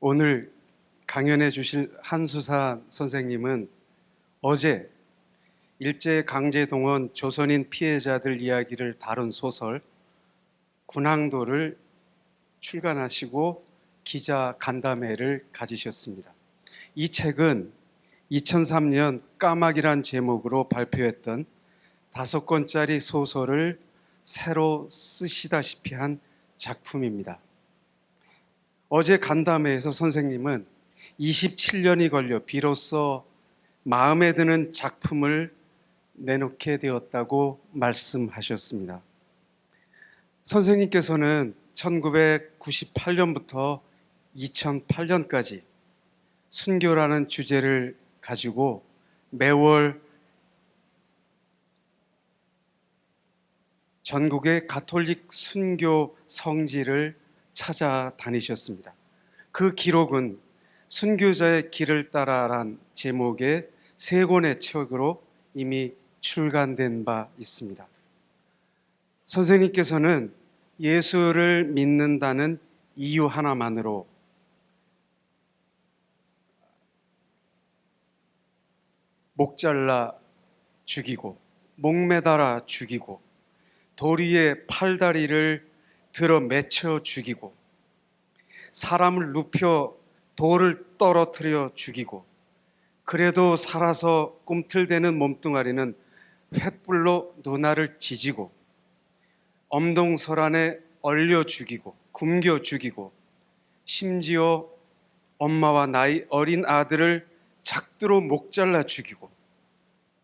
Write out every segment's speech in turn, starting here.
오늘 강연해 주실 한수산 선생님은 어제 일제강제동원 조선인 피해자들 이야기를 다룬 소설 군항도를 출간하시고 기자 간담회를 가지셨습니다. 이 책은 2003년 까마귀란 제목으로 발표했던 5권짜리 소설을 새로 쓰시다시피 한 작품입니다. 어제 간담회에서 선생님은 27년이 걸려 비로소 마음에 드는 작품을 내놓게 되었다고 말씀하셨습니다. 선생님께서는 1998년부터 2008년까지 순교라는 주제를 가지고 매월 전국의 가톨릭 순교 성지를 찾아다니셨습니다. 그 기록은 순교자의 길을 따라란 제목의 3권의 책으로 이미 출간된 바 있습니다. 선생님께서는 예수를 믿는다는 이유 하나만으로 목 잘라 죽이고 목매달아 죽이고 도리의 팔다리를 들어 맺혀 죽이고 사람을 눕혀 돌을 떨어뜨려 죽이고 그래도 살아서 꿈틀대는 몸뚱아리는 횃불로 눈알을 지지고 엄동설 안에 얼려 죽이고 굶겨 죽이고 심지어 엄마와 나이 어린 아들을 작두로 목 잘라 죽이고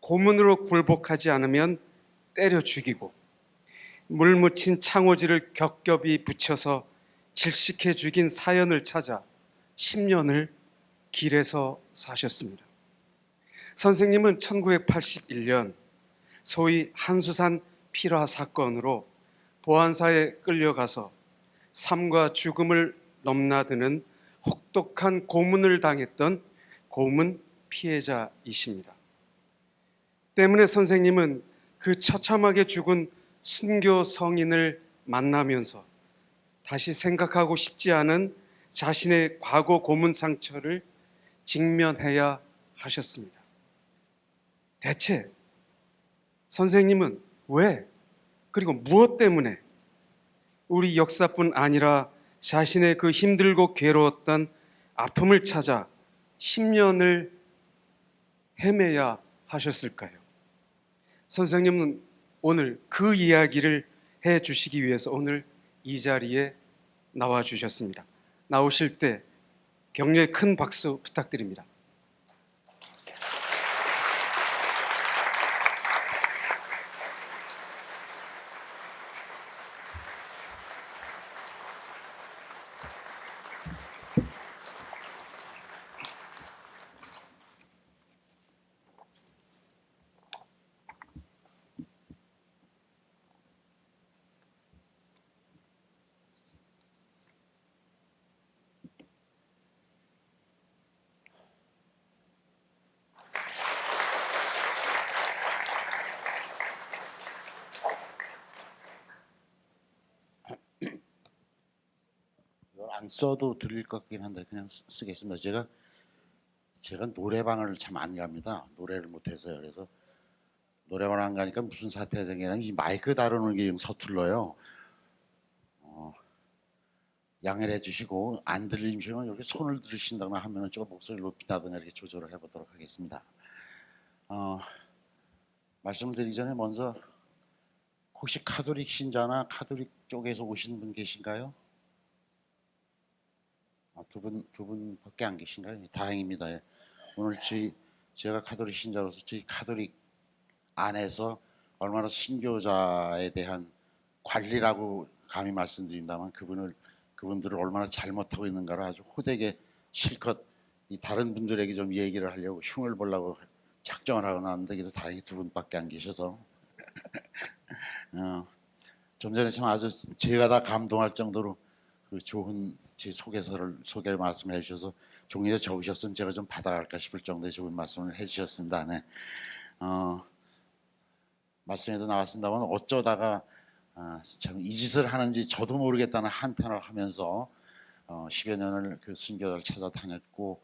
고문으로 굴복하지 않으면 때려 죽이고 물 묻힌 창호지를 겹겹이 붙여서 질식해 죽인 사연을 찾아 10년을 길에서 사셨습니다. 선생님은 1981년 소위 한수산 필화 사건으로 보안사에 끌려가서 삶과 죽음을 넘나드는 혹독한 고문을 당했던 고문 피해자이십니다. 때문에 선생님은 그 처참하게 죽은 순교 성인을 만나면서 다시 생각하고 싶지 않은 자신의 과거 고문 상처를 직면해야 하셨습니다. 대체 선생님은 왜 그리고 무엇 때문에 우리 역사뿐 아니라 자신의 그 힘들고 괴로웠던 아픔을 찾아 10년을 헤매야 하셨을까요? 선생님은 오늘 그 이야기를 해 주시기 위해서 오늘 이 자리에 나와 주셨습니다. 나오실 때 격려의 큰 박수 부탁드립니다. 안 써도 들릴 것 같긴 한데 그냥 쓰겠습니다. 제가 노래방을 참 안 갑니다. 노래를 못해서요. 그래서 노래방 안 가니까 무슨 사태가 생기냐면 이 마이크 다루는 게 좀 서툴러요. 양해를 해주시고 안 들리시면 이렇게 손을 들으신다거나 하면은 좀 목소리를 높인다든가 이렇게 조절을 해보도록 하겠습니다. 말씀드리기 전에 먼저 혹시 카톨릭 신자나 카톨릭 쪽에서 오신 분 계신가요? 두 분밖에 안 계신가요? 다행입니다. 예. 오늘 제가 카톨릭 신자로서 저희 카톨릭 안에서 얼마나 신교자에 대한 관리라고 감히 말씀드린다면 그분들을 얼마나 잘못하고 있는가를 아주 호되게 실컷 이 다른 분들에게 좀 얘기를 하려고 흉을 보려고 작정을 하고 나왔는데 그래도 다행히 두 분밖에 안 계셔서 좀 전에 참 아주 제가 다 감동할 정도로 그 좋은 제 소개를 말씀해 주셔서 종이에 적으셨으면 제가 좀 받아갈까 싶을 정도의 좋은 말씀을 해주셨습니다. 네. 말씀에도 나왔습니다만 어쩌다가 참 이 짓을 하는지 저도 모르겠다는 한탄을 하면서 10여 년을 그 순교자를 찾아다녔고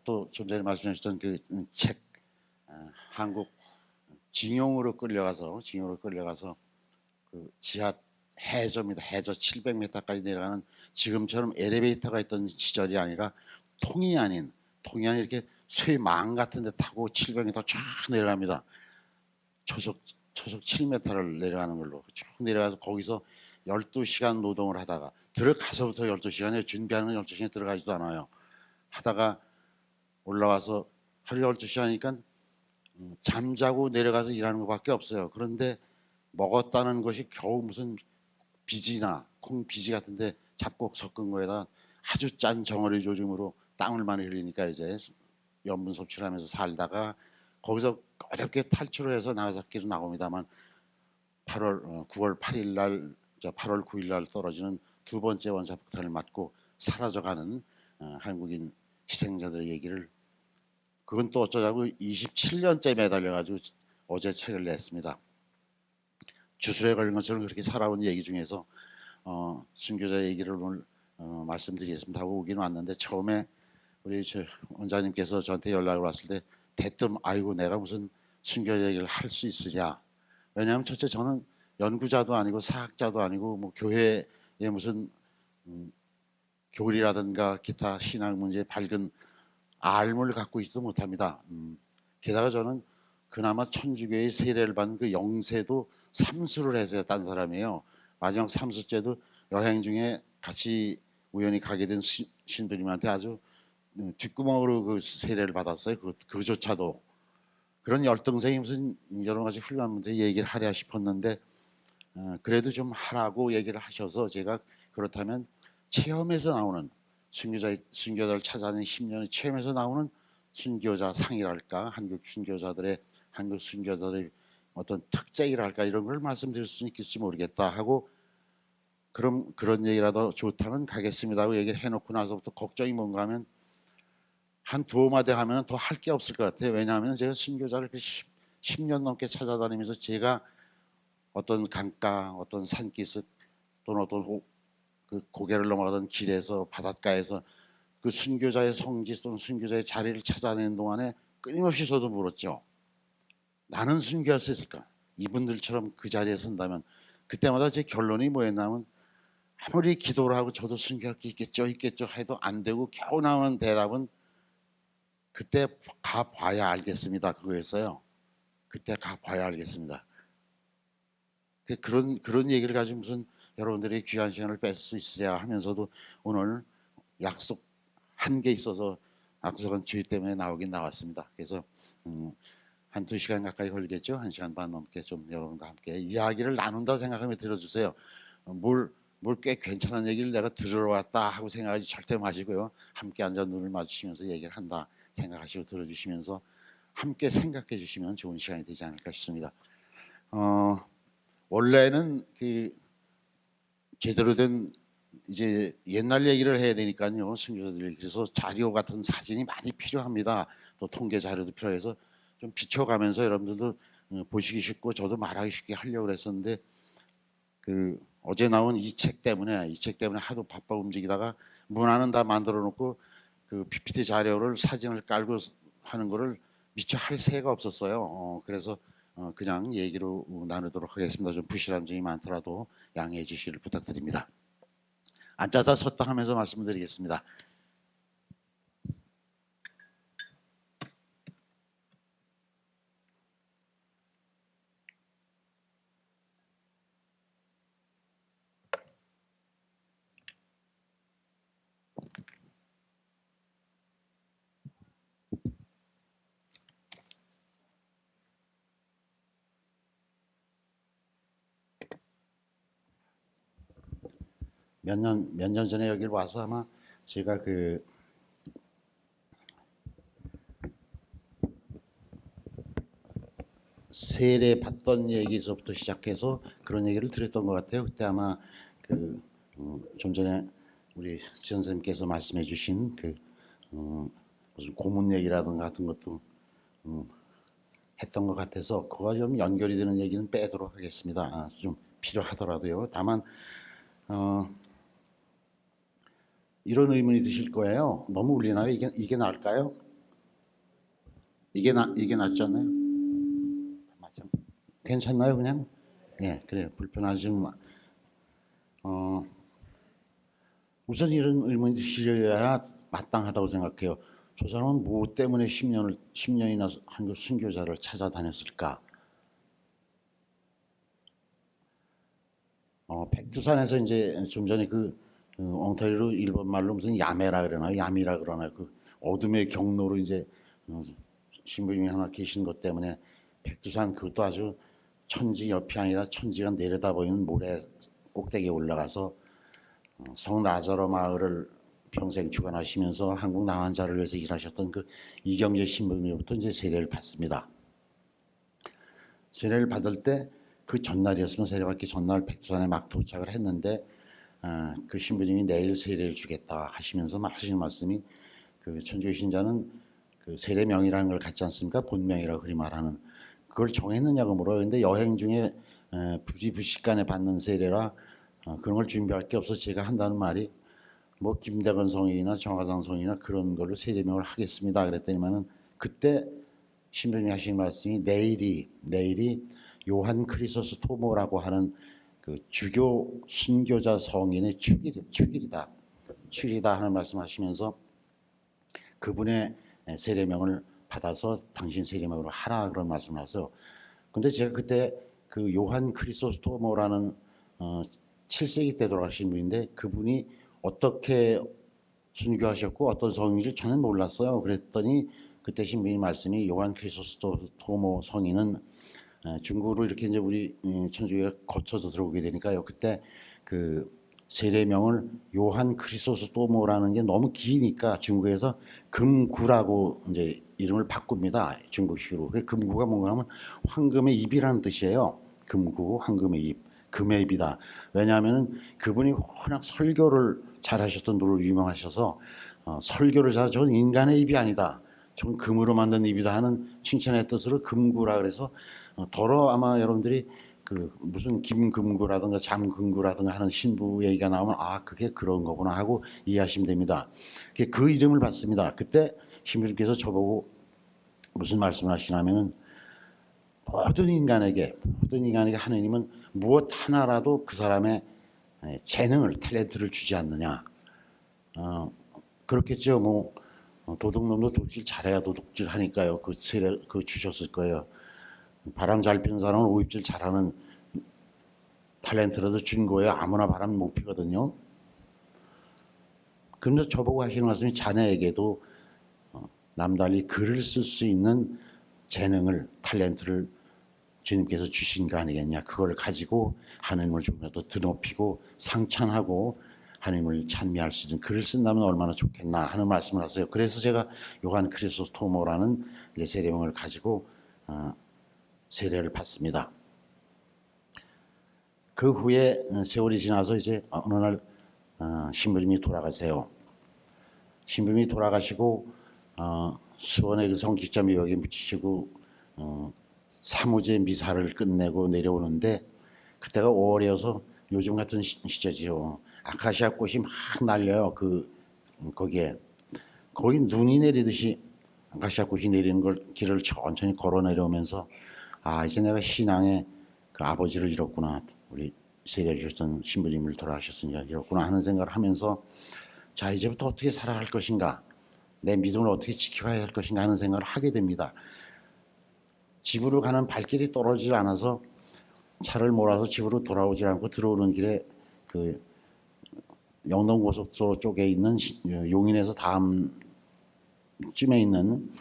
또 좀 전에 말씀하셨던 그 책 한국 징용으로 끌려가서 그 지하 해저입니다. 해저 700m까지 내려가는 지금처럼 엘리베이터가 있던 시절이 아니라 통이 아닌 이렇게 쇠망 같은 데 타고 700m 쫙 내려갑니다. 초속 7m를 내려가는 걸로 쭉 내려가서 거기서 12시간 노동을 하다가 들어가서부터 12시간에 준비하는 12시간에 들어가지도 않아요. 하다가 올라와서 하루 12시간이니까 잠자고 내려가서 일하는 것밖에 없어요. 그런데 먹었다는 것이 겨우 무슨 비지나 콩비지 같은데 잡곡 섞은 거에다 아주 짠 정어리 조짐으로 땀을 많이 흘리니까 이제 염분 섭취를 하면서 살다가 거기서 어렵게 탈출을 해서 나가사키로 나옵니다만 9월 8일 날 8월 9일 날 떨어지는 두 번째 원자폭탄을 맞고 사라져가는 한국인 희생자들의 얘기를 그건 또 어쩌자고 27년째 매달려가지고 어제 책을 냈습니다. 주술에 걸린 것처럼 그렇게 살아온 얘기 중에서 순교자 얘기를 오늘 말씀드리겠습니다 하고 오긴 왔는데 처음에 우리 원장님께서 저한테 연락을 왔을 때 대뜸 아이고 내가 무슨 순교자 얘기를 할 수 있으랴. 왜냐하면 첫째 저는 연구자도 아니고 사학자도 아니고 뭐 교회에 무슨 교리라든가 기타 신앙 문제에 밝은 알물 갖고 있지도 못합니다. 게다가 저는 그나마 천주교의 세례를 받은 그 영세도 삼수를 해서 딴 사람이에요. 마지막 삼수째도 여행 중에 같이 우연히 가게 된 신부님한테 아주 뒷구멍으로 그 세례를 받았어요. 그조차도 그런 열등생이 무슨 여러 가지 훌륭한 문제 얘기를 하랴 싶었는데 그래도 좀 하라고 얘기를 하셔서 제가 그렇다면 체험에서 나오는 순교자를 찾아내는 10년의 체험에서 나오는 순교자 상이랄까 한국 순교자들의 어떤 특징이랄까 이런 걸 말씀드릴 수 있을지 모르겠다 하고 그럼 그런 얘기라도 좋다면 가겠습니다 하고 얘기를 해놓고 나서부터 걱정이 뭔가 하면 한 두어 마디 하면 더 할 게 없을 것 같아요. 왜냐하면 제가 순교자를 10년 넘게 찾아다니면서 제가 어떤 강가, 어떤 산기슭 또는 어떤 그 고개를 넘어가던 길에서 바닷가에서 그 순교자의 성지 또는 순교자의 자리를 찾아내는 동안에 끊임없이 저도 물었죠. 나는 순교할 수 있을까? 이분들처럼 그 자리에 선다면 그때마다 제 결론이 뭐였냐면 아무리 기도를 하고 저도 순교할 게 있겠죠 해도 안 되고 겨우 나오는 대답은 그때 가봐야 알겠습니다. 그거였어요. 그때 가봐야 알겠습니다. 그런 얘기를 가지고 무슨 여러분들이 귀한 시간을 뺏을 수 있으랴 하면서도 오늘 약속 한 게 있어서 약속은 주의 때문에 나오긴 나왔습니다. 그래서 한두 시간 가까이 걸리겠죠. 1시간 반 넘게 좀 여러분과 함께 이야기를 나눈다 생각하면 들어주세요. 뭘 꽤 괜찮은 얘기를 내가 들으러 왔다 하고 생각하지 절대 마시고요. 함께 앉아 눈을 마주치면서 얘기를 한다 생각하시고 들어주시면서 함께 생각해 주시면 좋은 시간이 되지 않을까 싶습니다. 원래는 그 제대로 된 이제 옛날 얘기를 해야 되니까요. 순교자들이 그래서 자료 같은 사진이 많이 필요합니다. 또 통계 자료도 필요해서 좀 비춰가면서 여러분들도 보시기 쉽고 저도 말하기 쉽게 하려고 했었는데 그 어제 나온 이 책 때문에 하도 바빠 움직이다가 문화는 다 만들어 놓고 그 PPT 자료를 사진을 깔고 하는 거를 미처 할 새가 없었어요. 그래서 그냥 얘기로 나누도록 하겠습니다. 좀 부실한 점이 많더라도 양해해 주시기를 부탁드립니다. 앉아서 섰다 하면서 말씀드리겠습니다. 몇 년 전에 여기를 와서 아마 제가 그 세례 받던 얘기에서부터 시작해서 그런 얘기를 드렸던 것 같아요. 그때 아마 그 좀 전에 우리 지 선생님께서 말씀해주신 그 무슨 고문 얘기라든가 같은 것도 했던 것 같아서 그와 좀 연결이 되는 얘기는 빼도록 하겠습니다. 좀 필요하더라도요. 다만 이런 의문이 드실 거예요. 너무 울리나요? 이게 나을까요? 이게 낫지 않나요? 맞죠? 괜찮나요, 그냥? 예, 그래요. 불편하지는 마. 우선 이런 의문이 드셔야 마땅하다고 생각해요. 저 사람은 뭐 때문에 10년이나 한국 순교자를 찾아다녔을까? 백두산에서 이제 좀 전에 그 엉터리로 일본 말로 무슨 야매라 그러나요? 야미라 그러나요? 그 어둠의 경로로 이제 신부님이 하나 계신 것 때문에 백두산 그것도 아주 천지 옆이 아니라 천지가 내려다보이는 모래 꼭대기에 올라가서 성 나자로 마을을 평생 주관하시면서 한국 남한자를 위해서 일하셨던 그 이경재 신부님으로부터 이제 세례를 받습니다. 세례를 받을 때 그 전날이었으면 세례받기 전날 백두산에 막 도착을 했는데 그 신부님이 내일 세례를 주겠다 하시면서 하시는 말씀이 그 천주교 신자는 그 세례명이라는 걸 갖지 않습니까? 본명이라고 그리 말하는 그걸 정했느냐고 물어요. 근데 여행 중에 부지부식간에 받는 세례라 그런 걸 준비할 게 없어 제가 한다는 말이 뭐 김대건 성인이나 정화상 성인이나 그런 걸로 세례명을 하겠습니다. 그랬더니만은 그때 신부님이 하신 말씀이 내일이 요한 크리소스토모라고 하는 그 주교 순교자 성인의 축일이다 하는 말씀하시면서 그분의 세례명을 받아서 당신 세례명으로 하라 그런 말씀을 하세요. 근데 제가 그때 그 요한 크리소스토모라는 7세기 때 돌아가신 분인데 그분이 어떻게 순교하셨고 어떤 성인지 저는 몰랐어요. 그랬더니 그때 신부님 말씀이 요한 크리소스토모 성인은 중국으로 이렇게 이제 우리 천주교가 거쳐서 들어오게 되니까요. 그때 그 세례명을 요한 크리소스토모라는 게 너무 기니까 중국에서 금구라고 이제 이름을 바꿉니다. 중국식으로. 그 금구가 뭔가 하면 황금의 입이라는 뜻이에요. 금구, 황금의 입, 금의 입이다. 왜냐하면 그분이 워낙 설교를 잘하셨던 분으로 유명하셔서 설교를 잘 저건 인간의 입이 아니다. 저건 금으로 만든 입이다 하는 칭찬의 뜻으로 금구라 그래서 더러 아마 여러분들이 그 무슨 김금구라든가 잠금구라든가 하는 신부 얘기가 나오면 아 그게 그런 거구나 하고 이해하시면 됩니다. 그 이름을 받습니다. 그때 신부님께서 저보고 무슨 말씀을 하시냐면은 모든 인간에게 하느님은 무엇 하나라도 그 사람의 재능을 탤런트를 주지 않느냐. 그렇겠죠. 뭐 도둑놈도 도둑질 잘해야 도둑질 하니까요. 그 세례 그 주셨을 거예요. 바람 잘 피는 사람은 오입질 잘하는 탤런트라도 준 거예요. 아무나 바람 못 피거든요. 그런데 저보고 하시는 말씀이 자네에게도 남달리 글을 쓸 수 있는 재능을 탤런트를 주님께서 주신 거 아니겠냐. 그걸 가지고 하나님을 좀 더 드높이고 상찬하고 하나님을 찬미할 수 있는 글을 쓴다면 얼마나 좋겠나 하는 말씀을 하세요. 그래서 제가 요한 크리소스토모라는 세례명을 가지고 세례를 받습니다. 그 후에 세월이 지나서 이제 어느 날 신부님이 돌아가세요. 신부님이 돌아가시고 수원의 그 성직자 묘역에 묻히시고 사무제 미사를 끝내고 내려오는데 그때가 5월이어서 요즘 같은 시절이죠. 아카시아 꽃이 막 날려요. 거기에 거기 눈이 내리듯이 아카시아 꽃이 내리는 걸 길을 천천히 걸어 내려오면서 아 이제 내가 신앙의 그 아버지를 잃었구나. 우리 세례 주셨던 신부님을 돌아가셨으니까 잃었구나 하는 생각을 하면서 자 이제부터 어떻게 살아갈 것인가 내 믿음을 어떻게 지켜가야 할 것인가 하는 생각을 하게 됩니다. 집으로 가는 발길이 떨어지지 않아서 차를 몰아서 집으로 돌아오지 않고 들어오는 길에 그 영동고속도로 쪽에 있는 용인에서 다음쯤에 있는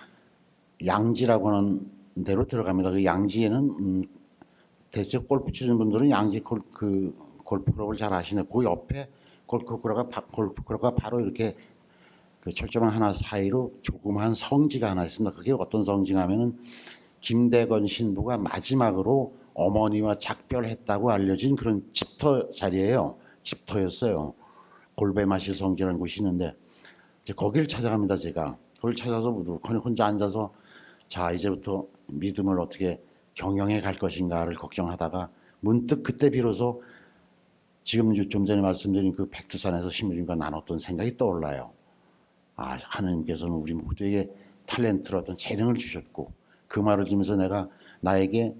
양지라고 하는 데로 들어갑니다. 그 양지에는 대체 골프 치는 분들은 양지 골프클럽을 잘 아시네. 그 옆에 골프클럽가 바로 이렇게 그 철조망 하나 사이로 조그마한 성지가 하나 있습니다. 그게 어떤 성지냐면은 김대건 신부가 마지막으로 어머니와 작별했다고 알려진 그런 집터 자리예요. 집터였어요. 골베마실 성지라는 곳이 있는데 이제 거기를 찾아갑니다. 제가 거기를 찾아서 무du커니 혼자 앉아서 자 이제부터 믿음을 어떻게 경영해 갈 것인가를 걱정하다가 문득 그때 비로소 지금 좀 전에 말씀드린 그 백두산에서 신부님과 나눴던 생각이 떠올라요. 아, 하나님께서는 우리 모두에게 탤런트를 어떤 재능을 주셨고 그 말을 들으면서 내가 나에게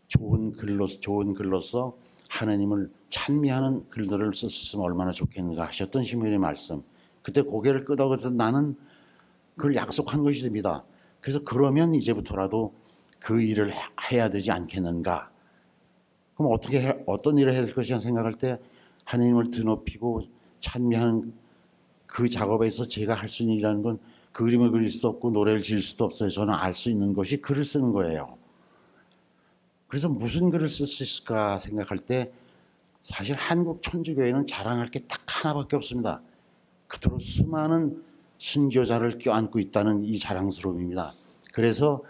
좋은 글로서 하나님을 찬미하는 글들을 썼으면 얼마나 좋겠는가 하셨던 신부님의 말씀. 그때 고개를 끄덕이던 나는 그걸 약속한 것이 됩니다. 그래서 그러면 이제부터라도 그 일을 해야 되지 않겠는가. 그럼 어떤 일을 해야 될 것이냐 생각할 때 하나님을 드높이고 찬미하는 그 작업에서 제가 할 수 있는 일이라는 건 그림을 그릴 수도 없고 노래를 지을 수도 없어요. 저는 알 수 있는 것이 글을 쓰는 거예요. 그래서 무슨 글을 쓸 수 있을까 생각할 때 사실 한국 천주교회는 자랑할 게 딱 하나밖에 없습니다. 그토록 수많은 순교자를 껴안고 있다는 이 자랑스러움입니다. 그래서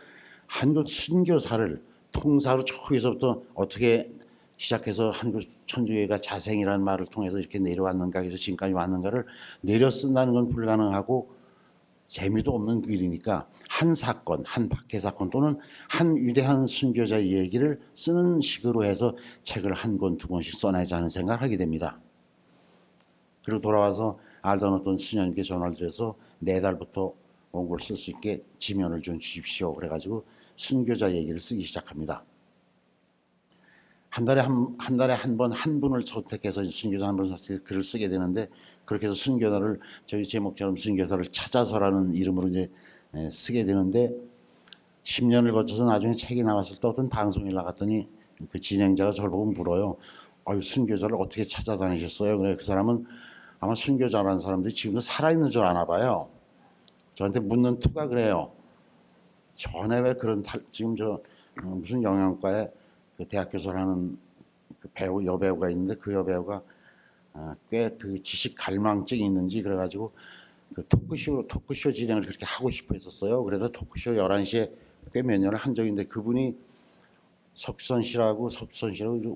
한국 순교사를 통사로 저기서부터 어떻게 시작해서 한국 천주교회가 자생이라는 말을 통해서 이렇게 내려왔는가 해서 지금까지 왔는가를 내려 쓴다는 건 불가능하고 재미도 없는 그 일이니까 한 사건, 한 박해 사건 또는 한 위대한 순교자의 얘기를 쓰는 식으로 해서 책을 한 권, 두 권씩 써내자 하는 생각을 하게 됩니다. 그리고 돌아와서 알던 어떤 스님께 전화를 드려서 내달부터 원고를 쓸 수 있게 지면을 좀 주십시오. 그래가지고 순교자 얘기를 쓰기 시작합니다. 한 달에 한 번 한 분을 선택해서 순교자 한 분을 선택해서 글을 쓰게 되는데 그렇게 해서 순교자를 저희 제목처럼 순교자를 찾아서라는 이름으로 이제 쓰게 되는데 10년을 거쳐서 나중에 책이 나왔을 때 어떤 방송에 나갔더니 그 진행자가 저를 보고 물어요. 아유, 순교자를 어떻게 찾아다니셨어요? 그래 그 사람은 아마 순교자라는 사람들이 지금도 살아있는 줄 아나 봐요. 저한테 묻는 투가 그래요. 전에 왜 그런 지금 무슨 영양과에 그 대학 교수를 하는 그 배우 여배우가 있는데 그 여배우가 꽤 그 지식 갈망증이 있는지 그래가지고 그 토크쇼 진행을 그렇게 하고 싶어 했었어요. 그래서 토크쇼 11시에 꽤 몇 년을 한 적이 있는데 그분이 석선 씨라고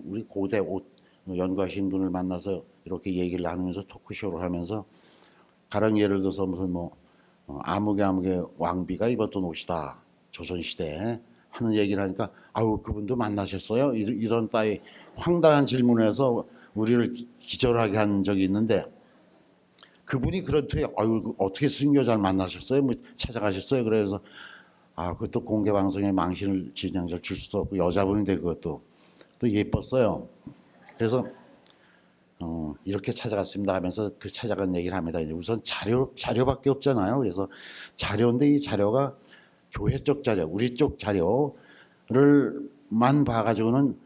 우리 고대 옷 연구하신 분을 만나서 이렇게 얘기를 나누면서 토크쇼를 하면서 가령 예를 들어서 무슨 아무개 왕비가 입었던 옷이다 조선시대에 하는 얘기를 하니까 아우 그분도 만나셨어요? 이런 따위 황당한 질문을 해서 우리를 기절하게 한 적이 있는데 그분이 그렇듯이 아유 어떻게 순교자를 만나셨어요? 뭐 찾아가셨어요? 그래서 그것도 공개 방송에 망신을 진행자 줄 수도 없고 여자분인데 그것도 또 예뻤어요. 그래서 이렇게 찾아갔습니다 하면서 그 찾아간 얘기를 합니다. 이제 우선 자료밖에 없잖아요. 그래서 자료인데 이 자료가 교회 쪽 자료, 우리 쪽 자료를만 봐가지고는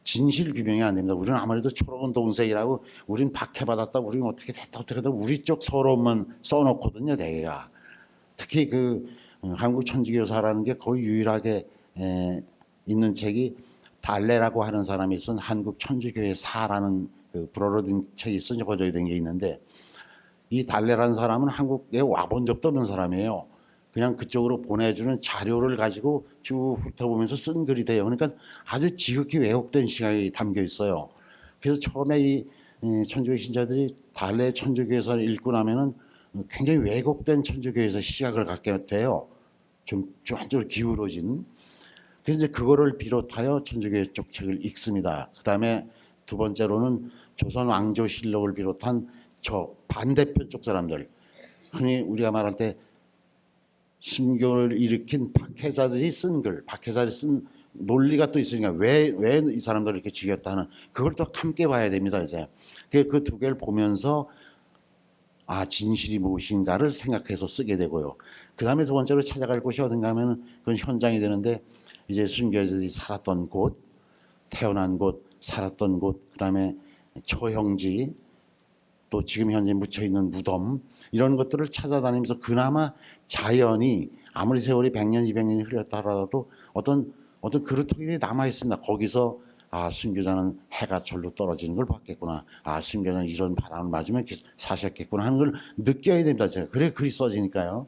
진실 규명이 안 됩니다. 우리는 아무래도 초록은 동생이라고 우린 박해받았다, 우리는 어떻게 됐다, 우리 쪽 서론만 써놓거든요, 대개가. 특히 그 한국 천주교사라는 게 거의 유일하게 있는 책이 달래라고 하는 사람이 쓴 한국 천주교회 사라는 그 불어로된 책이 있어 번역이 된 게 있는데 이 달래라는 사람은 한국에 와본 적도 없는 사람이에요. 그냥 그쪽으로 보내주는 자료를 가지고 쭉 훑어보면서 쓴 글이 돼요. 그러니까 아주 지극히 왜곡된 시각이 담겨 있어요. 그래서 처음에 이 천주교 신자들이 달래 천주교에서 읽고 나면은 굉장히 왜곡된 천주교에서 시각을 갖게 돼요. 좀 한쪽으로 기울어진. 그래서 이제 그거를 비롯하여 천주교 쪽 책을 읽습니다. 그 다음에 두 번째로는 조선 왕조실록을 비롯한 저 반대편 쪽 사람들, 흔히 우리가 말할 때 순교를 일으킨 박해자들이 쓴 글, 박해자들이 쓴 논리가 또 있으니까 왜 이 사람들을 이렇게 죽였다 하는 그걸 또 함께 봐야 됩니다. 이제 그 두 개를 보면서 진실이 무엇인가를 생각해서 쓰게 되고요. 그 다음에 두 번째로 찾아갈 곳이 어딘가 하면 그건 현장이 되는데 이제 순교자들이 살았던 곳, 태어난 곳, 살았던 곳, 그 다음에 처형지, 또 지금 현재 묻혀있는 무덤 이런 것들을 찾아다니면서 그나마 자연이 아무리 세월이 100년, 200년이 흘렀다 하더라도 어떤 그루터기들이 남아있습니다. 거기서 순교자는 해가 절로 떨어지는 걸 봤겠구나. 순교자는 이런 바람을 맞으면 사셨겠구나 하는 걸 느껴야 됩니다. 제가. 그래 글이 써지니까요.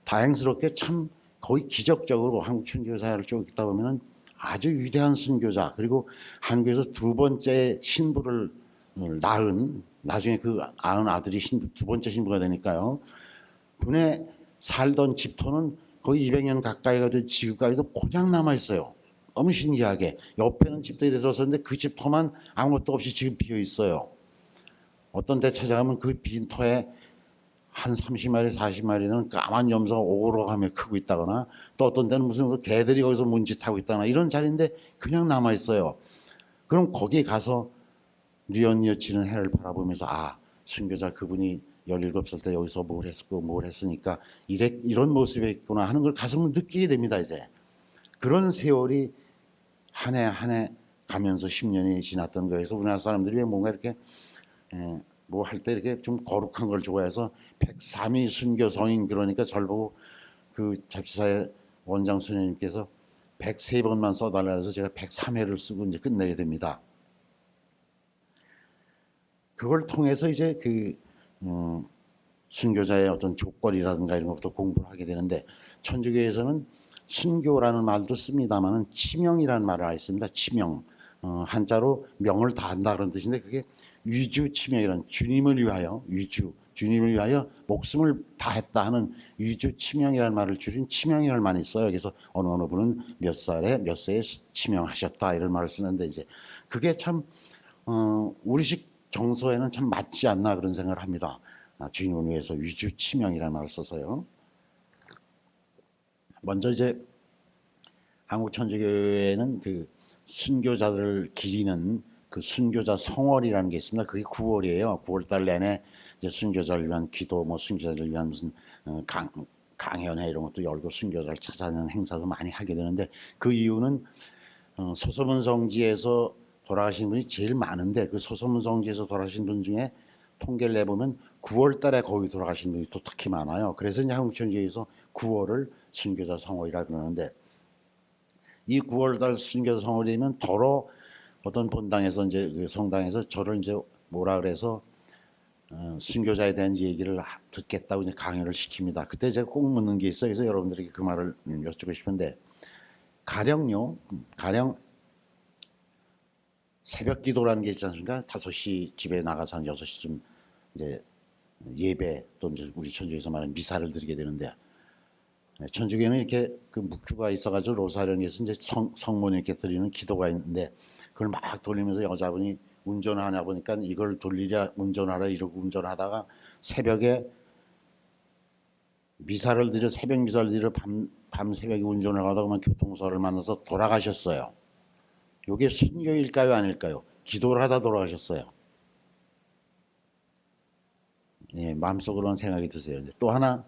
다행스럽게 참 거의 기적적으로 한국 천주교 사회를 쭉 읽다 보면 아주 위대한 순교자 그리고 한국에서 두 번째 신부를 낳은 나중에 그 낳은 아들이 두 번째 신부가 되니까요. 분의 살던 집터는 거의 200년 가까이가 된 지금까지도 그냥 남아 있어요. 너무 신기하게 옆에는 집들이 들어섰는데 그 집 터만 아무것도 없이 지금 비어 있어요. 어떤 데 찾아가면 그 빈 터에 한 30마리, 40마리는 까만 염소가 오글오글하며 크고 있다거나 또 어떤 데는 무슨 그 개들이 거기서 문짓하고 있다거나 이런 자리인데 그냥 남아 있어요. 그럼 거기 가서 뉘엿뉘엿 지는 해를 바라보면서 아, 순교자 그분이 17살 때 여기서 뭘 했고 뭘 했으니까 이런 모습이었구나 하는 걸 가슴을 느끼게 됩니다. 이제 그런 세월이 한 해 한 해 가면서 10년이 지났던 거에서 우리나라 사람들이 왜 뭔가 이렇게 뭐 할 때 이렇게 좀 거룩한 걸 좋아해서 103위 순교 성인 그러니까 절 보고 그 잡지사의 원장 선생님께서 103번만 써달라 해서 제가 103회를 쓰고 이제 끝내게 됩니다. 그걸 통해서 이제 그 순교자의 어떤 조건이라든가 이런 것부터 공부를 하게 되는데 천주교에서는 순교라는 말도 씁니다만은 치명이라는 말을 안 씁니다. 치명. 한자로 명을 다한다 그런 뜻인데 그게 위주 치명이라는 주님을 위하여 주님을 위하여 목숨을 다했다 하는 위주 치명이라는 말을 줄인 치명이라는 말이 있어요. 그래서 어느 분은 몇 살에 몇 세에 치명하셨다 이런 말을 쓰는데 이제 그게 참 우리식 정서에는 참 맞지 않나 그런 생각을 합니다. 주님을 위해서 위주 치명이라는 말을 써서요. 먼저 이제 한국 천주교회는 그 순교자들을 기리는 그 순교자 성월이라는 게 있습니다. 그게 9월이에요. 9월달 내내 이제 순교자를 위한 기도, 뭐 순교자를 위한 무슨 강연회 이런 것도 열고 순교자를 찾아내는 행사도 많이 하게 되는데 그 이유는 소서문 성지에서 돌아가신 분이 제일 많은데 그 소서문 성지에서 돌아가신 분 중에 통계를 내보면 9월달에 거기 돌아가신 분이 또 특히 많아요. 그래서 이제 한국 천주교에서 9월을 순교자 성월이라 그러는데 이 9월달 순교자 성월이면 더러 어떤 본당에서 이제 그 성당에서 저를 이제 뭐라 그래서 순교자에 대한 얘기를 듣겠다고 이제 강연을 시킵니다. 그때 제가 꼭 묻는 게 있어요. 그래서 여러분들에게 그 말을 여쭙고 싶은데 가령 새벽 기도라는 게 있지 않습니까? 5시 집에 나가서 한 6시쯤 이제 예배 또 이제 우리 천주교에서 말하는 미사를 드리게 되는데 천주교는 이렇게 그 묵주가 있어가지고 로사령에서 이제 성문 이렇게 드리는 기도가 있는데 그걸 막 돌리면서 여자분이 운전하냐 보니까 이걸 돌리랴 운전하라 이러고 운전하다가 새벽에 미사를 드려 새벽 미사를 드려 밤 새벽에 운전을 하다가 보면 교통사고를 만나서 돌아가셨어요. 이게 순교일까요 아닐까요? 기도를 하다 돌아가셨어요. 예, 마음속으로는 생각이 드세요. 또 하나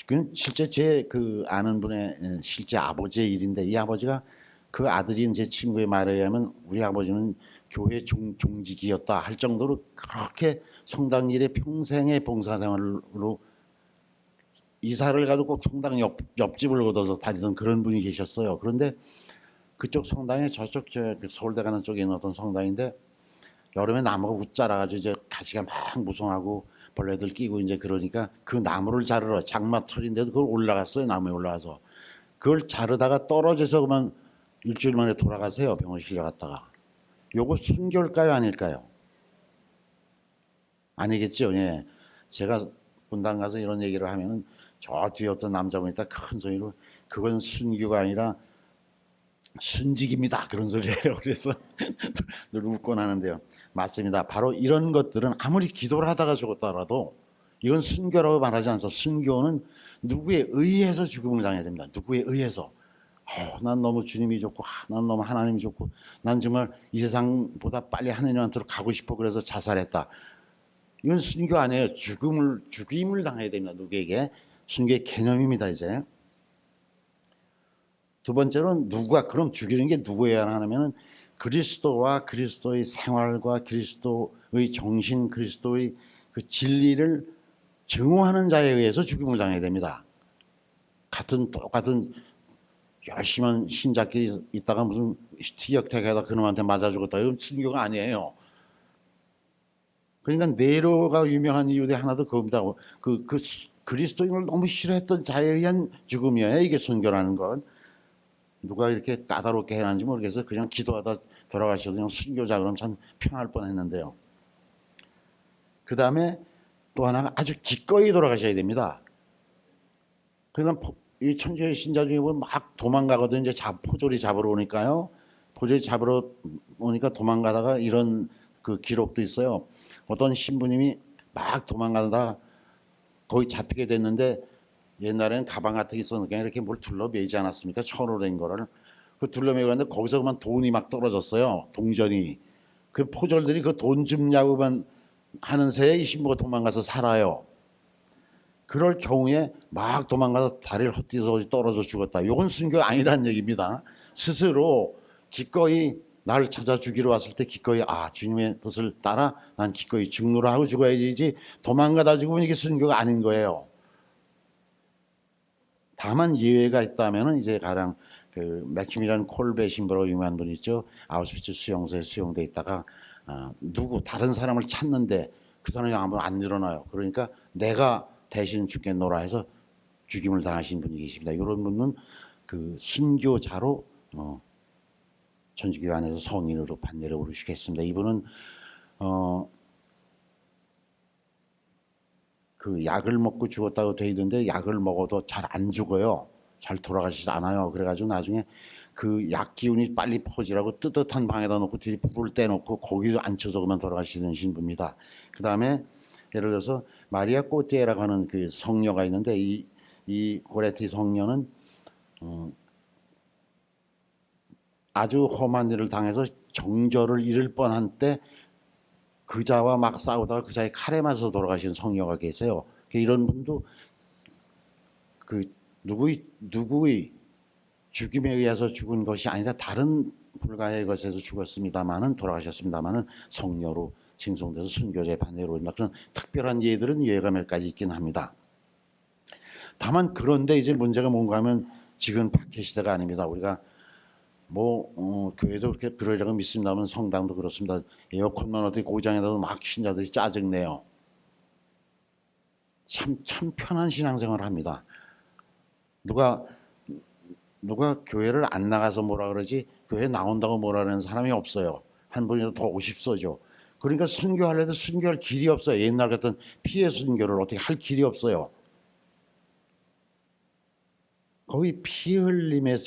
그 실제 제 그 아는 분의 실제 아버지의 일인데 이 아버지가 그 아들인 제 친구의 말에 의하면 우리 아버지는 교회 종직이었다 할 정도로 그렇게 성당 일에 평생의 봉사생활로 이사를 가도 꼭 성당 옆집을 걷어서 다니던 그런 분이 계셨어요. 그런데 그쪽 성당에 저쪽 서울대 가는 쪽에 있는 어떤 성당인데 여름에 나무가 웃자라가지고 이제 가지가 막 무성하고 벌레들 끼고 이제 그러니까 그 나무를 자르러 장마철인데도 그걸 올라갔어요. 나무에 올라가서 그걸 자르다가 떨어져서 그만 일주일 만에 돌아가세요. 병원 실려갔다가. 요거 순교일까요 아닐까요? 아니겠죠. 예. 제가 분당 가서 이런 얘기를 하면은 저 뒤에 어떤 남자분이 딱 큰 소리로 그건 순교가 아니라 순직입니다. 그런 소리예요. 그래서 늘 웃곤 하는데요. 맞습니다. 바로 이런 것들은 아무리 기도를 하다가 죽었다라도 이건 순교라고 말하지 않죠. 순교는 누구에 의해서 죽음을 당해야 됩니다. 누구에 의해서. 난 너무 주님이 좋고 난 너무 하나님이 좋고 난 정말 이 세상보다 빨리 하느님한테로 가고 싶어 그래서 자살했다. 이건 순교 아니에요. 죽임을 당해야 됩니다. 누구에게. 순교의 개념입니다. 이제. 두 번째로는 그럼 죽이는 게 누구예요 하냐면은 그리스도와 그리스도의 생활과 그리스도의 정신, 그리스도의 그 진리를 증오하는 자에 의해서 죽임을 당해야 됩니다. 똑같은 열심한 신자끼리 있다가 무슨 티격태격하다 그놈한테 맞아 죽었다. 이건 순교가 아니에요. 그러니까 네로가 유명한 이유 중에 하나도 그겁니다. 그 그리스도인을 너무 싫어했던 자에 의한 죽음이에요. 이게 순교라는 건. 누가 이렇게 까다롭게 해놨는지 모르겠어요. 그냥 기도하다 돌아가셔도 그냥 순교자 그러면 참 편할 뻔했는데요. 그 다음에 또 하나가 아주 기꺼이 돌아가셔야 됩니다. 그러니까 이 천주교 신자 중에 보면 막 도망가거든요. 이제 포졸이 잡으러 오니까요. 포졸이 잡으러 오니까 도망가다가 이런 그 기록도 있어요. 어떤 신부님이 막 도망가다가 거의 잡히게 됐는데 옛날에는 가방 같은 게 있었는데 이렇게 뭘 둘러매지 않았습니까? 천으로 된 거를. 그 둘러매고 갔는데 거기서 그만 돈이 막 떨어졌어요. 동전이. 그 포졸들이 그 돈 줍냐고만 하는 새에 이 신부가 도망가서 살아요. 그럴 경우에 막 도망가서 다리를 헛디뎌서 떨어져 죽었다. 이건 순교 아니라는 얘기입니다. 스스로 기꺼이 나를 찾아 주기로 왔을 때 기꺼이 주님의 뜻을 따라 난 기꺼이 죽노라 하고 죽어야지 도망가다 죽으면 이게 순교가 아닌 거예요. 다만 예외가 있다면은 이제 가령 그 맥킴이라는 콜베 신부로 유명한 분 있죠. 아우슈비츠 수용소에 수용돼 있다가 다른 사람을 찾는데 그 사람이 아무 안 일어나요. 그러니까 내가 대신 죽겠노라 해서 죽임을 당하신 분이 계십니다. 이런 분은 그 순교자로 천주교 안에서 성인으로 판례를 오르시겠습니다. 이분은 그 약을 먹고 죽었다고 돼 있는데 약을 먹어도 잘 안 죽어요. 잘 돌아가시지 않아요. 그래가지고 나중에 그 약 기운이 빨리 퍼지라고 뜨뜻한 방에다 놓고 뒤에 불을 떼놓고 거기서 앉혀서 그만 돌아가시는 신부입니다. 그 다음에 예를 들어서 마리아 꼬띠에라고 하는 그 성녀가 있는데 이 고레티 성녀는 아주 험한 일을 당해서 정절을 잃을 뻔한 때 그자와 막 싸우다가 그자의 칼에 맞아서 돌아가신 성녀가 계세요. 이런 분도 그 누구의 죽임에 의해서 죽은 것이 아니라 다른 불가의 것에서 죽었습니다마는 돌아가셨습니다마는 성녀로 징송돼서 순교제 반대로 온다. 그런 특별한 예들은 예가 몇 가지 있긴 합니다. 다만 그런데 이제 문제가 뭔가 하면 지금 박해 시대가 아닙니다. 우리가 교회도 그렇게 그러려고 믿습니다만 성당도 그렇습니다. 에어컨만 어떻게 고장에다도 막 신자들이 짜증내요. 참 편한 신앙생활을 합니다. 누가 교회를 안 나가서 뭐라 그러지 교회 나온다고 뭐라 그러는 사람이 없어요. 한 분이라도 더 오십소죠. 그러니까 순교하려도 순교할 길이 없어요. 옛날 같은 피해 순교를 어떻게 할 길이 없어요. 거의 피 흘림의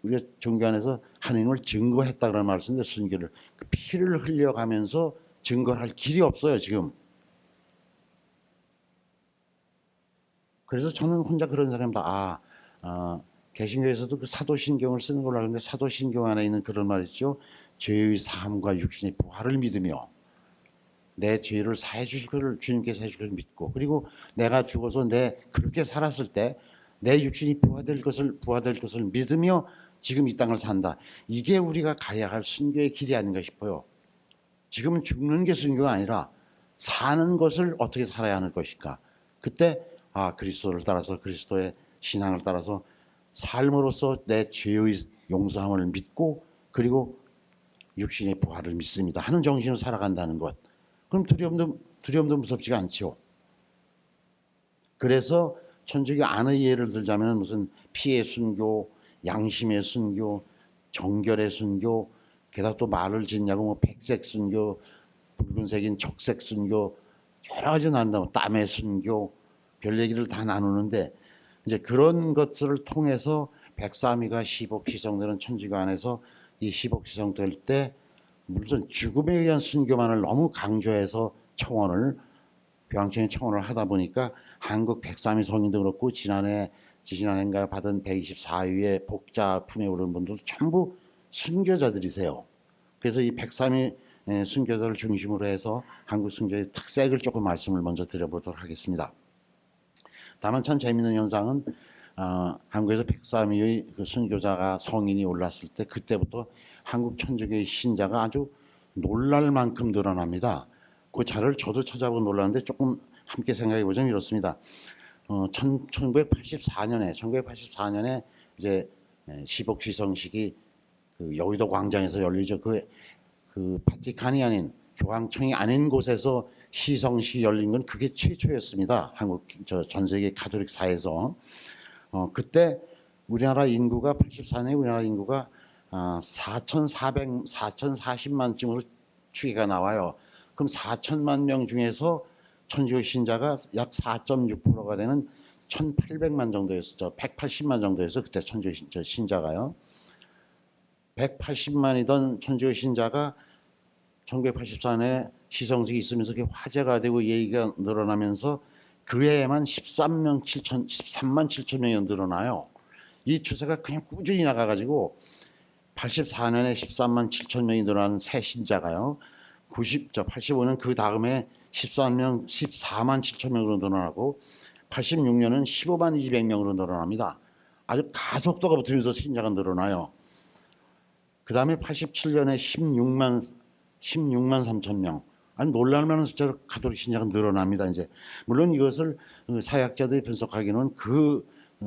우리가 종교 안에서 하나님을 증거했다라는 말을 쓰는데 순교를 그 피를 흘려가면서 증거할 길이 없어요 지금. 그래서 저는 혼자 그런 사람이다. 개신교에서도 그 사도신경을 쓰는 걸로 아는데 사도신경 안에 있는 그런 말 있죠. 죄의 사함과 육신의 부활을 믿으며 내 죄를 사해 주실 것을 주님께서 해 주실 것을 믿고 그리고 내가 죽어서 그렇게 살았을 때 내 육신이 부활될 것을 믿으며 지금 이 땅을 산다. 이게 우리가 가야 할 순교의 길이 아닌가 싶어요. 지금은 죽는 게 순교가 아니라 사는 것을 어떻게 살아야 하는 것인가. 그때 그리스도를 따라서 그리스도의 신앙을 따라서 삶으로써 내 죄의 용서함을 믿고 그리고 육신의 부활을 믿습니다 하는 정신으로 살아간다는 것. 그럼 두려움도 무섭지가 않죠. 그래서 천주교 안의 예를 들자면 무슨 피의 순교, 양심의 순교, 정결의 순교, 게다가 또 말을 짓냐고 백색 순교, 붉은색인 적색 순교 여러 가지 나눈다. 땀의 순교 별 얘기를 다 나누는데 이제 그런 것들을 통해서 백삼위가 시복시성되는 천주교 안에서 이 시복시성될 때 물론 죽음에 의한 순교만을 너무 강조해서 교황청이 청원을 하다 보니까 한국 백삼위 성인도 그렇고 지지난해인가 받은 124위의 복자 품에 오른 분들 전부 순교자들이세요. 그래서 이 백삼위 순교자를 중심으로 해서 한국 순교의 특색을 조금 말씀을 먼저 드려보도록 하겠습니다. 다만 참 재미있는 현상은 한국에서 백삼위의 그 순교자가 성인이 올랐을 때 그때부터 한국 천주교의 신자가 아주 놀랄 만큼 늘어납니다. 그 자료를 저도 찾아보고 놀랐는데 조금 함께 생각해 보자면 이렇습니다. 1984년에 이제 시복시성식이 그 여의도 광장에서 열리죠. 그 바티칸이 아닌 교황청이 아닌 곳에서 시성식이 열린 건 그게 최초였습니다. 한국 전 세계 가톨릭 사에서 그때 우리나라 인구가 84년에 우리나라 인구가 4,040만쯤으로 추계가 나와요. 그럼 4천만 명 중에서 천주교 신자가 약 4.6%가 되는 1,800만 정도였죠. 180만 정도였어 그때 천주교 신자가요. 180만이던 천주교 신자가 1984년에 시성식이 있으면서 그게 화제가 되고 얘기가 늘어나면서 그 해에만 13만 7천 명이 늘어나요. 이 추세가 그냥 꾸준히 나가가지고 84년에 13만 7천 명이 늘어난 새 신자가요. 85년 그 다음에 14만 7천 명으로 늘어나고 86년은 15만 200명으로 늘어납니다. 아주 가속도가 붙으면서 신자가 늘어나요. 그 다음에 87년에 16만 3천 명. 아니 놀랄 만한 숫자로 가톨릭 신자가 늘어납니다. 이제 물론 이것을 사회학자들이 분석하기는 그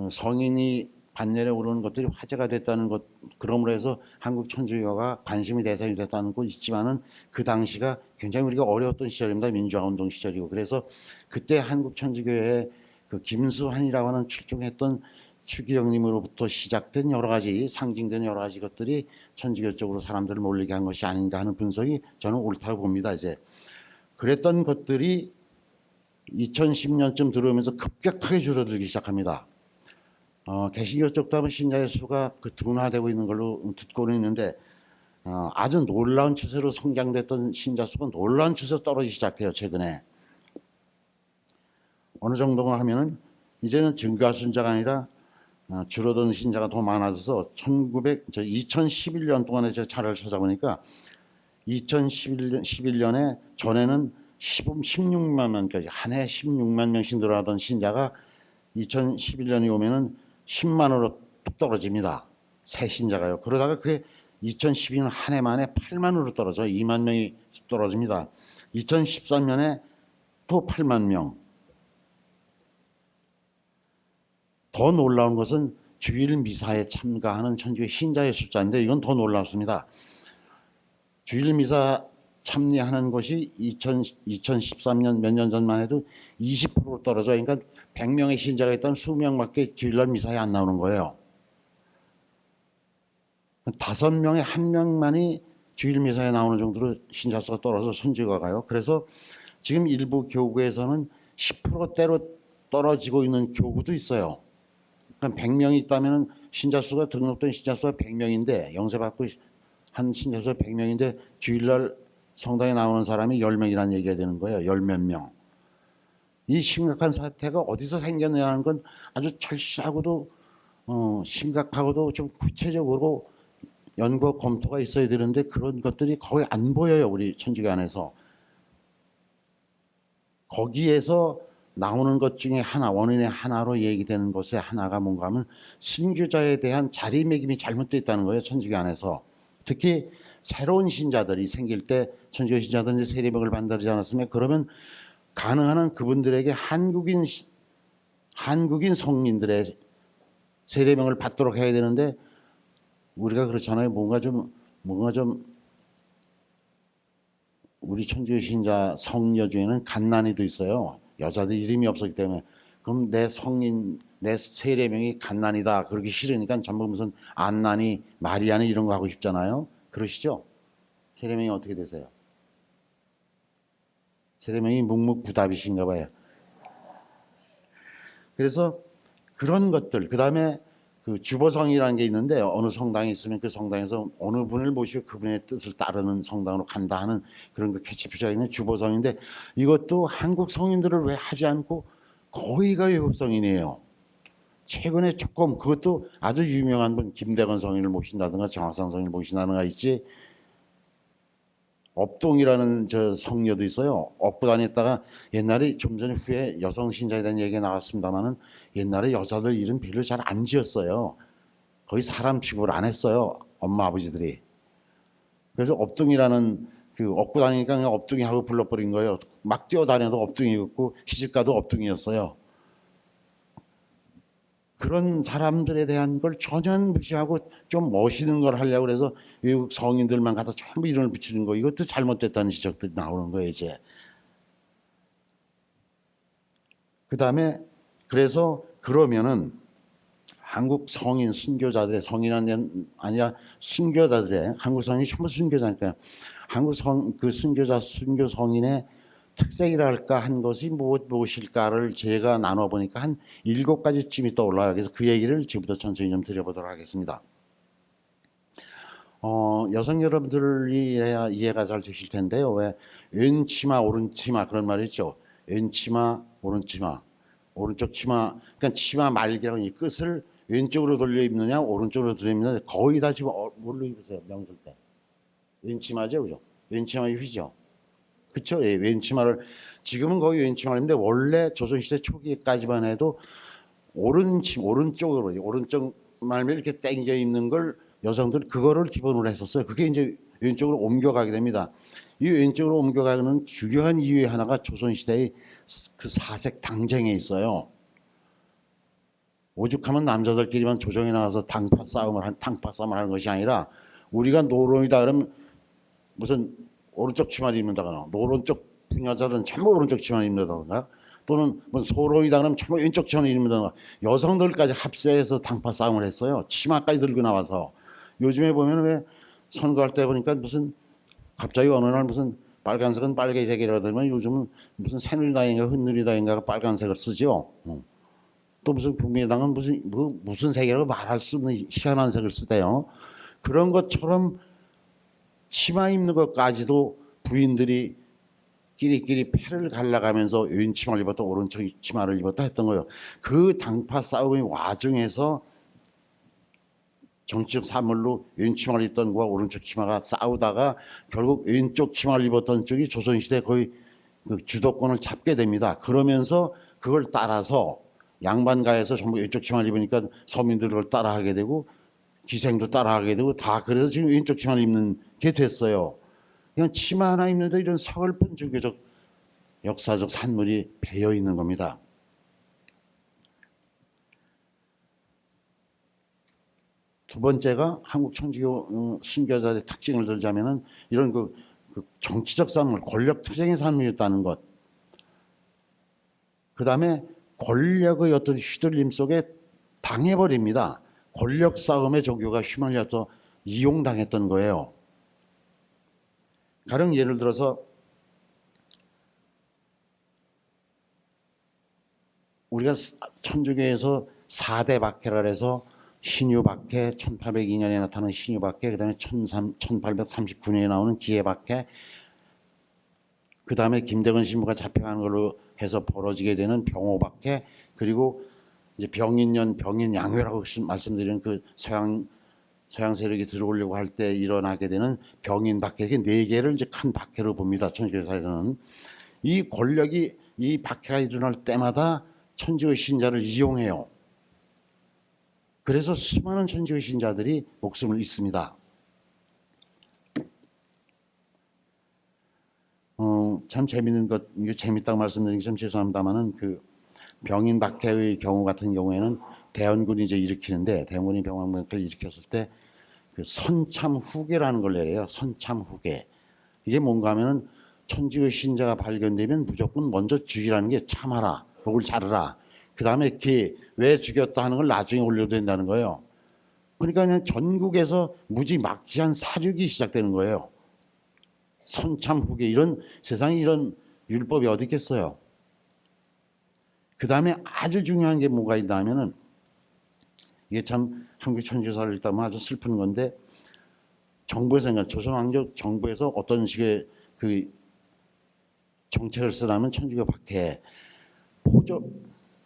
성인이 반열에 오르는 것들이 화제가 됐다는 것, 그러므로 해서 한국 천주교가 관심의 대상이 됐다는 것 있지만은 그 당시가 굉장히 우리가 어려웠던 시절입니다. 민주화 운동 시절이고. 그래서 그때 한국 천주교의 그 김수환이라고 하는 출중했던 추기경님으로부터 시작된 여러 가지 상징되는 여러 가지 것들이 천주교 쪽으로 사람들을 몰리게 한 것이 아닌가 하는 분석이 저는 옳다고 봅니다. 이제 그랬던 것들이 2010년쯤 들어오면서 급격하게 줄어들기 시작합니다. 개신교 쪽도 하면 신자의 수가 둔화되고 있는 걸로 듣고는 있는데 아주 놀라운 추세로 성장됐던 신자 수가 놀라운 추세로 떨어지기 시작해요. 최근에 어느 정도가 하면은 이제는 증가 순자가 아니라 줄어드는 신자가 더 많아져서 2011년 동안에 제가 차를 찾아보니까 2011년에 전에는 16만 명까지 한 해 16만 명씩 늘어나던 신자가 2011년이 오면은 10만으로 뚝 떨어집니다. 새 신자가요. 그러다가 그게 2012년 한 해 만에 8만으로 떨어져 2만 명이 떨어집니다. 2013년에 또 8만 명. 더 놀라운 것은 주일 미사에 참가하는 천주교 신자의 숫자인데 이건 더 놀랍습니다. 주일 미사 참여하는 것이 2013년 몇 년 전만 해도 20% 떨어져. 그러니까 100명의 신자가 있다면 20명밖에 주일날 미사에 안 나오는 거예요. 5명에 1명만이 주일 미사에 나오는 정도로 신자 수가 떨어져 천주교가 가요. 그래서 지금 일부 교구에서는 10%대로 떨어지고 있는 교구도 있어요. 그러니까 100명이 있다면 신자 수가 등록된 신자 수가 100명인데 영세받고 한 신자 수가 100명인데 주일날 성당에 나오는 사람이 10명이라는 얘기가 되는 거예요. 10몇 명. 이 심각한 사태가 어디서 생겼냐는 건 아주 철저하고도 심각하고도 좀 구체적으로 연구 검토가 있어야 되는데 그런 것들이 거의 안 보여요. 우리 천주교 안에서. 거기에서 나오는 것 중에 하나, 원인의 하나로 얘기되는 것의 하나가 뭔가 하면 순교자에 대한 자리매김이 잘못되어 있다는 거예요. 천주교 안에서. 특히 새로운 신자들이 생길 때 천주교 신자들이 세례명을 받지 않았으면 그러면 가능한 한 그분들에게 한국인 성민들의 세례명을 받도록 해야 되는데 우리가 그렇잖아요. 뭔가 좀 우리 천주교 신자 성녀 중에는 갓난이도 있어요. 여자들 이름이 없었기 때문에 그럼 내 세례명이 갓난이다. 그러기 싫으니까 전부 무슨 안난이, 마리아니 이런 거 하고 싶잖아요. 그러시죠? 세례명이 어떻게 되세요? 세례명이 묵묵부답이신가 봐요. 그래서 그런 것들, 그 다음에 그 주보성이라는 게 있는데 어느 성당에 있으면 그 성당에서 어느 분을 모시고 그분의 뜻을 따르는 성당으로 간다 하는 그런 그 캐치표시가 있는 주보성인데 이것도 한국 성인들을 왜 하지 않고 거의가 외국 성인이에요. 최근에 조금 그것도 아주 유명한 분 김대건 성인을 모신다든가 정학상 성인을 모신다든가 있지. 업동이라는 저 성녀도 있어요. 업고 다녔다가 옛날에 좀 전에 후에 여성 신자에 대한 얘기가 나왔습니다만은 옛날에 여자들 이름 별로 잘 안 지었어요. 거의 사람 취급을 안 했어요. 엄마 아버지들이. 그래서 업둥이라는 그 업고 다니니까 그냥 업둥이 하고 불러버린 거예요. 막 뛰어다녀도 업둥이였고 시집가도 업둥이였어요. 그런 사람들에 대한 걸 전혀 무시하고 좀 멋있는 걸 하려고 그래서 외국 성인들만 갖다 전부 이름을 붙이는 거 이것도 잘못됐다는 지적들이 나오는 거예요 이제. 그 다음에 그래서 그러면은 한국 성인 순교자들의 성인은 아니라 순교자들의 한국 성인이 전부 순교자니까요. 한국 그 순교 성인의 특색이랄까 한 것이 무엇일까를 제가 나눠보니까 한 7가지쯤이 떠올라요. 그래서 그 얘기를 지금부터 천천히 좀 드려보도록 하겠습니다. 여성 여러분들이 이해가 잘 되실 텐데요. 왜 왼치마 오른치마 그런 말이 있죠. 왼치마 오른치마 오른쪽 치마, 그러니까 치마 말기랑 이 끝을 왼쪽으로 돌려 입느냐 오른쪽으로 돌려 입느냐 거의 다 지금 뭘로 입으세요? 명절 때 왼치마죠, 그죠? 왼치마 입으시죠. 그렇죠? 예, 왼치마를 지금은 거의 왼치마를 입는데 원래 조선시대 초기까지만 해도 오른쪽으로 오른쪽 말면 이렇게 당겨 입는 걸 여성들 그거를 기본으로 했었어요. 그게 이제 왼쪽으로 옮겨가게 됩니다. 이 왼쪽으로 옮겨가는 주요한 이유의 하나가 조선시대의 그 사색 당쟁에 있어요. 오죽하면 남자들끼리만 조정에 나가서 당파 싸움을 하는 것이 아니라 우리가 노론이다 그러면 무슨 오른쪽 치마를 입는다거나 오른쪽 분야자들은 전부 오른쪽 치마를 입는다거나 또는 뭐 소론이다 그러면 전부 왼쪽 치마를 입는다거나 여성들까지 합세해서 당파 싸움을 했어요. 치마까지 들고 나와서 요즘에 보면 왜 선거할 때 보니까 무슨 갑자기 어느 날 무슨 빨간색은 빨개색이라 그러면 요즘은 무슨 새누리당인가 흰누리당인가가 빨간색을 쓰죠. 또 무슨 국민의당은 무슨 색이라고 말할 수 없는 희한한 색을 쓰대요. 그런 것처럼 치마 입는 것까지도 부인들이 끼리끼리 패를 갈라가면서 왼 치마를 입었다 오른쪽 치마를 입었다 했던 거예요. 그 당파 싸움의 와중에서 정치적 사물로 왼 치마를 입던 거와 오른쪽 치마가 싸우다가 결국 왼쪽 치마를 입었던 쪽이 조선시대 거의 그 주도권을 잡게 됩니다. 그러면서 그걸 따라서 양반가에서 전부 왼쪽 치마를 입으니까 서민들 그걸 따라하게 되고 기생도 따라하게 되고 다 그래서 지금 왼쪽 치마를 입는 게 됐어요. 그냥 치마 하나 입는데 이런 서글픈 종교적 역사적 산물이 배어 있는 겁니다. 두 번째가 한국 천주교 순교자의 특징을 들자면은 이런 그 정치적 산물, 권력 투쟁의 산물이었다는 것. 그 다음에 권력의 어떤 휘둘림 속에 당해버립니다. 권력 싸움에 종교가 휘말려서 이용당했던 거예요. 가령 예를 들어서 우리가 천주교에서 4대 박해라 해서 신유박해, 1802년에 나타나는 신유박해, 그 다음에 1839년에 나오는 기해박해, 그 다음에 김대건 신부가 잡혀가는 걸로 해서 벌어지게 되는 병호박해, 그리고 이제 병인년, 병인양회라고 말씀드리는 그 서양 세력이 들어오려고 할 때 일어나게 되는 병인박해, 이게 4개를 이제 큰 박해로 봅니다. 천주교사에서는. 이 권력이, 이 박해가 일어날 때마다 천주교 신자를 이용해요. 그래서 수많은 천주교 신자들이 목숨을 잃습니다. 참 재밌는 것, 이게 재밌다고 말씀드리기 좀 죄송합니다만은 그 병인 박해의 경우 같은 경우에는 대원군이 이제 일으키는데 대원군이 병원박해를 일으켰을 때 그 선참 후계라는 걸 내려요. 선참 후계. 이게 뭔가 하면은 천주교 신자가 발견되면 무조건 먼저 죽이라는 게 참아라. 목을 자르라. 그 다음에 왜 죽였다 하는 걸 나중에 올려도 된다는 거예요. 그러니까 그냥 전국에서 무지막지한 사륙이 시작되는 거예요. 선참 후계, 이런 세상에 이런 율법이 어디 있겠어요. 그 다음에 아주 중요한 게 뭐가 있다 하면은 이게 참 한국 천주교사를 읽다 보면 아주 슬픈 건데 정부에서, 조선왕조 정부에서 어떤 식의 그 정책을 쓰라면 천주교 박해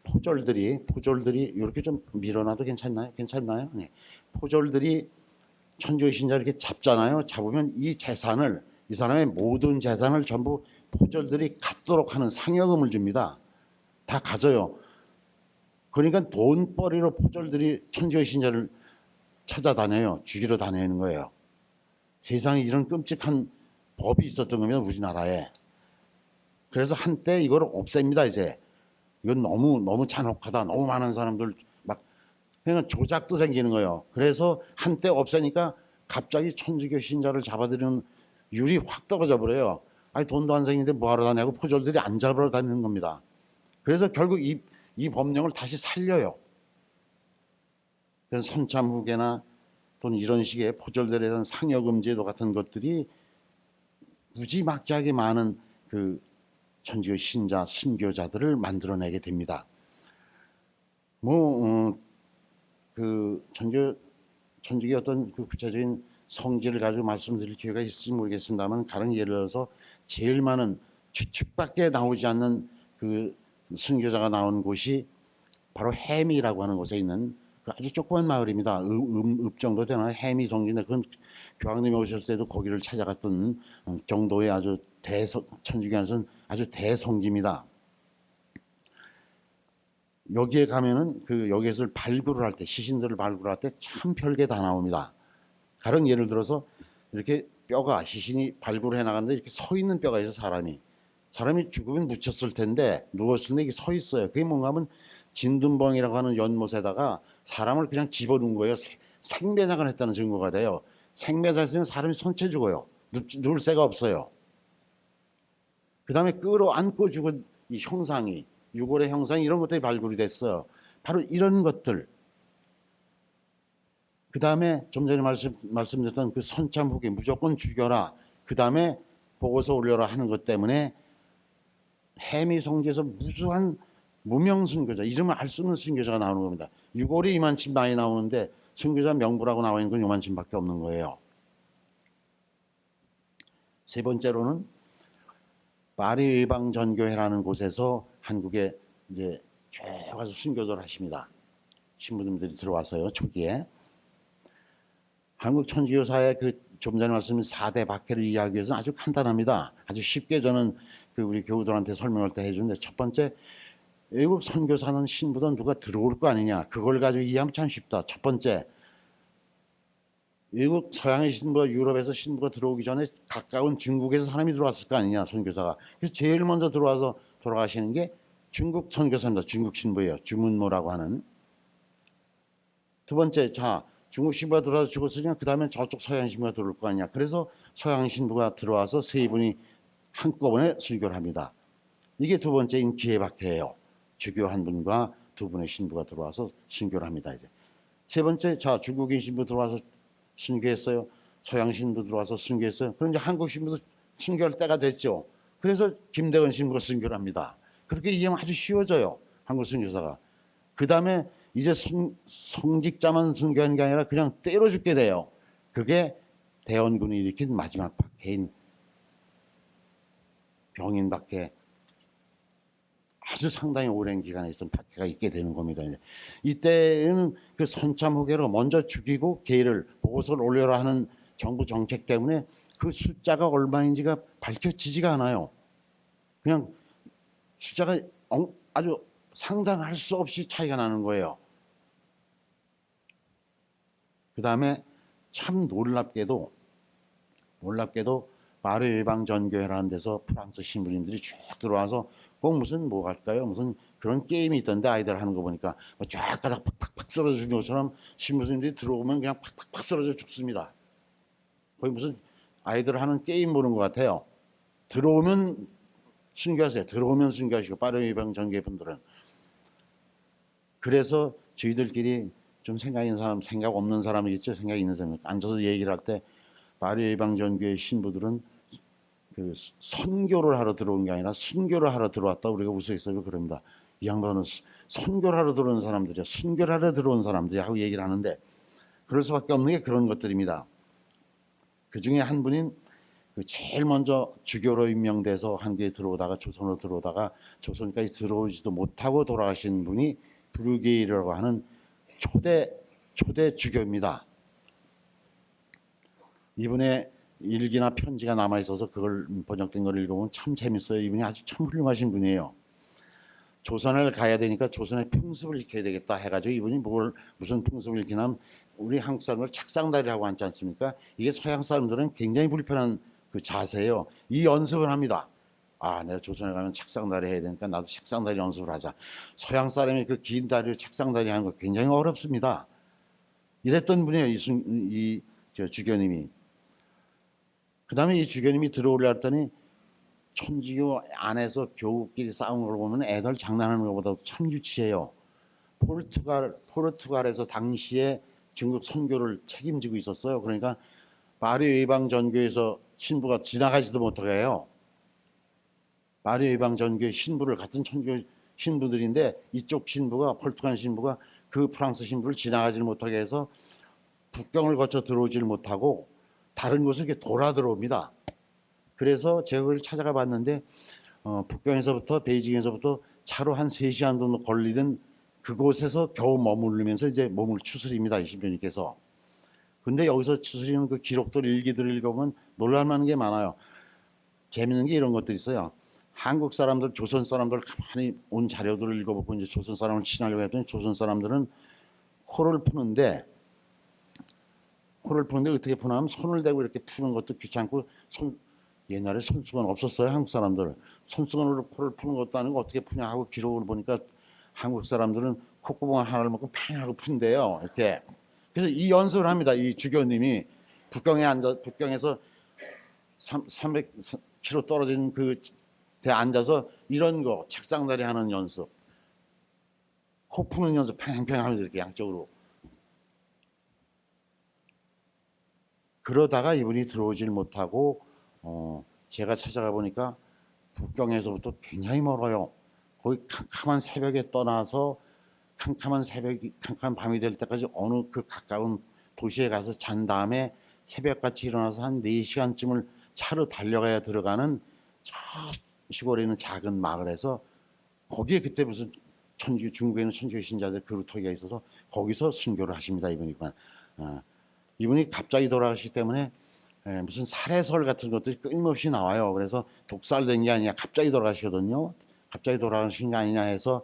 포졸들이 이렇게 좀 밀어놔도 괜찮나요? 네. 포졸들이 천주교 신자를 이렇게 잡잖아요. 잡으면 이 사람의 모든 재산을 전부 포졸들이 갖도록 하는 상여금을 줍니다. 다 가져요. 그러니까 돈벌이로 포졸들이 천주교 신자를 찾아다녀요. 죽이러 다니는 거예요. 세상에 이런 끔찍한 법이 있었던 겁니다. 우리나라에. 그래서 한때 이걸 없앱니다. 이제. 이건 너무 잔혹하다. 너무 많은 사람들 막 그냥 조작도 생기는 거예요. 그래서 한때 없애니까 갑자기 천주교 신자를 잡아들이는 율이 확 떨어져 버려요. 아니 돈도 안 생기는데 뭐하러 다니냐고 포졸들이 안 잡으러 다니는 겁니다. 그래서 결국 이 법령을 다시 살려요. 그래서 선참 후계나 또는 이런 식의 포졸들에 대한 상여금 제도 같은 것들이 무지막지하게 많은 그 천주교 신자 순교자들을 만들어내게 됩니다. 그 천주교 어떤 그 구체적인 성질을 가지고 말씀드릴 기회가 있을지 모르겠습니다만, 가령 예를 들어서 제일 많은 추측밖에 나오지 않는 그 순교자가 나온 곳이 바로 해미라고 하는 곳에 있는 그 아주 조그만 마을입니다. 읍 정도 되는 해미 성지인데, 그건 교황님이 오셨을 때도 거기를 찾아갔던 정도의 아주 천주교에서는 아주 대성지입니다. 여기에 가면은 그 여기에서 발굴을 할 때, 시신들을 발굴할 때 참 별게 다 나옵니다. 가령 예를 들어서 이렇게 뼈가, 시신이 발굴해 나가는데 이렇게 서 있는 뼈가 있어요. 사람이 죽으면 묻혔을 텐데 누웠을 때 이게 서 있어요. 그게 뭔가 하면 진둔벙이라고 하는 연못에다가 사람을 그냥 집어넣은 거예요. 생매장을 했다는 증거가 돼요. 생매장에서는 사람이 선체 죽어요. 누울 새가 없어요. 그 다음에 끌어안고 죽은 이 형상이, 유골의 형상, 이런 것들이 발굴이 됐어요. 바로 이런 것들. 그 다음에 좀 전에 말씀드렸던 그 선참 후기, 무조건 죽여라, 그 다음에 보고서 올려라 하는 것 때문에 해미 성지에서 무수한 무명 순교자, 이름을 알 수 없는 순교자가 나오는 겁니다. 유골이 이만큼 많이 나오는데 순교자 명부라고 나와 있는 건 요만큼밖에 없는 거예요. 세 번째로는 파리 의방전교회라는 곳에서 한국에 이제 쭉 가서 순교를 하십니다. 신부님들이 들어와서요, 초기에. 한국 천주교사의 그 좀 전에 말씀드린 4대 박해를 이해하기 위해서는 아주 간단합니다. 아주 쉽게 저는 그 우리 교우들한테 설명할 때 해주는데, 첫 번째, 외국 선교사는 신부든 누가 들어올 거 아니냐, 그걸 가지고 이해하면 참 쉽다. 첫 번째, 외국 서양의 신부가, 유럽에서 신부가 들어오기 전에 가까운 중국에서 사람이 들어왔을 거 아니냐, 선교사가. 그래서 제일 먼저 들어와서 돌아가시는 게 중국 선교사입니다. 중국 신부예요. 주문모라고 하는. 두 번째, 자, 중국 신부가 들어와서 죽었으니까 그 다음에 저쪽 서양 신부가 들어올 거 아니냐. 그래서 서양 신부가 들어와서 세 분이 한꺼번에 순교를 합니다. 이게 두 번째인 기회박해예요. 주교 한 분과 두 분의 신부가 들어와서 순교를 합니다. 이제 세 번째, 자, 중국인 신부 들어와서 순교했어요. 서양 신부 들어와서 순교했어요. 그럼 이제 한국 신부도 순교할 때가 됐죠. 그래서 김대건 신부가 순교를 합니다. 그렇게 이해하면 아주 쉬워져요, 한국 순교사가. 그 다음에 이제 성직자만 순교하는 게 아니라 그냥 때려 죽게 돼요. 그게 대원군이 일으킨 마지막 박해인 병인 박해. 아주 상당히 오랜 기간에 있던 박해가 있게 되는 겁니다. 이때는 그 선참 후계로 먼저 죽이고 게이를, 보고서를 올려라 하는 정부 정책 때문에 그 숫자가 얼마인지가 밝혀지지가 않아요. 그냥 숫자가 아주 상상할 수 없이 차이가 나는 거예요. 그 다음에 참 놀랍게도 파리 의방전교회라는 데서 프랑스 신부님들이 쭉 들어와서 꼭 무슨 뭐 할까요? 무슨 그런 게임이 있던데, 아이들 하는 거 보니까 쫙 가다가 팍팍팍 쓰러져 죽는 것처럼 신부님들이 들어오면 그냥 팍팍팍 쓰러져 죽습니다. 거의 무슨 아이들 하는 게임 보는 것 같아요. 들어오면 순교하세요. 들어오면 순교하시고, 파리 의방전교회 분들은. 그래서 저희들끼리 좀 생각 있는 사람, 생각 없는 사람이겠죠. 생각 있는 사람 앉아서 얘기를 할 때, 파리 의방전교회 신부들은 그 선교를 하러 들어온 게 아니라 순교를 하러 들어왔다, 우리가 우스갯소리로 그럽니다. 이 양반은 선교를 하러 들어온 사람들이야, 순교를 하러 들어온 사람들이야 하고 얘기를 하는데, 그럴 수밖에 없는 게 그런 것들입니다. 그 중에 한 분인 그 제일 먼저 주교로 임명돼서 한국에 들어오다가, 조선으로 들어오다가 조선까지 들어오지도 못하고 돌아가신 분이 브루게이라고 하는 초대 주교입니다. 이분의 일기나 편지가 남아 있어서 그걸 번역된 걸 읽어보면 참 재밌어요. 이분이 아주 참 훌륭하신 분이에요. 조선을 가야 되니까 조선의 풍습을 익혀야 되겠다 해가지고, 이분이 무슨 풍습을 익히냐면, 우리 한국 사람들 책상다리라고 하지 않습니까? 이게 서양 사람들은 굉장히 불편한 그 자세예요. 이 연습을 합니다. 아, 내가 조선에 가면 책상다리 해야 되니까 나도 책상다리 연습을 하자. 서양 사람이 그 긴 다리를 책상다리 하는 거 굉장히 어렵습니다. 이랬던 분이에요, 이 주교님이. 그 다음에 이 주교님이 들어오려 했더니, 천주교 안에서 교우끼리 싸우는 걸 보면 애들 장난하는 것보다 참 유치해요. 포르투갈에서 당시에 중국 선교를 책임지고 있었어요. 그러니까 파리 의방전교에서 신부가 지나가지도 못하게 해요. 마리아 이방 전교회 신부를 같은 천교 신부들인데 이쪽 신부가 폴투갈 신부가 그 프랑스 신부를 지나가질 못하게 해서 국경을 거쳐 들어오질 못하고 다른 곳을 이렇게 돌아 들어옵니다. 그래서 제가 그걸 찾아가 봤는데 북경에서부터 베이징에서부터 차로 한 3시간 정도 걸리는 그곳에서 겨우 머무르면서 이제 몸을 추스립니다. 이 신부님께서. 근데 여기서 추스리는 그 기록들 일기들을 읽어보면 놀랄만한 게 많아요. 재밌는 게 이런 것들이 있어요. 한국 사람들, 조선 사람들 가만히 온 자료들을 읽어보고 이제 조선 사람을 친하려고 했더니 조선 사람들은 코를 푸는데 어떻게 푸냐면 손을 대고 이렇게 푸는 것도 귀찮고 옛날에 손수건 없었어요. 한국 사람들 손수건으로 코를 푸는 것도 아니고 어떻게 푸냐 하고 기록을 보니까 한국 사람들은 콧구멍 하나를 먹고 팽 하고 푼대요. 이렇게. 그래서 이 연습을 합니다. 이 주교님이 북경에서 300km 떨어진 그 대 앉아서 이런 거 책상다리 하는 연습, 코 푸는 연습 팽팽 하면서 이렇게 양쪽으로. 그러다가 이분이 들어오질 못하고 제가 찾아가 보니까 북경에서부터 굉장히 멀어요. 거의 캄캄한 새벽에 떠나서 캄캄한 밤이 될 때까지 어느 그 가까운 도시에 가서 잔 다음에 새벽같이 일어나서 한 4시간쯤을 차로 달려가야 들어가는 저 시골에 있는 작은 마을에서 거기에 그때 무슨 중국에 있는 천주교 신자들 그루터기가 있어서 거기서 순교를 하십니다. 이분이 갑자기 돌아가시기 때문에 무슨 살해설 같은 것들이 끊임없이 나와요. 그래서 독살된 게 아니냐, 갑자기 돌아가시거든요. 갑자기 돌아가신 게 아니냐 해서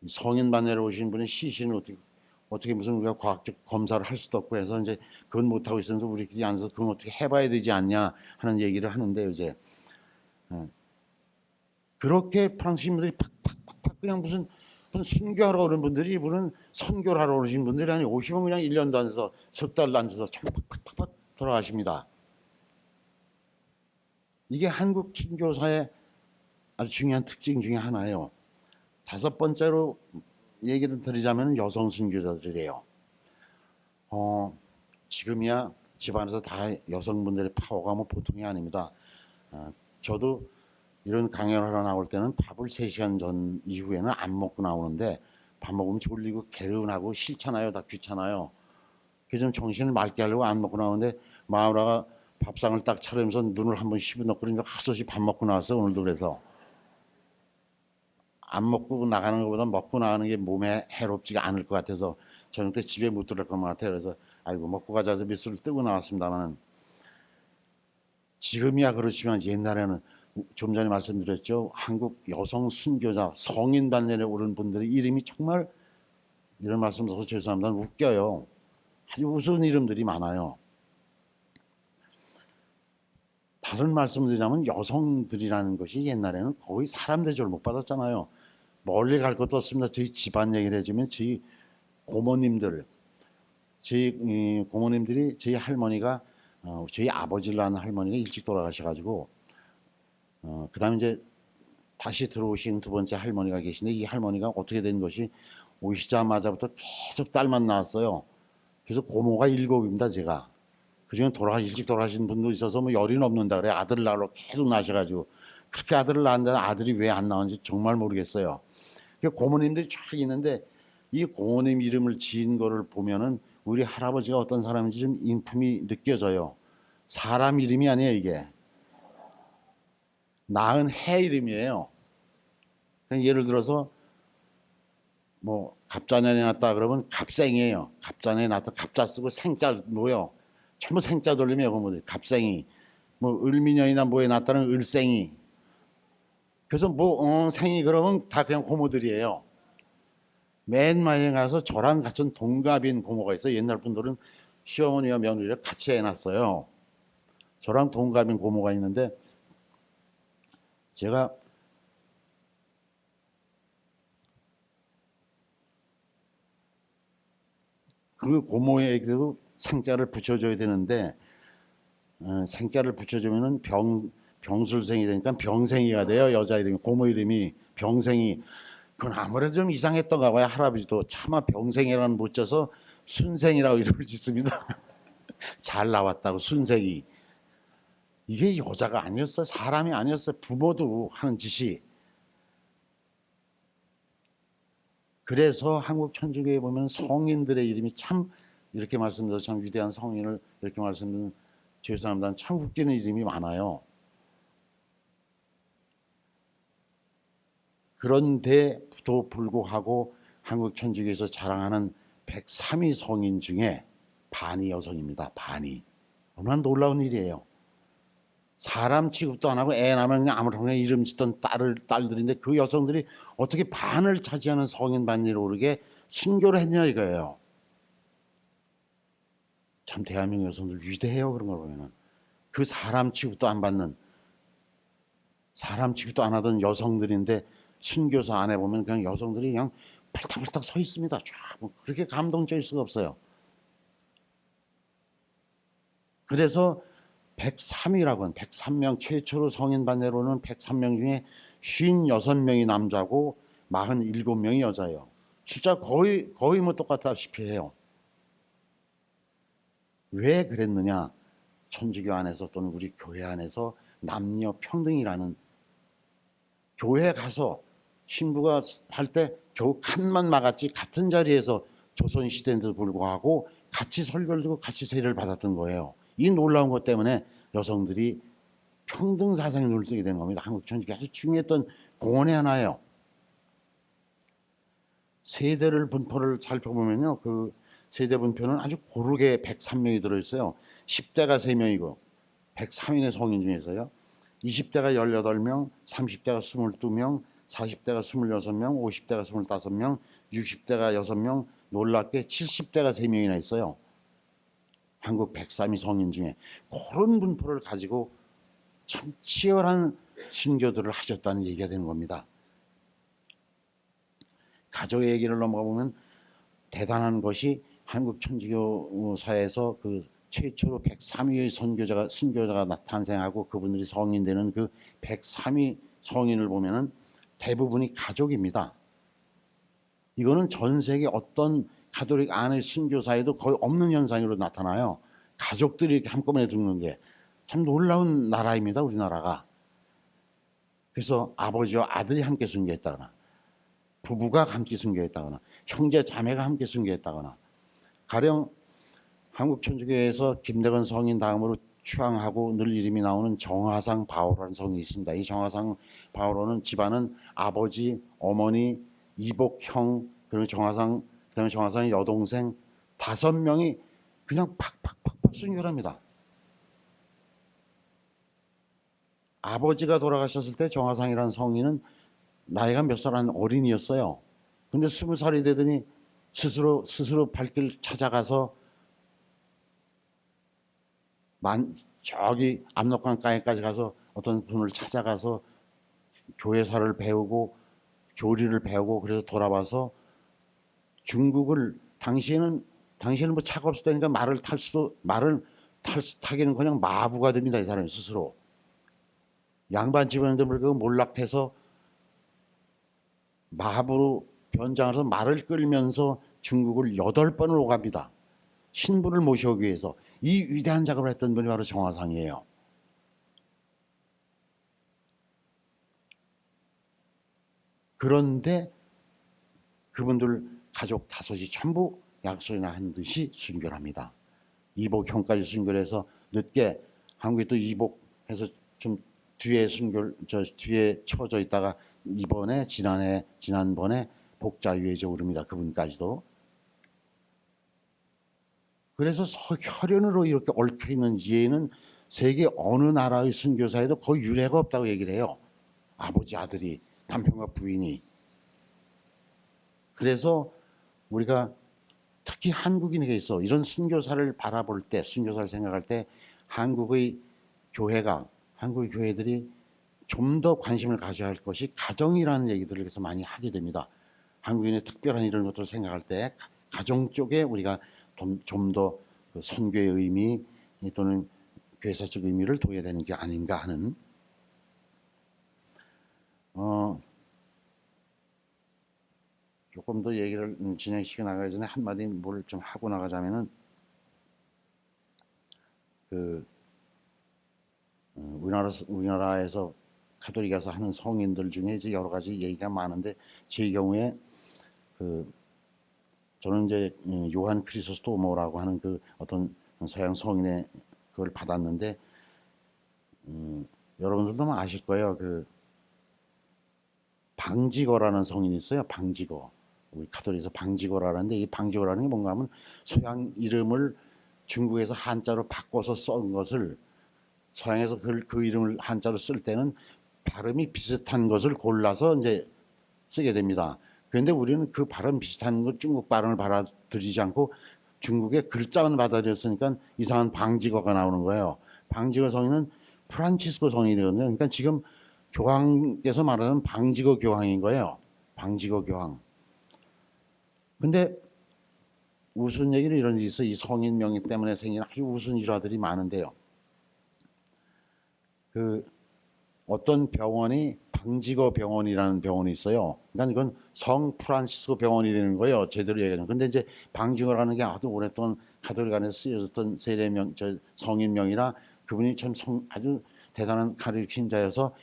성인 반내로 오신 분이 시신을 어떻게 무슨 우리가 과학적 검사를 할 수도 없고 해서 이제 그건 못 하고 있어서 우리끼리 앉아서 그건 어떻게 해봐야 되지 않냐 하는 얘기를 하는데 이제 그렇게 프랑스 신분들이 팍팍팍팍 그냥 무슨 순교하러 오는 분들이 이분은 선교를 하러 오신 분들이 아니 오시면 그냥 1년도 안 돼서 석 달도 안 돼서 팍팍팍팍 돌아가십니다. 이게 한국 선교사의 아주 중요한 특징 중에 하나예요. 5번째로 얘기를 드리자면 여성 순교자들이에요. 지금이야 집안에서 다 여성분들의 파워가 뭐 보통이 아닙니다. 저도 이런 강연을 하러 나올 때는 밥을 3시간 전 이후에는 안 먹고 나오는데 밥 먹으면 졸리고 게으르고 싫잖아요. 다 귀찮아요. 그래서 좀 정신을 맑게 하려고 안 먹고 나오는데 마누라가 밥상을 딱 차리면서 눈을 한번 씹어넣고 그러니까 하소시 밥 먹고 나왔어요. 오늘도 그래서. 안 먹고 나가는 것보다 먹고 나가는 게 몸에 해롭지가 않을 것 같아서 저녁 때 집에 못 들어갈 것 같아요. 그래서 아이고 먹고 가자서 밑술을 뜨고 나왔습니다만 지금이야 그렇지만 옛날에는 좀 전에 말씀드렸죠. 한국 여성 순교자 성인 단련에 오른 분들의 이름이 정말 이런 말씀 드려서 죄송합니다. 웃겨요. 아주 우스운 이름들이 많아요. 다른 말씀을 드리자면 여성들이라는 것이 옛날에는 거의 사람 대접을 못 받았잖아요. 멀리 갈 것도 없습니다. 저희 집안 얘기를 해주면 저희 고모님들이 저희 할머니가 저희 아버지를 낳은 할머니가 일찍 돌아가셔가지고 그다음에 이제 다시 들어오신 2번째 할머니가 계신데 이 할머니가 어떻게 된 것이 오시자마자부터 계속 딸만 낳았어요. 그래서 고모가 7입니다. 제가. 그중에 일찍 돌아가신 분도 있어서 뭐 열이 넘는다 그래. 아들을 낳으러 계속 나셔가지고 그렇게 아들을 낳았는데 아들이 왜 안 나오는지 정말 모르겠어요. 고모님들이 쫙 있는데 이 고모님 이름을 지은 거를 보면은 우리 할아버지가 어떤 사람인지 좀 인품이 느껴져요. 사람 이름이 아니에요 이게. 낳은 해 이름이에요. 예를 들어서 뭐 갑자년에 낳았다 그러면 갑생이에요. 갑자년에 낳았다 갑자 쓰고 생자 뭐요. 전부 생자 돌리면 고모들 갑생이. 뭐 을미년이나 뭐에 낳았다는 을생이. 그래서 생이 그러면 다 그냥 고모들이에요. 맨 마지막에 가서 저랑 같은 동갑인 고모가 있어요. 옛날 분들은 시어머니와 며느리를 같이 해놨어요. 저랑 동갑인 고모가 있는데 제가 그 고모에게도 생자를 붙여줘야 되는데 생자를 붙여주면은 병술생이 되니까 병생이가 돼요. 여자 이름이 고모 이름이 병생이. 그건 아무래도 좀 이상했던가 봐요. 할아버지도 차마 병생이라는 못 져서 순생이라고 이름을 짓습니다. 잘 나왔다고 순생이. 이게 여자가 아니었어요. 사람이 아니었어요. 부모도 하는 짓이. 그래서 한국 천주교에 보면 성인들의 이름이 참, 이렇게 말씀드려서 참 위대한 성인을 이렇게 말씀드리면 죄송합니다. 참 웃기는 이름이 많아요. 그런데도 불구하고 한국 천주교에서 자랑하는 103위 성인 중에 반이 여성입니다. 반이. 얼마나 놀라운 일이에요. 사람 취급도 안 하고 애 낳으면 그냥 아무렇게나 이름 짓던 딸들인데 그 여성들이 어떻게 반을 차지하는 성인 반열에 오르게 순교를 했냐 이거예요. 참 대한민국 여성들 위대해요. 그런 걸 보면은. 그 사람 취급도 안 받는, 사람 취급도 안 하던 여성들인데 순교소 안에 보면 그냥 여성들이 그냥 팔딱팔딱 서 있습니다. 뭐 그렇게 감동적일 수가 없어요. 그래서 103이라고 하는 103명, 최초로 성인 반내로는 103명 중에 56명이 남자고 47명이 여자예요. 진짜 거의 뭐 똑같다시피 해요. 왜 그랬느냐? 천주교 안에서 또는 우리 교회 안에서 남녀 평등이라는, 교회 가서 신부가 할 때 겨우 칸만 막았지 같은 자리에서 조선시대인데도 불구하고 같이 설교를 듣고 같이 세례를 받았던 거예요. 이 놀라운 것 때문에 여성들이 평등 사상에 눈을 뜨게 되는 겁니다. 한국 천주교 아주 중요했던 공헌의 하나예요. 세대를 분포를 살펴보면요, 그 세대 분표는 아주 고르게 103명이 들어있어요. 10대가 3명이고 103인의 성인 중에서요. 20대가 18명, 30대가 22명, 40대가 26명, 50대가 25명, 60대가 6명, 놀랍게 70대가 3명이나 있어요. 한국 103위 성인 중에 그런 분포를 가지고 참 치열한 순교들을 하셨다는 얘기가 되는 겁니다. 가족 얘기를 넘어가 보면 대단한 것이 한국 천주교사에서 그 최초로 103위의 순교자가 탄생하고 그분들이 성인되는 그 103위 성인을 보면은 대부분이 가족입니다. 이거는 전 세계 어떤 가톨릭 안의 순교사에도 거의 없는 현상으로 나타나요. 가족들이 이렇게 한꺼번에 죽는 게 참 놀라운 나라입니다, 우리나라가. 그래서 아버지와 아들이 함께 순교했다거나 부부가 함께 순교했다거나 형제 자매가 함께 순교했다거나, 가령 한국 천주교에서 김대건 성인 다음으로 추앙하고 늘 이름이 나오는 정화상 바오로라는 성이 있습니다. 이 정화상 바오로는 집안은 아버지, 어머니, 이복 형, 그리고 정화상, 그다음에 정화상의 여동생 5명이 그냥 팍팍팍팍 순교합니다. 아버지가 돌아가셨을 때 정화상이라는 성인은 나이가 몇 살 안 어린이였어요. 근데 20살이 되더니 스스로 발길 찾아가서 저기 압록강가에까지 가서 어떤 분을 찾아가서 교회사를 배우고 교리를 배우고, 그래서 돌아와서 중국을, 당시에는 뭐 차가 없을 때니까 말을 타기는 그냥 마부가 됩니다. 이 사람이 스스로 양반 집안인데 불구하고 몰락해서 마부로 변장해서 말을 끌면서 중국을 8번을 오갑니다. 신부를 모셔오기 위해서. 이 위대한 작업을 했던 분이 바로 정화상이에요. 그런데 그분들 가족 5이 전부 약속이나 한 듯이 순교를 합니다. 이복 형까지 순교를 해서 늦게, 한국에 또 이복해서 좀 뒤에 뒤에 처져 있다가 지난번에 복자유예제 오릅니다. 그분까지도. 그래서 혈연으로 이렇게 얽혀 있는 예는 세계 어느 나라의 순교사에도 거의 유례가 없다고 얘기를 해요. 아버지, 아들이, 남편과 부인이. 그래서 우리가 특히 한국인에게 있어 이런 순교사를 바라볼 때, 순교사를 생각할 때 한국의 교회들이 좀 더 관심을 가져야 할 것이 가정이라는 얘기들을 그래서 많이 하게 됩니다. 한국인의 특별한 이런 것들을 생각할 때 가정 쪽에 우리가 좀 더 선교의 의미 또는 교회사적 의미를 둬야 되는 게 아닌가 하는, 조금 더 얘기를 진행시켜 나가기 전에 한마디 뭘 좀 하고 나가자면은, 우리나라에서 가톨릭에서 하는 성인들 중에 이제 여러 가지 얘기가 많은데 제 경우에 그 저는 이제 요한 크리소스토모라고 하는 그 어떤 서양 성인의 그걸 받았는데 여러분들도 아실 거예요. 그 방지거라는 성인이 있어요. 방지거. 우리 카톨릭에서 방지거라는데 이 방지거라는 게 뭔가 하면 서양 이름을 중국에서 한자로 바꿔서 쓴 것을 서양에서 그 이름을 한자로 쓸 때는 발음이 비슷한 것을 골라서 이제 쓰게 됩니다. 그런데 우리는 그 발음 비슷한 것 중국 발음을 받아들이지 않고 중국의 글자만 받아들였으니까 이상한 방지거가 나오는 거예요. 방지거 성인은 프란치스코 성인이거든요. 그러니까 지금 교황께서 말하는 방지거 교황인 거예요. 방지거 교황. 근데 우스운 얘기는 이런 일이 있어요. 이 성인 명의 때문에 생긴 아주 우스운 일화들이 많은데요. 그 어떤 병원이 방지거 병원이라는 병원이 있어요. 그러니까 이건 성 프란시스코 병원이 되는 거예요. 제대로 얘기하면. 근데 이제 방지거라는 게 아주 오랫동안 가톨릭 안에서 쓰여졌던 세례명, 성인명이라 그분이 참 아주 대단한 가톨릭 신자여서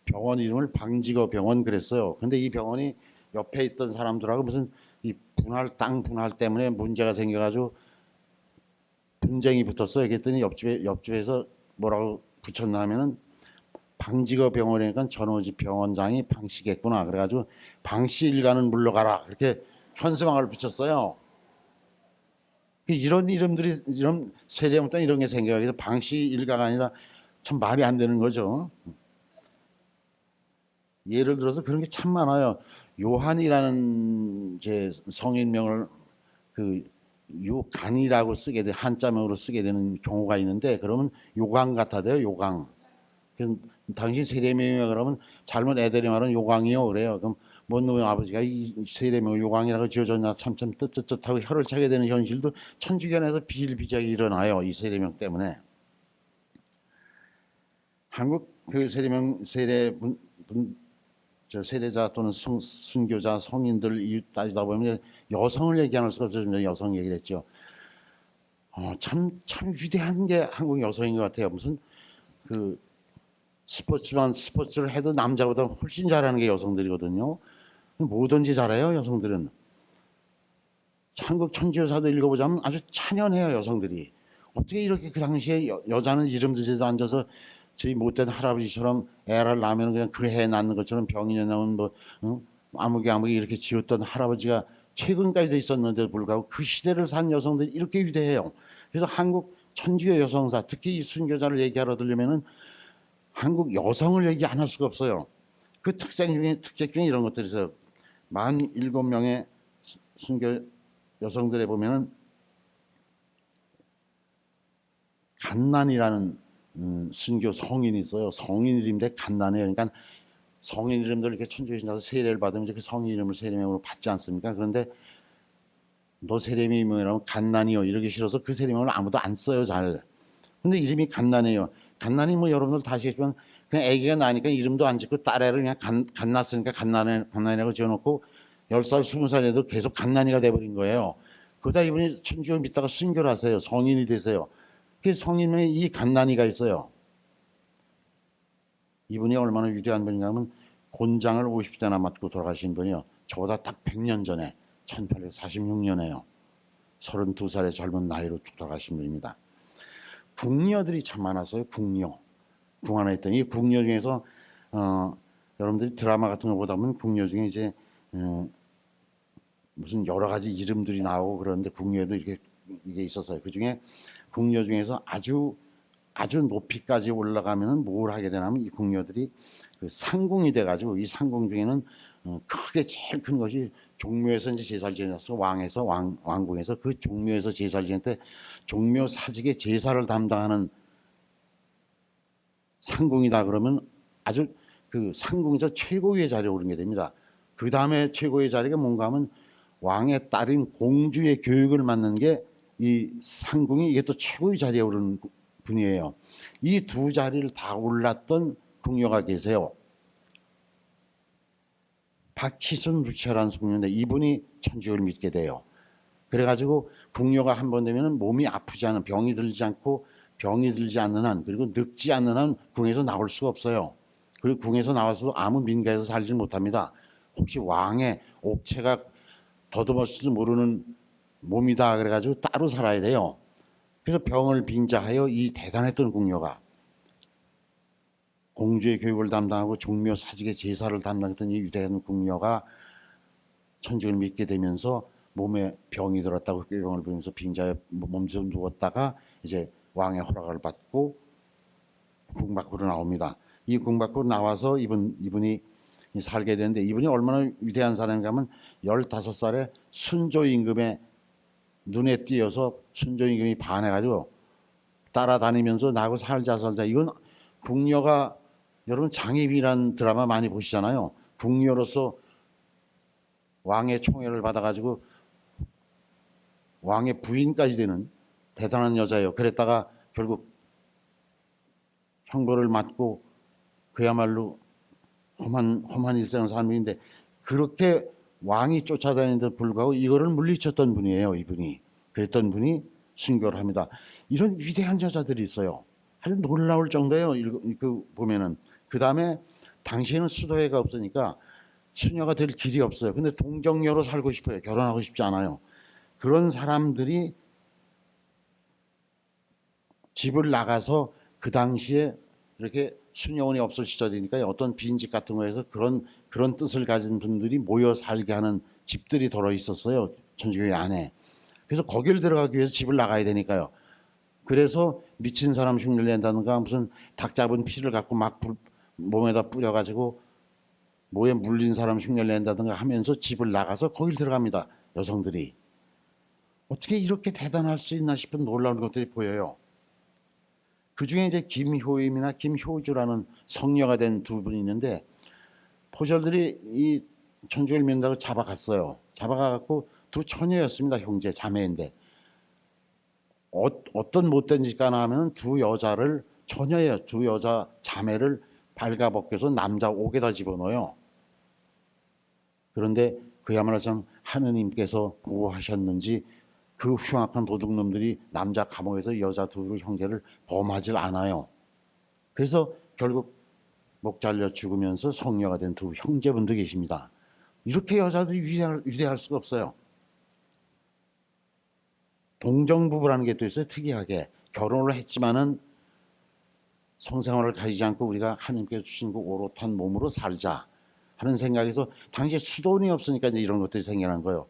병원 이름을 방지거 병원 그랬어요. 근데 이 병원이 옆에 있던 사람들하고 무슨 이 땅 분할 때문에 문제가 생겨가지고 분쟁이 붙었어요. 그랬더니 옆집에서 뭐라고 붙였나 하면은 방지거 병원이니까 전호지 병원장이 방씨겠구나. 그래가지고 방씨 일가는 물러가라. 그렇게 현수막을 붙였어요. 이런 이름들이 이런 세례부터 이런 게 생겨요. 그래서 방씨 일가가 아니라 참 말이 안 되는 거죠. 예를 들어서 그런 게 참 많아요. 요한이라는 제 성인명을 그 요간이라고 쓰게 돼 한자명으로 쓰게 되는 경우가 있는데 그러면 요강 같아 돼요. 요강. 당신 세례명이야 그러면 잘못 애들이 말하면 요강이요 그래요. 그럼 뭔 놈의 아버지가 이 세례명을 요강이라고 지어줬나 참참 뜻뜻하고 혀를 차게 되는 현실도 천주교에서 비일비재하게 일어나요. 이 세례명 때문에. 한국 그 세례명 세례자 또는 순교자 성인들 이유 따지다 보면 여성을 얘기 안 할 수가 없어요. 여성 얘기를 했죠. 참 위대한 게 한국 여성인 것 같아요. 무슨 그 스포츠를 해도 남자보다 훨씬 잘하는 게 여성들이거든요. 뭐든지 잘해요 여성들은. 한국 천지여사도 읽어보자면 아주 찬연해요 여성들이. 어떻게 이렇게 그 당시에 여자는 이름도 제대로 앉아서 저희 못된 할아버지처럼 애를 낳으면 그냥 그 해 낳는 것처럼 병이 나면 뭐 아무개 이렇게 지었던 할아버지가 최근까지도 있었는데도 불구하고 그 시대를 산 여성들이 이렇게 위대해요. 그래서 한국 천주교 여성사 특히 이 순교자를 얘기하러 들려면은 한국 여성을 얘기 안 할 수가 없어요. 그 특색 중에 이런 것들이 있어요. 47명의 순교 여성들에 보면은 갓난이라는 순교 성인이 있어요. 성인 이름인데 갓난이에요. 그러니까 성인 이름들 이렇게 천주교 신자서 세례를 받으면 이렇게 성인 이름을 세례명으로 받지 않습니까? 그런데 너 세례명이 뭐라면 갓난이요 이렇게 싫어서 그 세례명을 아무도 안 써요 잘. 근데 이름이 갓난이에요. 갓난이 뭐 여러분들 다 아시겠지만 그냥 아기가 나니까 이름도 안 짓고 딸애를 그냥 갓났으니까 갓난이라고 지어놓고 10살 20살에도 계속 갓난이가 돼버린 거예요. 그러다 이분이 천주교 믿다가 순교를 하세요. 성인이 되세요. 그 성인의 이 갓난이가 있어요. 이분이 얼마나 위대한 분이냐면 곤장을 50대나 맞고 돌아가신 분이요. 저보다 딱 100년 전에 1846년에요. 32살의 젊은 나이로 돌아가신 분입니다. 궁녀들이 참 많았어요. 궁녀. 궁 하나 있더니 이 궁녀 중에서 여러분들이 드라마 같은 거 보다 보면 궁녀 중에 이제 무슨 여러 가지 이름들이 나오고 그러는데 궁녀에도 이게 있었어요. 그 중에 궁녀 중에서 아주 높이까지 올라가면은 뭘 하게 되냐면 이 궁녀들이 그 상궁이 돼가지고 이 상궁 중에는 크게 제일 큰 것이 종묘에서 이제 제사를 지냈어. 왕궁에서 그 종묘에서 제사를 지낼 때 종묘 사직의 제사를 담당하는 상궁이다 그러면 아주 그 상궁에서 최고위의 자리에 오르게 됩니다. 그 다음에 최고의 자리가 뭔가 하면 왕의 딸인 공주의 교육을 맡는 게 이 상궁이 이게 또 최고의 자리에 오르는 분이에요. 이 두 자리를 다 올랐던 궁녀가 계세요. 박희순 루치아라는 궁녀인데 이분이 천주교를 믿게 돼요. 그래가지고 궁녀가 한 번 되면 몸이 아프지 않은 병이 들지 않고 병이 들지 않는 한, 그리고 늙지 않는 한 궁에서 나올 수가 없어요. 그리고 궁에서 나와서도 아무 민가에서 살지 못합니다. 혹시 왕의 옥체가 더듬었을지 모르는 몸이다 그래가지고 따로 살아야 돼요. 그래서 병을 빙자하여 이 대단했던 궁녀가 공주의 교육을 담당하고 종묘 사직의 제사를 담당했던 이 위대한 궁녀가 천직을 믿게 되면서 몸에 병이 들었다고 꾀병을 부리면서 빙자에 몸좀 누웠다가 이제 왕의 허락을 받고 궁 밖으로 나옵니다. 이 궁 밖으로 나와서 이분이 살게 되는데, 이분이 얼마나 위대한 사람인가 하면 15살에 순조 임금의 눈에 띄어서 순조 임금이 반해가지고 따라다니면서 나하고 살자. 이건 궁녀가, 여러분 장희빈이라는 드라마 많이 보시잖아요. 궁녀로서 왕의 총애를 받아가지고 왕의 부인까지 되는 대단한 여자예요. 그랬다가 결국 형벌을 맞고 그야말로 험한 일생을 사는 분인데, 그렇게 왕이 쫓아다니는데 불구하고 이거를 물리쳤던 분이에요. 이분이. 그랬던 분이 순교를 합니다. 이런 위대한 여자들이 있어요. 아주 놀라울 정도예요. 보면은. 그 다음에 당시에는 수도회가 없으니까 수녀가 될 길이 없어요. 근데 동정녀로 살고 싶어요. 결혼하고 싶지 않아요. 그런 사람들이 집을 나가서, 그 당시에 이렇게 수녀원이 없을 시절이니까 어떤 빈집 같은 거에서 그런 뜻을 가진 분들이 모여 살게 하는 집들이 더러 있었어요. 천주교회 안에. 그래서 거기를 들어가기 위해서 집을 나가야 되니까요. 그래서 미친 사람 흉내를 낸다든가 무슨 닭 잡은 피를 갖고 막 몸에다 뿌려가지고 뭐에 물린 사람 흉내를 낸다든가 하면서 집을 나가서 거길 들어갑니다. 여성들이. 어떻게 이렇게 대단할 수 있나 싶은 놀라운 것들이 보여요. 그 중에 이제 김효임이나 김효주라는 성녀가 된 두 분이 있는데, 포졸들이 이 천주교를 믿는다고 잡아갔어요. 잡아가갖고 두 처녀였습니다. 형제 자매인데 어떤 못된 짓가나 하면 두 여자를, 처녀예요. 두 여자 자매를 발가벗겨서 남자 옥에다 집어넣어요. 그런데 그야말로 참 하느님께서 보호하셨는지 그 흉악한 도둑놈들이 남자 감옥에서 여자 두 형제를 범하질 않아요. 그래서 결국 목 잘려 죽으면서 성녀가 된 두 형제분도 계십니다. 이렇게 여자들이 위대할 수가 없어요. 동정부부라는 게 또 있어요. 특이하게 결혼을 했지만은 성생활을 가지지 않고 우리가 하나님께서 주신 그 오롯한 몸으로 살자 하는 생각에서, 당시에 수도원이 없으니까 이제 이런 것들이 생겨난 거예요.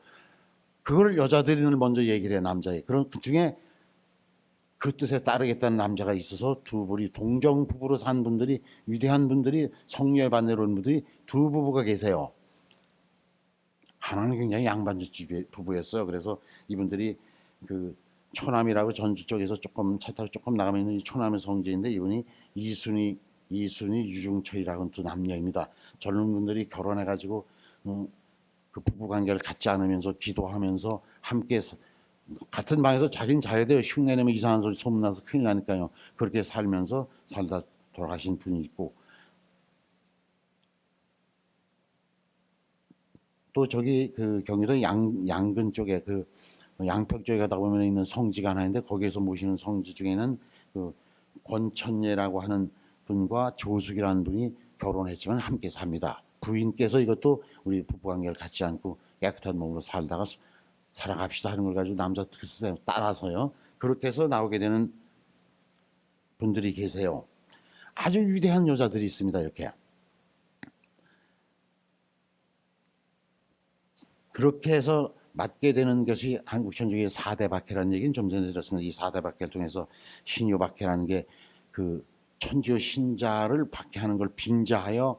그걸 여자들이 먼저 얘기를 해. 남자에. 그런 그 중에 그 뜻에 따르겠다는 남자가 있어서 두 분이 동정부부로 산 분들이, 위대한 분들이, 성녀의 반대로 온 분들이 두 부부가 계세요. 하나는 굉장히 양반집 부부였어요. 그래서 이분들이 그 초남이라고 전주 쪽에서 조금 차 타고 조금 나가면 있는 초남의 성지인데, 이분이 이순희 유중철이라고는 두 남녀입니다. 젊은 분들이 결혼해가지고 그 부부 관계를 갖지 않으면서 기도하면서 함께 같은 방에서 자긴 자야 돼요. 흉내내면 이상한 소리 소문나서 큰일 나니까요. 그렇게 살면서 살다 돌아가신 분이 있고, 또 저기 그 경기도 양근 쪽에 그 양평 쪽에 가다 보면 있는 성지가 하나 있는데, 거기에서 모시는 성지 중에는 그 권천예라고 하는 분과 조숙이라는 분이 결혼했지만 함께 삽니다. 부인께서 이것도 우리 부부관계를 갖지 않고 깨끗한 몸으로 살다가 살아갑시다 하는 걸 가지고 남자 글쎄 따라서요. 그렇게 해서 나오게 되는 분들이 계세요. 아주 위대한 여자들이 있습니다. 이렇게. 그렇게 해서 맞게 되는 것이 한국 천주교의 4대 박해라는 얘기는 좀 전에 들었습니다. 이 4대 박해를 통해서 신유 박해라는 게 그 천주교 신자를 박해하는 걸 빙자하여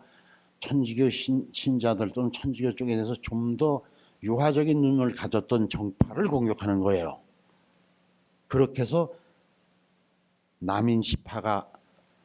천주교 신자들 또는 천주교 쪽에 대해서 좀 더 유화적인 눈을 가졌던 정파를 공격하는 거예요. 그렇게 해서 남인 시파가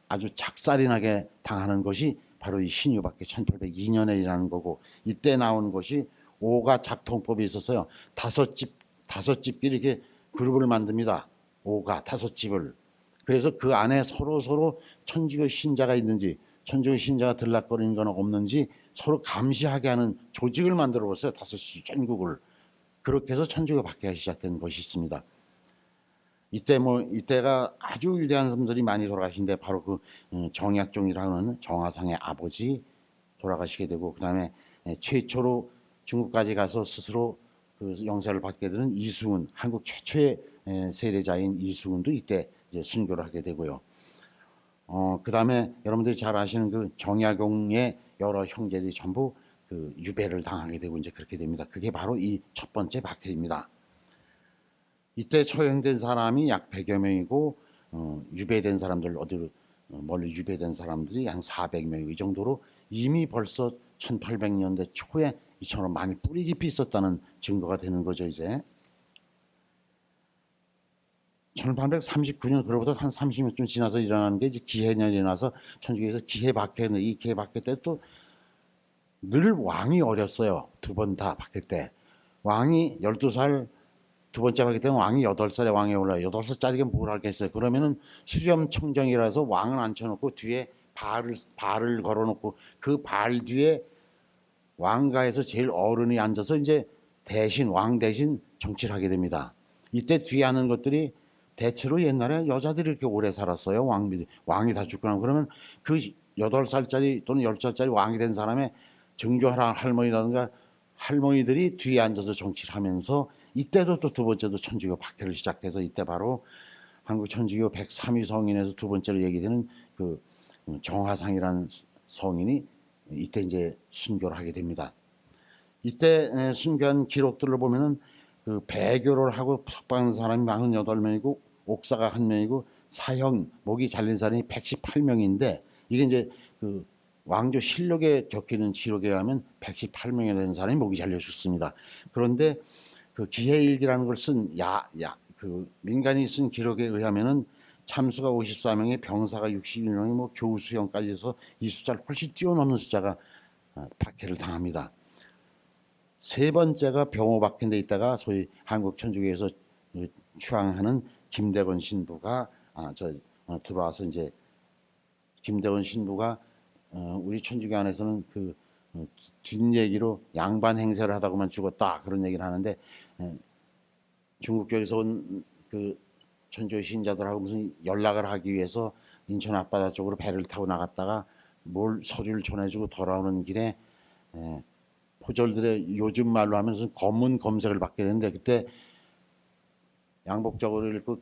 아주 작살이 나게 당하는 것이 바로 이 신유박해 1802년에 일어나는 거고, 이때 나온 것이 오가 작통법이 있었어요. 다섯 집끼리 이렇게 그룹을 만듭니다. 오가 다섯 집을. 그래서 그 안에 서로 천주교 신자가 있는지, 천주교 신자가 들락거리는 건 없는지 서로 감시하게 하는 조직을 만들어 봤어요. 다섯 집 전국을. 그렇게 해서 천주교 박해가 시작된 것이 있습니다. 이때가 아주 위대한 분들이 많이 돌아가신데 바로 그 정약종이라는 정화상의 아버지 돌아가시게 되고, 그다음에 최초로 중국까지 가서 스스로 그 영세를 받게 되는 이승훈, 한국 최초의 세례자인 이승훈도 이때 이제 순교를 하게 되고요. 그다음에 여러분들이 잘 아시는 그 정약용의 여러 형제들이 전부 그 유배를 당하게 되고 이제 그렇게 됩니다. 그게 바로 이 첫 번째 박해입니다. 이때 처형된 사람이 약 100여 명이고 유배된 사람들 어디로 멀리 유배된 사람들이 한 400명, 이 정도로 이미 벌써 1800년대 초에 이처럼 많이 뿌리 깊이 있었다는 증거가 되는 거죠. 이제 1839년, 그로부터 한 30년쯤 지나서 일어나는 게 이제 기해년이 나서 천주교에서 기해박해는, 이 기해박해 때 또 늘 왕이 어렸어요. 두 번 다 박해 때 왕이 12살, 두 번째 박해 때는 왕이 8살에 왕에 올라요. 8살짜리가 뭘 알겠어요. 그러면은 수렴 청정이라서 왕을 앉혀놓고 뒤에 발을 걸어놓고 그 발 뒤에 왕가에서 제일 어른이 앉아서 이제 대신, 왕 대신 정치를 하게 됩니다. 이때 뒤에 하는 것들이 대체로 옛날에 여자들이 이렇게 오래 살았어요. 왕이 다 죽고 나면, 그러면 그 8살짜리 또는 10살짜리 왕이 된 사람의 증조하라 할머니라든가 할머니들이 뒤에 앉아서 정치를 하면서, 이때도 또 두 번째도 천주교 박해를 시작해서 이때 바로 한국 천주교 103위 성인에서 두 번째로 얘기되는 그 정화상이라는 성인이 이때 이제 순교를 하게 됩니다. 이때 순교한 기록들을 보면은 그 배교를 하고 석방한 사람이 48명이고 옥사가 1명이고 사형, 목이 잘린 사람이 118명인데, 이게 이제 그 왕조 실록에 적히는 기록에 의하면 118명이 되는 사람이 목이 잘려 죽습니다. 그런데 그 기해일기라는 걸 쓴 그 민간이 쓴 기록에 의하면은 참수가 54명에 병사가 61명이 뭐 교수형까지 해서 이 숫자를 훨씬 뛰어넘는 숫자가 박해를 당합니다. 세 번째가 병호 박해인데, 이따가 소위 한국 천주교에서 추앙하는 김대건 신부가 들어와서 이제 김대건 신부가 우리 천주교 안에서는 그 뒷얘기로 양반 행세를 하다고만 죽었다 그런 얘기를 하는데, 중국교에서 온 그 천주교 신자들하고 무슨 연락을 하기 위해서 인천 앞바다 쪽으로 배를 타고 나갔다가 뭘 서류를 전해주고 돌아오는 길에 포졸들의 요즘 말로 하면서 검문 검색을 받게 되는데, 그때 양복적으로 입고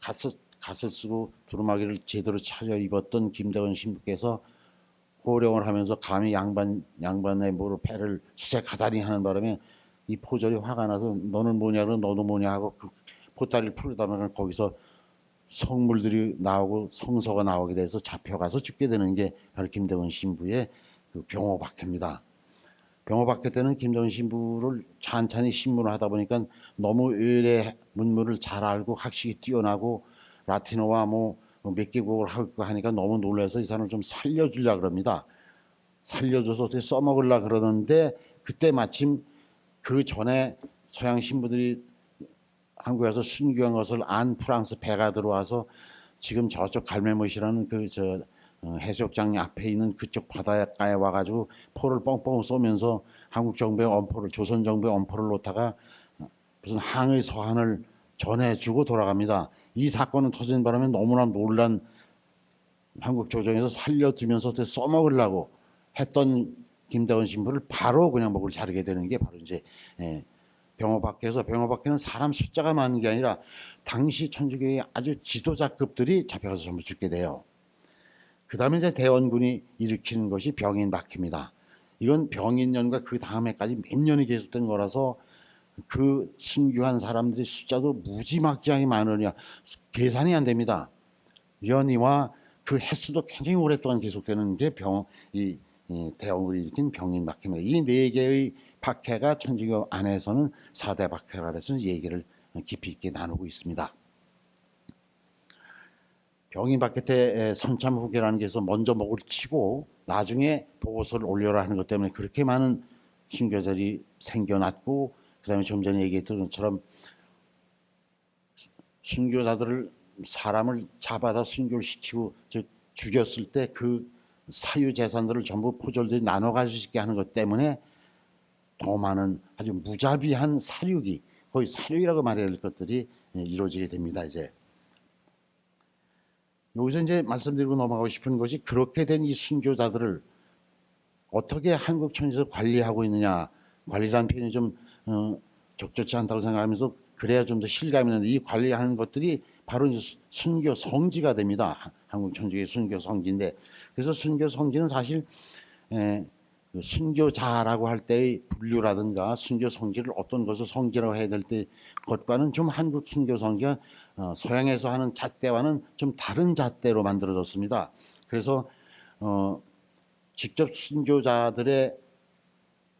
갓을 쓰고 두루마기를 제대로 차려 입었던 김대건 신부께서 호령을 하면서 감히 양반의 뭐로 배를 수색하다니 하는 바람에 이 포졸이 화가 나서 너는 뭐냐, 너도 뭐냐 하고 그 보따리를 풀다 보면 거기서 성물들이 나오고 성서가 나오게 돼서 잡혀가서 죽게 되는 게 바로 김대건 신부의 그 병호 박해입니다. 병호 박해 때는 김대건 신부를 찬찬히 신문을 하다 보니까 너무 의례 문물을 잘 알고 학식이 뛰어나고 라틴어와 뭐 몇 개국을 하고 하니까 너무 놀라서 이 사람을 좀 살려주려고 그럽니다. 살려줘서 어떻게 써먹으려고 그러는데, 그때 마침 그 전에 서양 신부들이 한국에서 순교한 것을 안 프랑스 배가 들어와서 지금 저쪽 갈매못이라는 그 해수욕장 앞에 있는 그쪽 바닷가에 와가지고 포를 뻥뻥 쏘면서 한국 정부의 엄포를, 조선 정부의 엄포를 놓다가 무슨 항의 서한을 전해주고 돌아갑니다. 이 사건은 터진 바람에 너무나 놀란 한국 조정에서 살려두면서 써먹으려고 했던 김대건 신부를 바로 그냥 목을 자르게 되는 게 바로 이제 병호 박해에서, 병호 박해는 사람 숫자가 많은 게 아니라 당시 천주교의 아주 지도자급들이 잡혀가서 전부 죽게 돼요. 그 다음에 이제 대원군이 일으키는 것이 병인 박해입니다. 이건 병인년과 그 다음에까지 몇 년이 계속된 거라서 그 순교한 사람들의 숫자도 무지막지하게 많으냐 계산이 안 됩니다. 연이와 그 횟수도 굉장히 오랫동안 계속되는 게 이 대원군이 일으킨 병인 박해입니다. 이 네 개의 박해가 천주교 안에서는 4대 박해라 해서 얘기를 깊이 있게 나누고 있습니다. 병인 박해 때 선참후계라는 게 있어 먼저 목을 치고 나중에 보고서를 올려라 하는 것 때문에 그렇게 많은 순교자들이 생겨났고, 그 다음에 좀 전에 얘기했던 것처럼 순교자들을 사람을 잡아다 순교를 시키고 죽였을 때 그 사유 재산들을 전부 포졸들이 나눠 가질 수 있게 하는 것 때문에 더 많은 아주 무자비한 사륙이, 거의 사륙이라고 말해야 될 것들이 이루어지게 됩니다. 이제 여기서 이제 말씀드리고 넘어가고 싶은 것이 그렇게 된 이 순교자들을 어떻게 한국 천주에서 관리하고 있느냐. 관리라는 표현이 좀 적절치 않다고 생각하면서 그래야 좀 더 실감이 나는데 이 관리하는 것들이 바로 이제 순교 성지가 됩니다. 한국 천주교의 순교 성지인데 그래서 순교 성지는 사실 그 순교자라고 할 때의 분류라든가 순교 성지를 어떤 것을 성지라고 해야 될 때 것과는 좀 한국 순교 성지가 서양에서 하는 잣대와는 좀 다른 잣대로 만들어졌습니다. 그래서 직접 순교자들의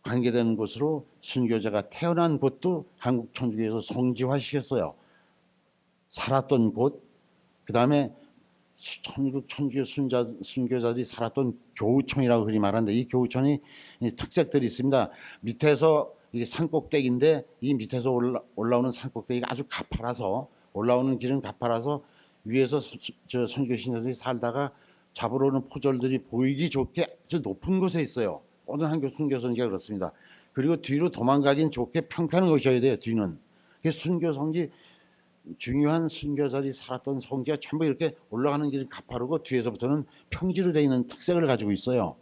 관계되는 곳으로 순교자가 태어난 곳도 한국 천주교에서 성지화시켰어요. 살았던 곳, 그 다음에 한국 천주교 순교자들이 살았던 교우촌이라고 흔히 말하는데 이 교우촌이 특색들이 있습니다. 밑에서 이게 산꼭대기인데 이 밑에서 올라오는 산꼭대기가 아주 가파라서 올라오는 길은 가파라서 위에서 저 선교 신자들이 살다가 잡으러 오는 포졸들이 보이기 좋게 아주 높은 곳에 있어요. 오늘 한국 순교 성지가 그렇습니다. 그리고 뒤로 도망가긴 좋게 평평한 곳이어야 돼요. 뒤는. 순교 성지 중요한 순교자들이 살았던 성지가 전부 이렇게 올라가는 길이 가파르고 뒤에서부터는 평지로 되어 있는 특색을 가지고 있어요.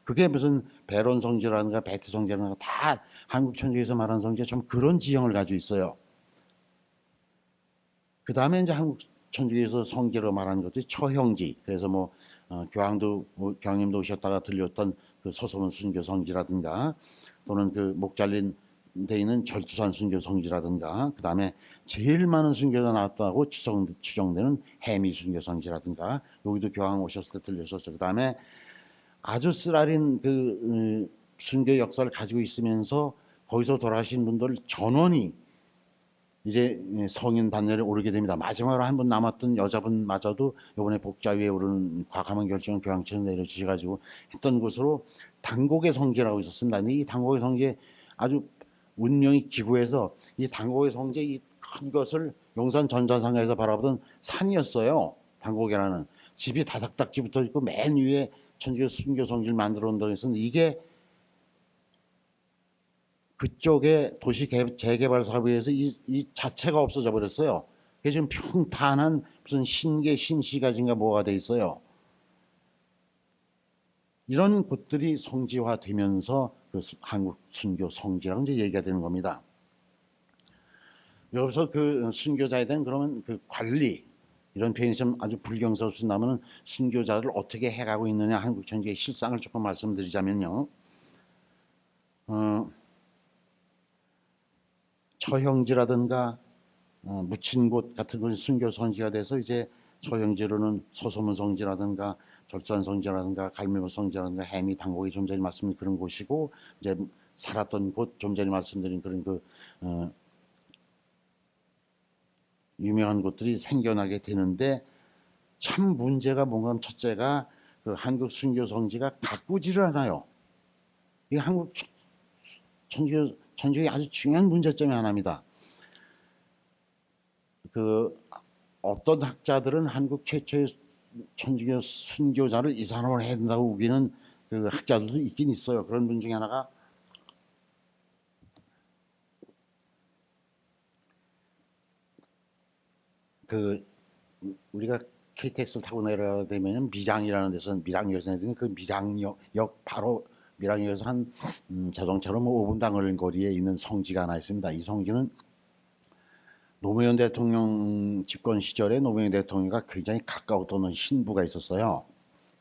그게 무슨 베론 성지라든가 베트 성지라든가 다 한국 천주교에서 말하는 성지가 좀 그런 지형을 가지고 있어요. 그 다음에 이제 한국 천주교에서 성지로 말하는 것들이 처형지. 그래서 뭐 교황님도 오셨다가 들렸던 그 서소문 순교 성지라든가 또는 그 목 잘린 데 있는 절투산 순교 성지라든가 그 다음에 제일 많은 순교가 나왔다고 추정되는 해미 순교 성지라든가 여기도 교황 오셨을 때 들렸었죠. 그 다음에 아주 쓰라린 그 순교 역사를 가지고 있으면서 거기서 돌아가신 분들 전원이 이제 성인 반열에 오르게 됩니다. 마지막으로 한 분 남았던 여자분마저도 이번에 복자위에 오르는 과감한 결정을 교황청에 내려주셔가지고 했던 곳으로 당곡의 성지라고 있었습니다. 근데 이 당곡의 성지에 아주 운명이 기구해서 이 당곡의 성지 이 큰 것을 용산 전자상가에서 바라보던 산이었어요. 당곡이라는 집이 다닥다닥 붙어 있고 맨 위에 천주교 순교 성지를 만들어 온다고 했었는데 이게 그쪽에 도시 재개발 사업에 의해서 이 자체가 없어져 버렸어요. 그게 지금 평탄한 무슨 신계 신시가지인가 뭐가 돼 있어요. 이런 곳들이 성지화되면서 그 한국 순교 성지라고 이제 얘기가 되는 겁니다. 여기서 그 순교자에 대한 그러면 그 관리 이런 표현이 좀 아주 불경스럽습니다만 순교자를 어떻게 해가고 있느냐 한국 천주교의 실상을 조금 말씀드리자면요. 처형지라든가 묻힌 곳 같은 건 순교 성지가 돼서 이제 처형지로는 서소문 성지라든가 절주한 성지라든가 갈매모 성지라든가 해미 당곡이 좀 전에 말씀드린 그런 곳이고 이제 살았던 곳 좀 전에 말씀드린 그런 그 유명한 곳들이 생겨나게 되는데 참 문제가 뭔가 하면 첫째가 그 한국 순교 성지가 가꾸지를 않아요. 이 한국 천주교의 아주 중요한 문제점이 하나입니다. 그 어떤 학자들은 한국 최초의 천주교 순교자를 이산화를 해야 된다고 우기는 그 학자들도 있긴 있어요. 그런 분 중에 하나가 그 우리가 KTX를 타고 내려가게 되면 밀양이라는 데서 밀양역에서 내리는 그 밀양역 바로 밀양역에서 한 자동차로 뭐 5분당 걸리는 거리에 있는 성지가 하나 있습니다. 이 성지는 노무현 대통령 집권 시절에 노무현 대통령과 굉장히 가까웠던 신부가 있었어요.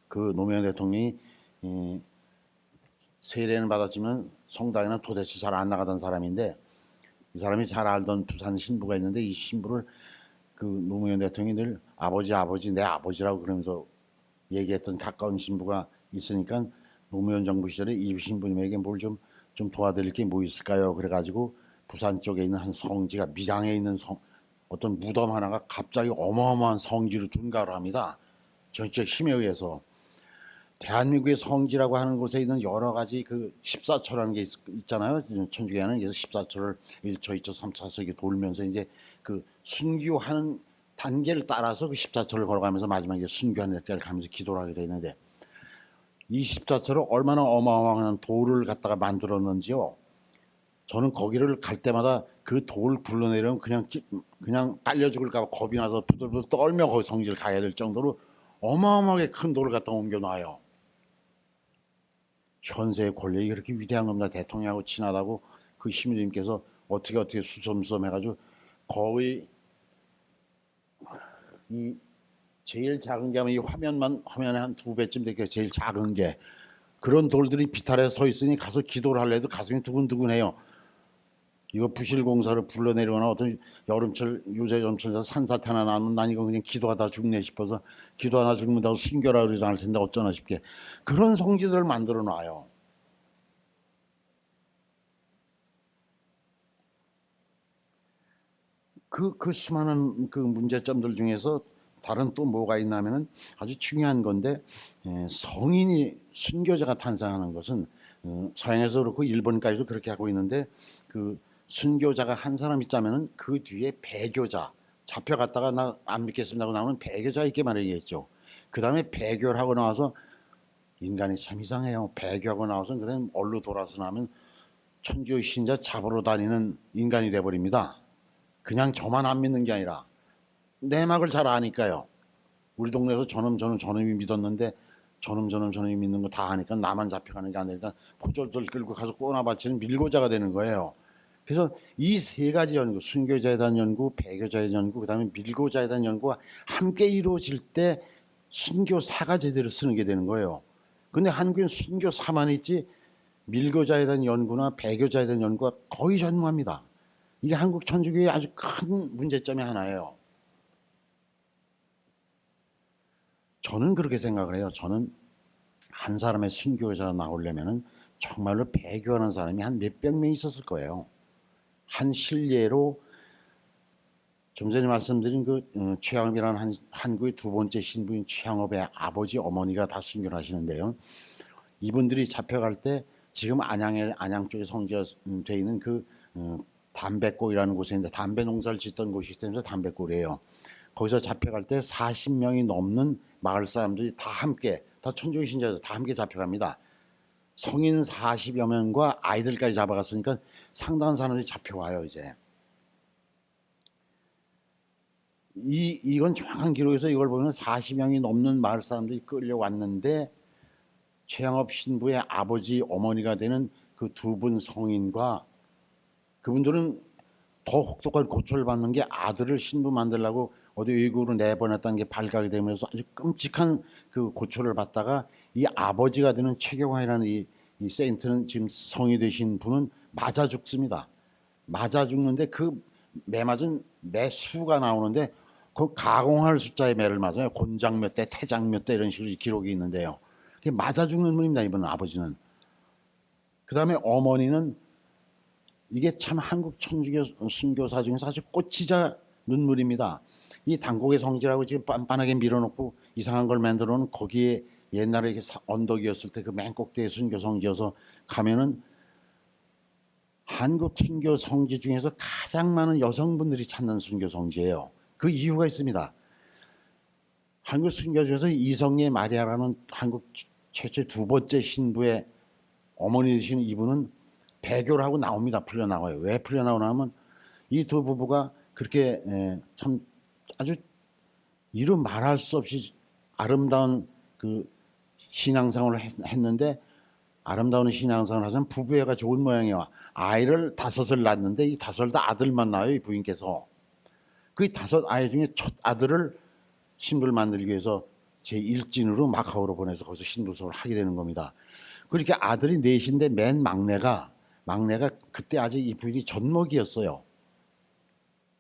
그 노무현 대통령이 세례는 받았지만 성당에는 도대체 잘 안 나가던 사람인데 이 사람이 잘 알던 부산 신부가 있는데 이 신부를 그 노무현 대통령이 늘 아버지 내 아버지라고 그러면서 얘기했던 가까운 신부가 있으니까 노무현 정부 시절에 이 신부님에게 뭘 좀 도와드릴 게 뭐 있을까요? 그래가지고 부산 쪽에 있는 한 성지가 밀양에 있는 어떤 무덤 하나가 갑자기 어마어마한 성지로 둔가를 합니다. 정치적 힘에 의해서 대한민국의 성지라고 하는 곳에 있는 여러 가지 그 14초라는 게 있잖아요. 천주교에는 그래서 14초를 1초, 2초, 3초 이렇게 돌면서 이제 그 순교하는 단계를 따라서 그 14초를 걸어가면서 마지막에 순교하는 데를 가면서 기도를 하게 되는데 이 14초를 얼마나 어마어마한 돌을 갖다가 만들었는지요. 저는 거기를 갈 때마다 그 돌 굴러내려면 그냥 딸려 죽을까 봐 겁이 나서 부들부들 떨며 거기 성지를 가야 될 정도로 어마어마하게 큰 돌을 갖다 옮겨놔요. 현세의 권력이 그렇게 위대한 겁니다. 대통령하고 친하다고 그 시민님께서 어떻게 수섬수섬해가지고 거의 이 제일 작은 게 아마 이 화면에 한 2배쯤 되게 제일 작은 게 그런 돌들이 비탈에 서 있으니 가서 기도를 하려도 가슴이 두근두근해요. 이거 부실공사를 불러내리거나 어떤 요새 여름철 산사태나 나면 난 이거 그냥 기도하다 죽네 싶어서 기도하다 죽는다고 순교라 그러지 않을 텐데 어쩌나 싶게 그런 성지들을 만들어 놔요. 그 수많은 그 문제점들 중에서 다른 또 뭐가 있냐면은 아주 중요한 건데 성인이 순교자가 탄생하는 것은 서양에서 그렇고 일본까지도 그렇게 하고 있는데 그 순교자가 한 사람 있자면은 그 뒤에 배교자 잡혀갔다가 나 안 믿겠습니다 하고 나오면 배교자 있게 마련이겠죠. 그 다음에 배교를 하고 나와서 인간이 참 이상해요. 배교하고 나와서 그다음 얼로 돌아서 나면 천주교 신자 잡으러 다니는 인간이 돼버립니다. 그냥 저만 안 믿는 게 아니라 내막을 잘 아니까요. 우리 동네에서 저놈이 믿었는데 저놈이 믿는 거 다 아니까 나만 잡혀가는 게 아니라 포졸들 끌고 가서 꼬나바치는 밀고자가 되는 거예요. 그래서 이 세 가지 연구, 순교자에 대한 연구, 배교자에 대한 연구, 그다음에 밀고자에 대한 연구가 함께 이루어질 때 순교사가 제대로 쓰는 게 되는 거예요. 근데 한국엔 순교사만 있지 밀고자에 대한 연구나 배교자에 대한 연구가 거의 전무합니다. 이게 한국 천주교의 아주 큰 문제점이 하나예요. 저는 그렇게 생각을 해요. 저는 한 사람의 순교자가 나오려면은 정말로 배교하는 사람이 한 몇백 명 있었을 거예요. 한 실례로 좀 전에 말씀드린 그 최양업이라는 한국의 두 번째 신부인 최양업의 아버지 어머니가 다 순교를 하시는데요. 이분들이 잡혀갈 때 지금 안양 쪽에 성지되어 있는 그 담배골이라는 곳에 있는데 담배 농사를 짓던 곳이기 때문에 담배골이에요. 거기서 잡혀갈 때 40명이 넘는 마을 사람들이 다 함께 다 천주교 신자들 다 함께 잡혀갑니다. 성인 40여 명과 아이들까지 잡아갔으니까 상당한 사람들이 잡혀와요. 이제 이건 정확한 기록에서 이걸 보면 40명이 넘는 마을 사람들이 끌려왔는데 최양업 신부의 아버지 어머니가 되는 그 두 분 성인과 그분들은 더 혹독한 고초를 받는 게 아들을 신부 만들려고 어디 외국으로 내보냈다는 게 발각이 되면서 아주 끔찍한 그 고초를 받다가 이 아버지가 되는 최경화이라는 이 세인트는 지금 성이 되신 분은 맞아 죽습니다. 맞아 죽는데 그 매 맞은 매 수가 나오는데 그 가공할 숫자의 매를 맞아요. 곤장 몇 대, 태장 몇 대 이런 식으로 기록이 있는데요. 맞아 죽는 분입니다. 이번 아버지는. 그 다음에 어머니는 이게 참 한국 천주교 순교사 중에서 아주 꽂히자 눈물입니다. 이 당곡의 성지라고 지금 빤빤하게 밀어놓고 이상한 걸 만들어 놓은 거기에 옛날에 이렇게 언덕이었을 때 그 맨 꼭대기에 순교 성지여서 가면은 한국 순교 성지 중에서 가장 많은 여성분들이 찾는 순교 성지예요. 그 이유가 있습니다. 한국 순교 중에서 이성예 마리아라는 한국 최초의 두 번째 신부의 어머니 되시는 이분은 배교를 하고 나옵니다. 풀려나와요. 왜 풀려나오냐면 이 두 부부가 그렇게 참 아주 이루 말할 수 없이 아름다운 그 신앙생활을 했는데 아름다운 신앙생활을 하면 부부애가 좋은 모양이에요. 아이를 5을 낳았는데 이 5 다 아들만 낳아요. 이 부인께서. 그 5 아이 중에 첫 아들을 신부를 만들기 위해서 제1진으로 마카오로 보내서 거기서 신부소를 하게 되는 겁니다. 그렇게 아들이 넷인데 맨 막내가 그때 아직 이 부인이 젖먹이였어요.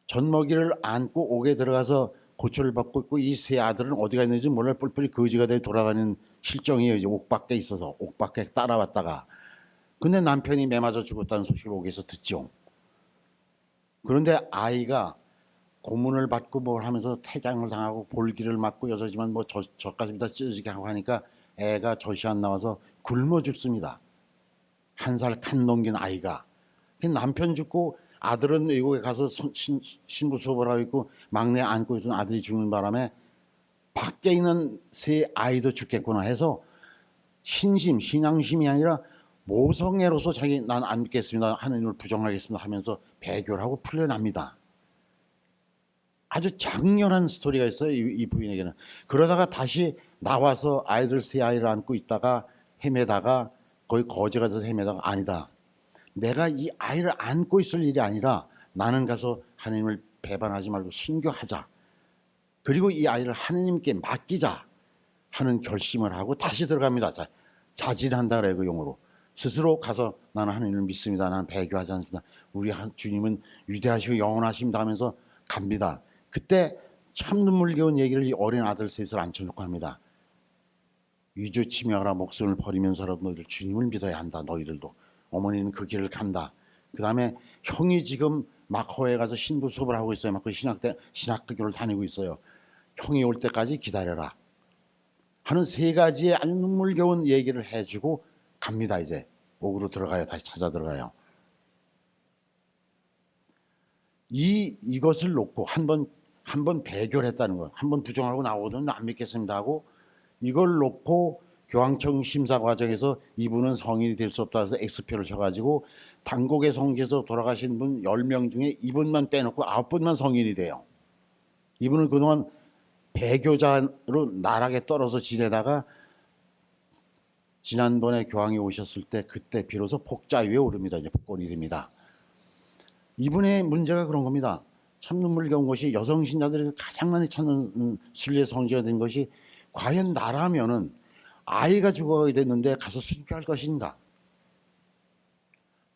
젖먹이를 안고 옥에 들어가서 고초를 받고 있고 이 세 아들은 어디가 있는지 몰라 뿔뿔이 거지가 돼 돌아다니는 실정이에요. 이제 옥 밖에 있어서 옥 밖에 따라왔다가 근데 남편이 매 맞아 죽었다는 소식을 옥에서 듣죠. 그런데 아이가 고문을 받고 뭘 하면서 태장을 당하고 볼기를 맞고 여자지만 뭐 젖가슴이 다 찢어지게 하고 하니까 애가 젖이 안 나와서 굶어 죽습니다. 1살 칸 넘긴 아이가. 남편 죽고 아들은 외국에 가서 신부 수업을 하고 있고 막내 안고 있던 아들이 죽는 바람에 밖에 있는 세 아이도 죽겠구나 해서 신앙심이 아니라 모성애로서 자기 난 안 믿겠습니다, 하느님을 부정하겠습니다 하면서 배교를 하고 풀려납니다. 아주 장렬한 스토리가 있어요, 이 부인에게는. 그러다가 다시 나와서 아이들 세 아이를 안고 있다가 헤매다가 거의 거지가 돼서 헤매다가 아니다, 내가 이 아이를 안고 있을 일이 아니라 나는 가서 하느님을 배반하지 말고 순교하자, 그리고 이 아이를 하느님께 맡기자 하는 결심을 하고 다시 들어갑니다. 자진한다 그래요, 그 용어로. 스스로 가서 나는 하느님을 믿습니다, 나는 배교하지 않습니다, 우리 주님은 위대하시고 영원하십니다 하면서 갑니다. 그때 참 눈물겨운 얘기를 이 어린 아들 셋을 앉혀놓고 합니다. 위주치명하라, 목숨을 버리면서라도 너희들 주님을 믿어야 한다, 너희들도. 어머니는 그 길을 간다. 그 다음에 형이 지금 마커에 가서 신부 수업을 하고 있어요. 막 그 신학교를 다니고 있어요. 형이 올 때까지 기다려라 하는 세 가지의 아주 눈물겨운 얘기를 해주고 갑니다. 이제 옥으로 들어가요. 다시 찾아 들어가요. 이것을 놓고 한 번 배교를 했다는 거예요. 한 번 부정하고 나오거든 안 믿겠습니다 하고, 이걸 놓고 교황청 심사 과정에서 이분은 성인이 될 수 없다 해서 X표를 쳐가지고 단곡의 성지에서 돌아가신 분 10명 중에 이분만 빼놓고 9분만 성인이 돼요. 이분은 그동안 배교자로 나락에 떨어져 지내다가 지난번에 교황이 오셨을 때 그때 비로소 복자 위에 오릅니다. 이제 복권이 됩니다. 이분의 문제가 그런 겁니다. 참 눈물겨운 것이 여성 신자들이 가장 많이 찾는 순례 성지가 된 것이, 과연 나라면은 아이가 죽어가게 됐는데 가서 순교할 것인가.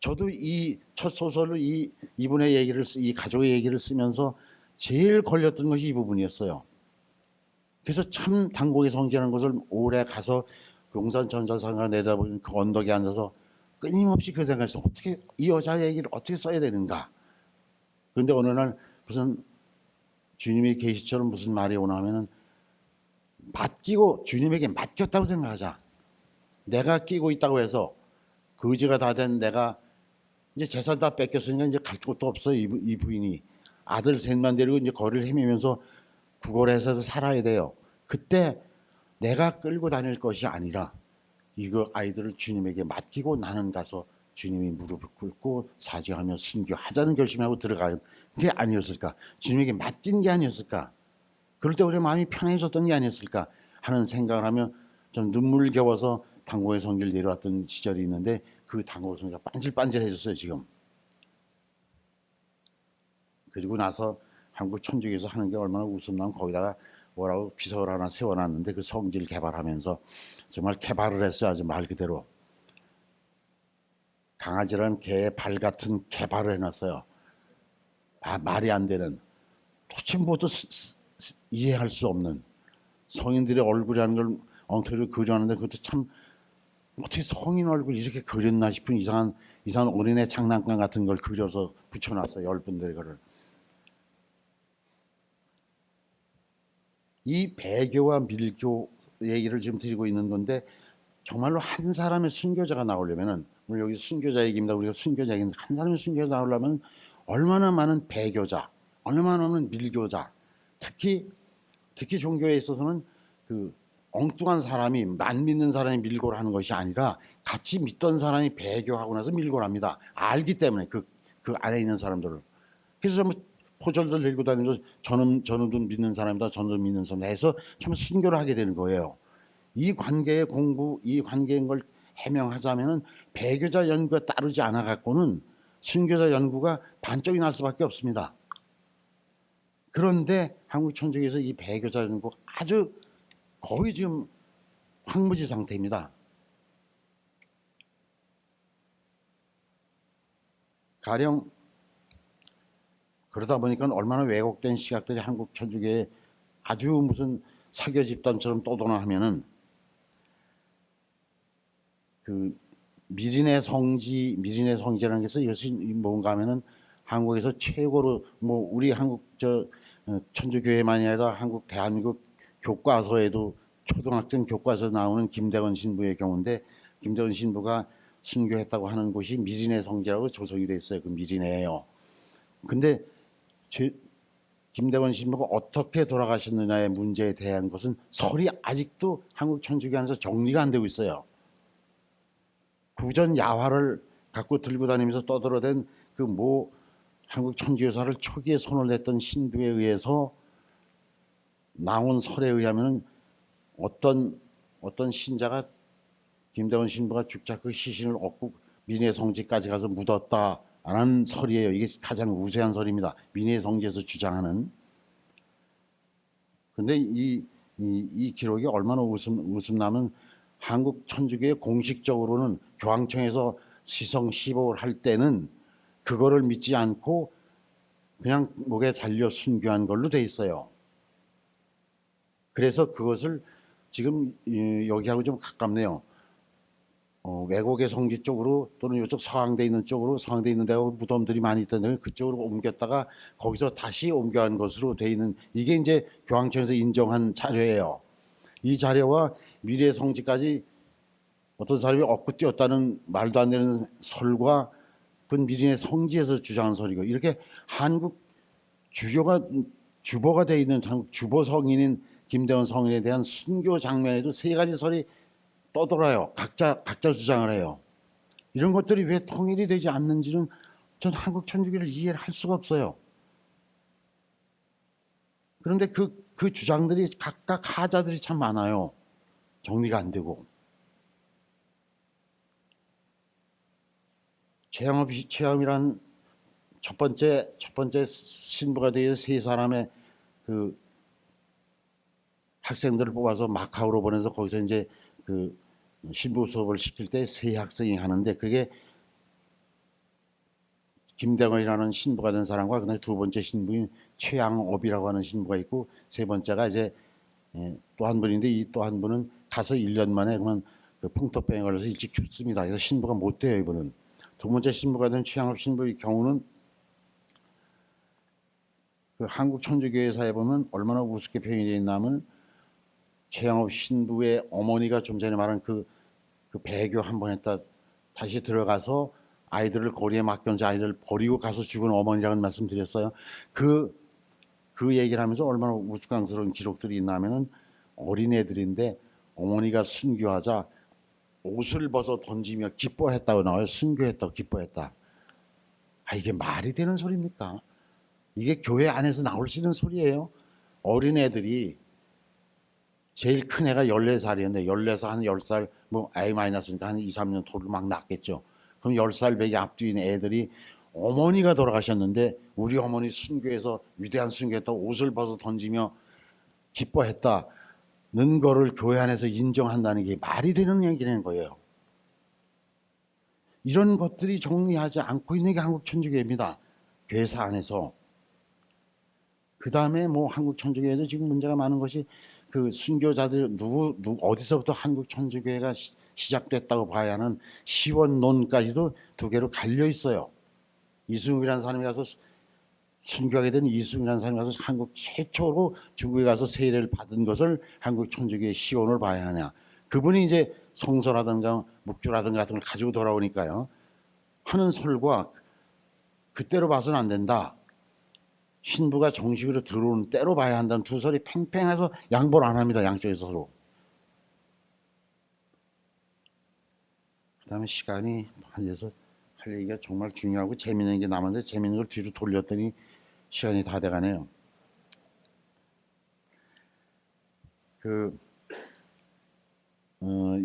저도 이 첫 소설을 이분의 얘기를 이 가족의 얘기를 쓰면서 제일 걸렸던 것이 이 부분이었어요. 그래서 참 단곡의 성지라는 것을 오래 가서 용산 전자상가 내다보는 그 언덕에 앉아서 끊임없이 그 생각했어. 어떻게 이 여자 얘기를 어떻게 써야 되는가. 그런데 어느 날 무슨 주님의 계시처럼 무슨 말이 오나 하면은, 맡기고 주님에게 맡겼다고 생각하자. 내가 끼고 있다고 해서 거지가 다 된 내가 이제 재산 다 뺏겼으니까 이제 갈 곳도 없어. 이 부인이 아들 셋만 데리고 이제 거리를 헤매면서 구걸해서 살아야 돼요. 그때 내가 끌고 다닐 것이 아니라 이거 아이들을 주님에게 맡기고 나는 가서 주님이 무릎을 꿇고 사죄하며 순교하자는 결심하고 들어가는 게 아니었을까. 주님에게 맡긴 게 아니었을까. 그럴 때 우리 마음이 편해졌던 게 아니었을까 하는 생각을 하며 좀 눈물겨워서 단곡의 성지를 내려왔던 시절이 있는데, 그 단곡의 성지가 반질반질해졌어요 지금. 그리고 나서 한국 천주교에서 하는 게 얼마나 웃음나면 거기다가 뭐라고 비석을 하나 세워놨는데, 그 성지를 개발하면서 정말 개발을 했어요. 아주 말 그대로 강아지라는 개의 발 같은 개발을 해놨어요. 말이 안 되는, 도대체 뭐도 이해할 수 없는 성인들의 얼굴이라는 걸 엉터리로 그려놨는데, 그것도 참 어떻게 성인 얼굴 이렇게 그렸나 싶은 이상한 어린애 장난감 같은 걸 그려서 붙여놨어요. 10분들의 거를. 이 배교와 밀교 얘기를 지금 드리고 있는 건데, 정말로 한 사람의 순교자가 나오려면은, 우리 여기 순교자 얘기입니다. 우리가 순교자 얘기인데, 한 사람의 순교자 나오려면 얼마나 많은 배교자, 얼마나 많은 밀교자, 특히 종교에 있어서는 그 엉뚱한 사람이, 안 믿는 사람이 밀고를 하는 것이 아니라 같이 믿던 사람이 배교하고 나서 밀고를 합니다. 알기 때문에 그 안에 있는 사람들을. 그래서 뭐 포절들 들고 다니면서 저는 믿는 사람이다, 저는 믿는 사람이다 해서 참 순교를 하게 되는 거예요. 이 관계의 공부, 이 관계인 걸 해명하자면은 배교자 연구가 따르지 않아 갖고는 순교자 연구가 반쪽이 날 수밖에 없습니다. 그런데 한국 천주교에서 이 배교자 연구 아주 거의 지금 황무지 상태입니다. 가령 그러다 보니까 얼마나 왜곡된 시각들이 한국 천주교에 아주 무슨 사교 집단처럼 떠도나 하면은, 그 미진의 성지라는 게 있어. 이것이 뭔가 하면은 한국에서 최고로 뭐 우리 한국 천주교회만이 아니라 한국 대한민국 교과서에도 초등학생 교과서 나오는 김대원 신부의 경우인데, 김대원 신부가 순교했다고 하는 곳이 미진의 성지라고 조성이 돼 있어요. 그 미진회예요. 근데 김대원 신부가 어떻게 돌아가셨느냐의 문제에 대한 것은 설이 아직도 한국 천주교 안에서 정리가 안 되고 있어요. 부전 야화를 갖고 들고 다니면서 떠들어댄 그 뭐 한국 천주교사를 초기에 손을 냈던 신부에 의해서 나온 설에 의하면 어떤 신자가 김대원 신부가 죽자 그 시신을 얻고 민의 성지까지 가서 묻었다라는 설이에요. 이게 가장 우세한 설입니다. 민의 성지에서 주장하는. 근데 이 기록이 얼마나 웃음나면 한국 천주교회 공식적으로는 교황청에서 시성 시복을 할 때는 그거를 믿지 않고 그냥 목에 달려 순교한 걸로 돼 있어요. 그래서 그것을 지금 여기하고 좀 가깝네요. 외국의 성지 쪽으로 또는 이쪽 서강대 있는 쪽으로, 서강대 있는 데가 무덤들이 많이 있던데 그쪽으로 옮겼다가 거기서 다시 옮겨간 것으로 돼 있는, 이게 이제 교황청에서 인정한 자료예요. 이 자료와 미래의 성지까지 어떤 사람이 얻고 뛰었다는 말도 안 되는 설과 그 미래의 성지에서 주장한 설이고, 이렇게 한국 주보가 돼 있는 한국 주보 성인인 김대원 성인에 대한 순교 장면에도 세 가지 설이 떠돌아요. 각자 주장을 해요. 이런 것들이 왜 통일이 되지 않는지는 전 한국 천주교를 이해를 할 수가 없어요. 그런데 그 주장들이 각각 하자들이 참 많아요. 정리가 안 되고. 최영이란 첫 번째 신부가 되어 세 사람의 그 학생들을 뽑아서 마카오로 보내서 거기서 이제 그 신부 수업을 시킬 때 세 학생이 하는데, 그게 김대건이라는 신부가 된 사람과 그다음에 두 번째 신부인 최양업이라고 하는 신부가 있고, 세 번째가 이제 또 한 분인데, 이 또 한 분은 가서 1년 만에 그만 그 풍토병에 걸려서 일찍 죽습니다. 그래서 신부가 못 돼요, 이분은. 두 번째 신부가 된 최양업 신부의 경우는 그 한국 천주교회사에 보면 얼마나 우습게 표현이 되어 있냐면, 최양업 신부의 어머니가 좀 전에 말한 그 배교 한 번 했다 다시 들어가서 아이들을 거리에 맡겨놓은 아이들을 버리고 가서 죽은 어머니라는 말씀 드렸어요. 그 얘기를 하면서 얼마나 우스꽝스러운 기록들이 있냐면은, 어린애들인데 어머니가 순교하자 옷을 벗어 던지며 기뻐했다고 나와요. 순교했다고 기뻐했다. 이게 말이 되는 소리입니까? 이게 교회 안에서 나올 수 있는 소리예요. 어린애들이, 제일 큰 애가 14살이었는데 14살 한 10살 뭐 A-니까 한 2, 3년 토를 막 낳겠죠. 그럼 10살 배기 앞뒤인 애들이 어머니가 돌아가셨는데 우리 어머니 순교해서 위대한 순교했다고 옷을 벗어 던지며 기뻐했다는 거를 교회 안에서 인정한다는 게 말이 되는 얘기라는 거예요. 이런 것들이 정리하지 않고 있는 게 한국 천주교입니다. 교회사 안에서. 그 다음에 뭐 한국 천주교회도 지금 문제가 많은 것이, 그 순교자들 누구 어디서부터 한국 천주교회가 시작됐다고 봐야 하는 시원론까지도 두 개로 갈려 있어요. 이승욱이라는 사람이 가서 순교하게 된 이승욱이라는 사람이 가서 한국 최초로 중국에 가서 세례를 받은 것을 한국 천주교의 시원을 봐야 하냐. 그분이 이제 성서라든가 묵주라든가 같은 걸 가지고 돌아오니까요. 하는 설과 그때로 봐서는 안 된다. 신부가 정식으로 들어오는 때로 봐야 한다는 두 설이 팽팽해서 양보를 안 합니다. 양쪽에서 서로. 그 다음에 시간이 한해서 할 얘기가 정말 중요하고 재미있는 게 남았는데, 재미있는 걸 뒤로 돌렸더니 시간이 다 돼가네요.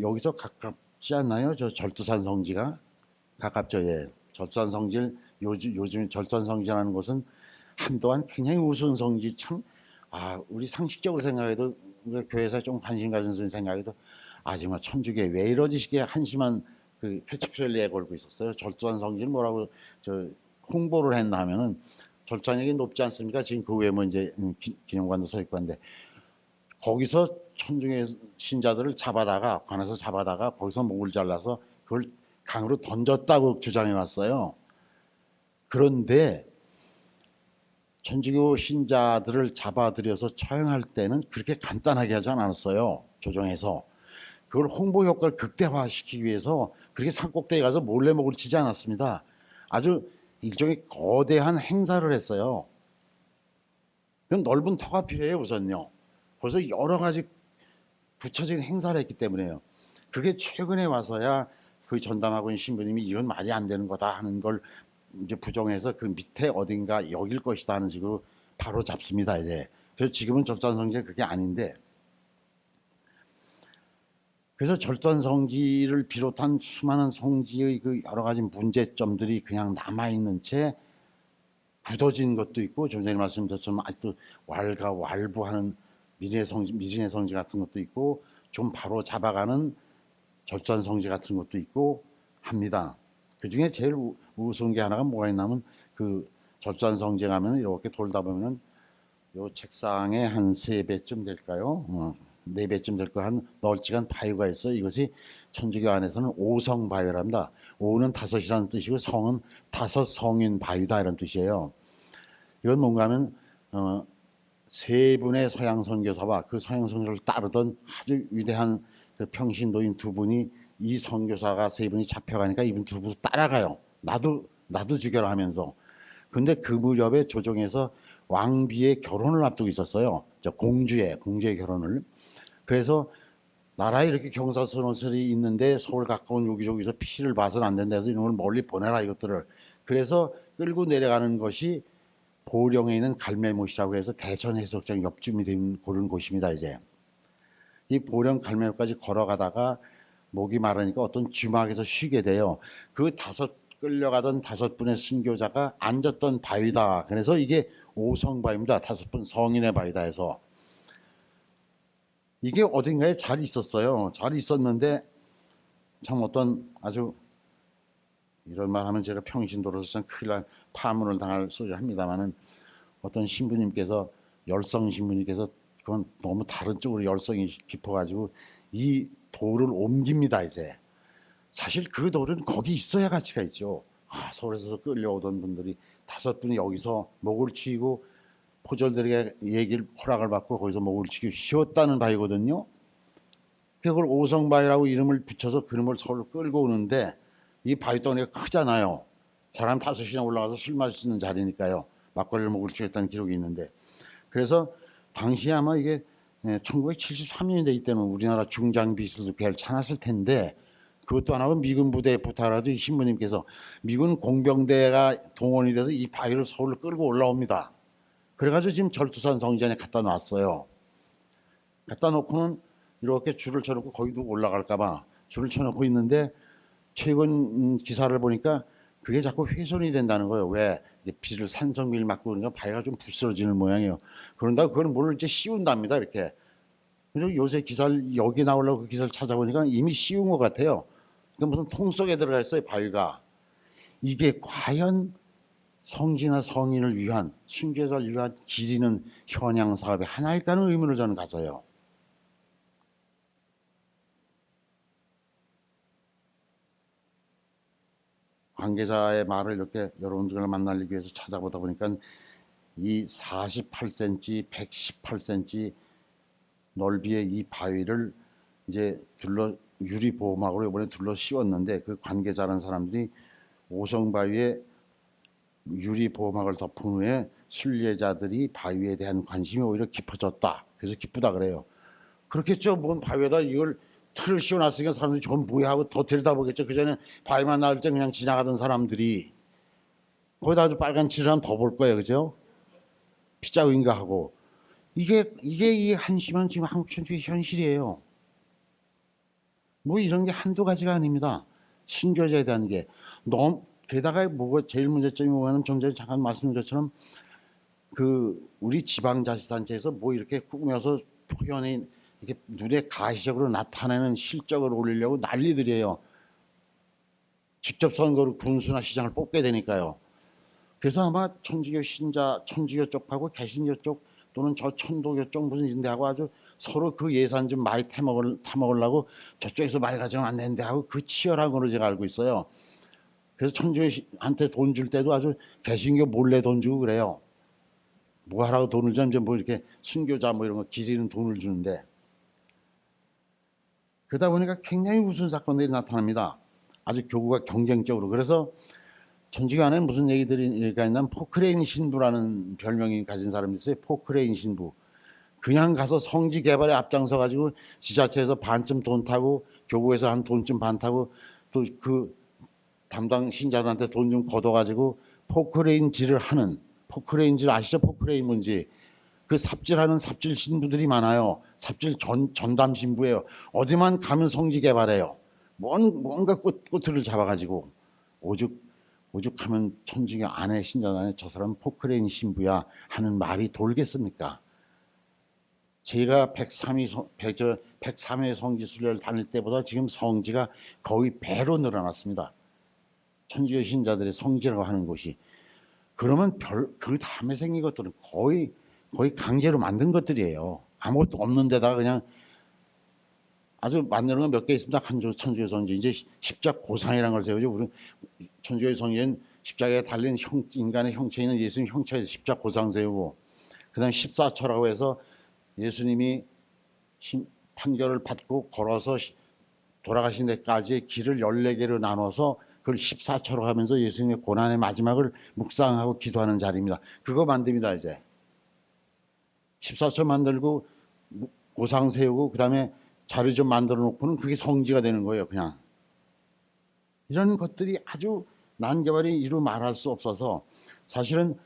여기서 가깝지 않나요? 저 절두산 성지가 가깝죠. 예. 절두산 성지를 요즘 절두산 성지라는 곳은 한동안 굉장히 우스운 성지, 참 우리 상식적으로 생각해도, 우리가 교회에서 좀 관심 가진 분 생각해도 정말 천주교회 왜 이러지 싶게 한심한 그 표치표를 내걸고 있었어요. 절두산 성지를 뭐라고 홍보를 했나 하면은, 절두산이 높지 않습니까? 지금 그 위에 뭐 이제 기념관도 서 있고 한데, 거기서 천주교 신자들을 관에서 잡아다가 거기서 목을 잘라서 그걸 강으로 던졌다고 주장해 왔어요. 그런데 천주교 신자들을 잡아들여서 처형할 때는 그렇게 간단하게 하지 않았어요. 조정해서. 그걸 홍보 효과를 극대화시키기 위해서 그렇게 산꼭대기에 가서 몰래 목을 치지 않았습니다. 아주 일종의 거대한 행사를 했어요. 그럼 넓은 터가 필요해요, 우선요. 그래서 여러 가지 구체적인 행사를 했기 때문에요. 그게 최근에 와서야 그 전담하고 있는 신부님이 이건 말이 안 되는 거다 하는 걸 이제 부정해서 그 밑에 어딘가 여길 것이다 하는 식으로 바로 잡습니다 이제. 그래서 지금은 절단성지가 그게 아닌데, 그래서 절단성지를 비롯한 수많은 성지의 그 여러 가지 문제점들이 그냥 남아 있는 채 굳어진 것도 있고, 좀 전에 말씀드렸지만 아직도 왈가왈부하는 미진의 성지 같은 것도 있고, 좀 바로 잡아가는 절단 성지 같은 것도 있고 합니다. 그 중에 제일 우스운 게 하나가 뭐가 있냐면, 그 절단 성지 가면 이렇게 돌다 보면은 요 책상에 한 3배쯤 될까요? 4배쯤 될 거 한 널찍한 바위가 있어요. 이것이 천주교 안에서는 오성 바위랍니다. 오는 5이라는 뜻이고 성은 5 성인 바위다 이런 뜻이에요. 이건 뭔가 하면 세 분의 서양 선교사와 그 서양 선교를 따르던 아주 위대한 그 평신도인 두 분이, 이 선교사가 세 분이 잡혀가니까 이분 두 분 따라가요. 나도 죽여라 하면서. 근데 그 무렵에 조정에서 왕비의 결혼을 앞두고 있었어요. 공주의 결혼을. 그래서 나라에 이렇게 경사스러운설이 있는데 서울 가까운 여기저기서 피를 봐서는 안 된다 해서 이런 걸 멀리 보내라 이것들을. 그래서 끌고 내려가는 것이 보령에 있는 갈매못이라고 해서 대천 해수욕장 옆쯤이 된 그런 곳입니다. 이제 이 보령 갈매못까지 걸어가다가 목이 마르니까 어떤 주막에서 쉬게 돼요. 그 끌려가던 5분의 순교자가 앉았던 바위다. 그래서 이게 오성바위입니다. 5분 성인의 바위다 해서. 이게 어딘가에 잘 있었어요. 잘 있었는데 참 어떤 아주, 이런 말 하면 제가 평신도로서 참 큰일 날 파문을 당할 소리를 합니다만은, 어떤 신부님께서, 열성 신부님께서 그건 너무 다른 쪽으로 열성이 깊어가지고 이 돌을 옮깁니다 이제. 사실 그 돌은 거기 있어야 가치가 있죠. 서울에서 끌려오던 분들이 5분이 여기서 목을 치고 포졸들에게 허락을 받고 거기서 목을 치고 쉬었다는 바위거든요. 그걸 오성바위라고 이름을 붙여서 그놈을 서울 끌고 오는데, 이 바위덩이가 크잖아요. 사람 5이나 올라가서 술 마실 수 있는 자리니까요. 막걸리를 목을 치겠다는 기록이 있는데, 그래서 당시에 아마 이게 1973년인데 이때는 우리나라 중장비술도 괜찮았을 텐데, 그것도 안 하고 미군 부대에 부탁하도 이 신부님께서 미군 공병대가 동원이 돼서 이 바위를 서울로 끌고 올라옵니다. 그래가지고 지금 절두산 성전에 갖다 놨어요. 갖다 놓고는 이렇게 줄을 쳐놓고 거기도 올라갈까봐 줄을 쳐놓고 있는데, 최근 기사를 보니까 그게 자꾸 훼손이 된다는 거예요. 왜? 비를 산성비를 맞고 그러니까 바위가 좀 부스러지는 모양이에요. 그런다고 그걸 뭘 이제 씌운답니다. 이렇게. 그래서 요새 기사를, 여기 나오려고 그 기사를 찾아보니까 이미 씌운 것 같아요. 그러니까 무슨 통 속에 들어가 있어요, 바위가. 이게 과연 성지나 성인을 위한, 순교자를 위한 기리는 현양 사업의 하나일까 하는 의문을 저는 가져요. 관계자의 말을 이렇게 여러분들과 만나기 위해서 찾아보다 보니까 이 48cm, 118cm 넓이의 이 바위를 이제 유리 보호막으로 이번에 둘러 씌웠는데, 그 관계자라는 사람들이 오성바위에 유리 보호막을 덮은 후에 순례자들이 바위에 대한 관심이 오히려 깊어졌다. 그래서 기쁘다 그래요. 그렇겠죠. 뭔 바위에다 이걸 틀을 씌워놨으니까 사람들이 저건 뭐야 하고 더 들여다보겠죠. 그전에 바위만 나올 때 그냥 지나가던 사람들이 거기다 빨간 칠을 하면 더 볼 거예요. 그죠? 피자윈가 하고. 이게 이 한심한 지금 한국 천주의 현실이에요. 뭐 이런 게 한두 가지가 아닙니다. 신교자에 대한 게. 게다가 뭐가 제일 문제점이 뭐냐면, 좀 전에 잠깐 말씀드린 것처럼 그 우리 지방자치단체에서 뭐 이렇게 꾸며서 표현이 이렇게 눈에 가시적으로 나타내는 실적을 올리려고 난리들이에요. 직접 선거로 군수나 시장을 뽑게 되니까요. 그래서 아마 천주교 신자, 천주교 쪽하고 개신교 쪽 또는 저 천도교 쪽 무슨 이런 데하고 아주 서로 그 예산 좀 많이 타먹으려고 저쪽에서 많이 가져가면 안 되는데 하고 그 치열한 걸로 제가 알고 있어요. 그래서 천주교한테 돈 줄 때도 아주 개신교 몰래 돈 주고 그래요. 뭐 하라고 돈을 주면 뭐 이렇게 순교자 뭐 이런 거 기리는 돈을 주는데, 그러다 보니까 굉장히 우스운 사건들이 나타납니다. 아주 교구가 경쟁적으로. 그래서 천주교 안에 무슨 얘기가 있냐면, 포크레인 신부라는 별명이 가진 사람이 있어요. 포크레인 신부. 그냥 가서 성지 개발에 앞장서 가지고 지자체에서 반쯤 돈 타고 교구에서 한 돈쯤 반 타고 또 그 담당 신자들한테 돈 좀 걷어가지고 포크레인질을 하는, 포크레인질 아시죠? 포크레인 뭔지. 그 삽질하는 삽질 신부들이 많아요. 삽질 전담 신부예요. 어디만 가면 성지 개발해요. 뭔가 꼬투리를 잡아가지고 오죽하면 천주교 아내 신자단에 저 사람 포크레인 신부야 하는 말이 돌겠습니까? 제가 103회 성지 순례를 다닐 때보다 지금 성지가 거의 배로 늘어났습니다. 천주교 신자들의 성지라고 하는 곳이. 그러면 그 다음에 생긴 것들은 거의 강제로 만든 것들이에요. 아무것도 없는 데다가 그냥 아주 만드는 건 몇 개 있습니다. 천주교 성지. 이제 십자 고상이라는 걸 세우죠. 우리 천주교 성지는 십자가에 달린 인간의 형체 있는 예수님 형체에서 십자 고상 세우고, 그다음 14처라고 해서 예수님이 판결을 받고 걸어서 돌아가신 데까지의 길을 14개로 나눠서 그걸 14처로 하면서 예수님의 고난의 마지막을 묵상하고 기도하는 자리입니다. 그거 만듭니다. 이제 14처 만들고 고상 세우고 그다음에 자리 좀 만들어 놓고는 그게 성지가 되는 거예요. 그냥 이런 것들이 아주 난개발이 이루 말할 수 없어서 사실은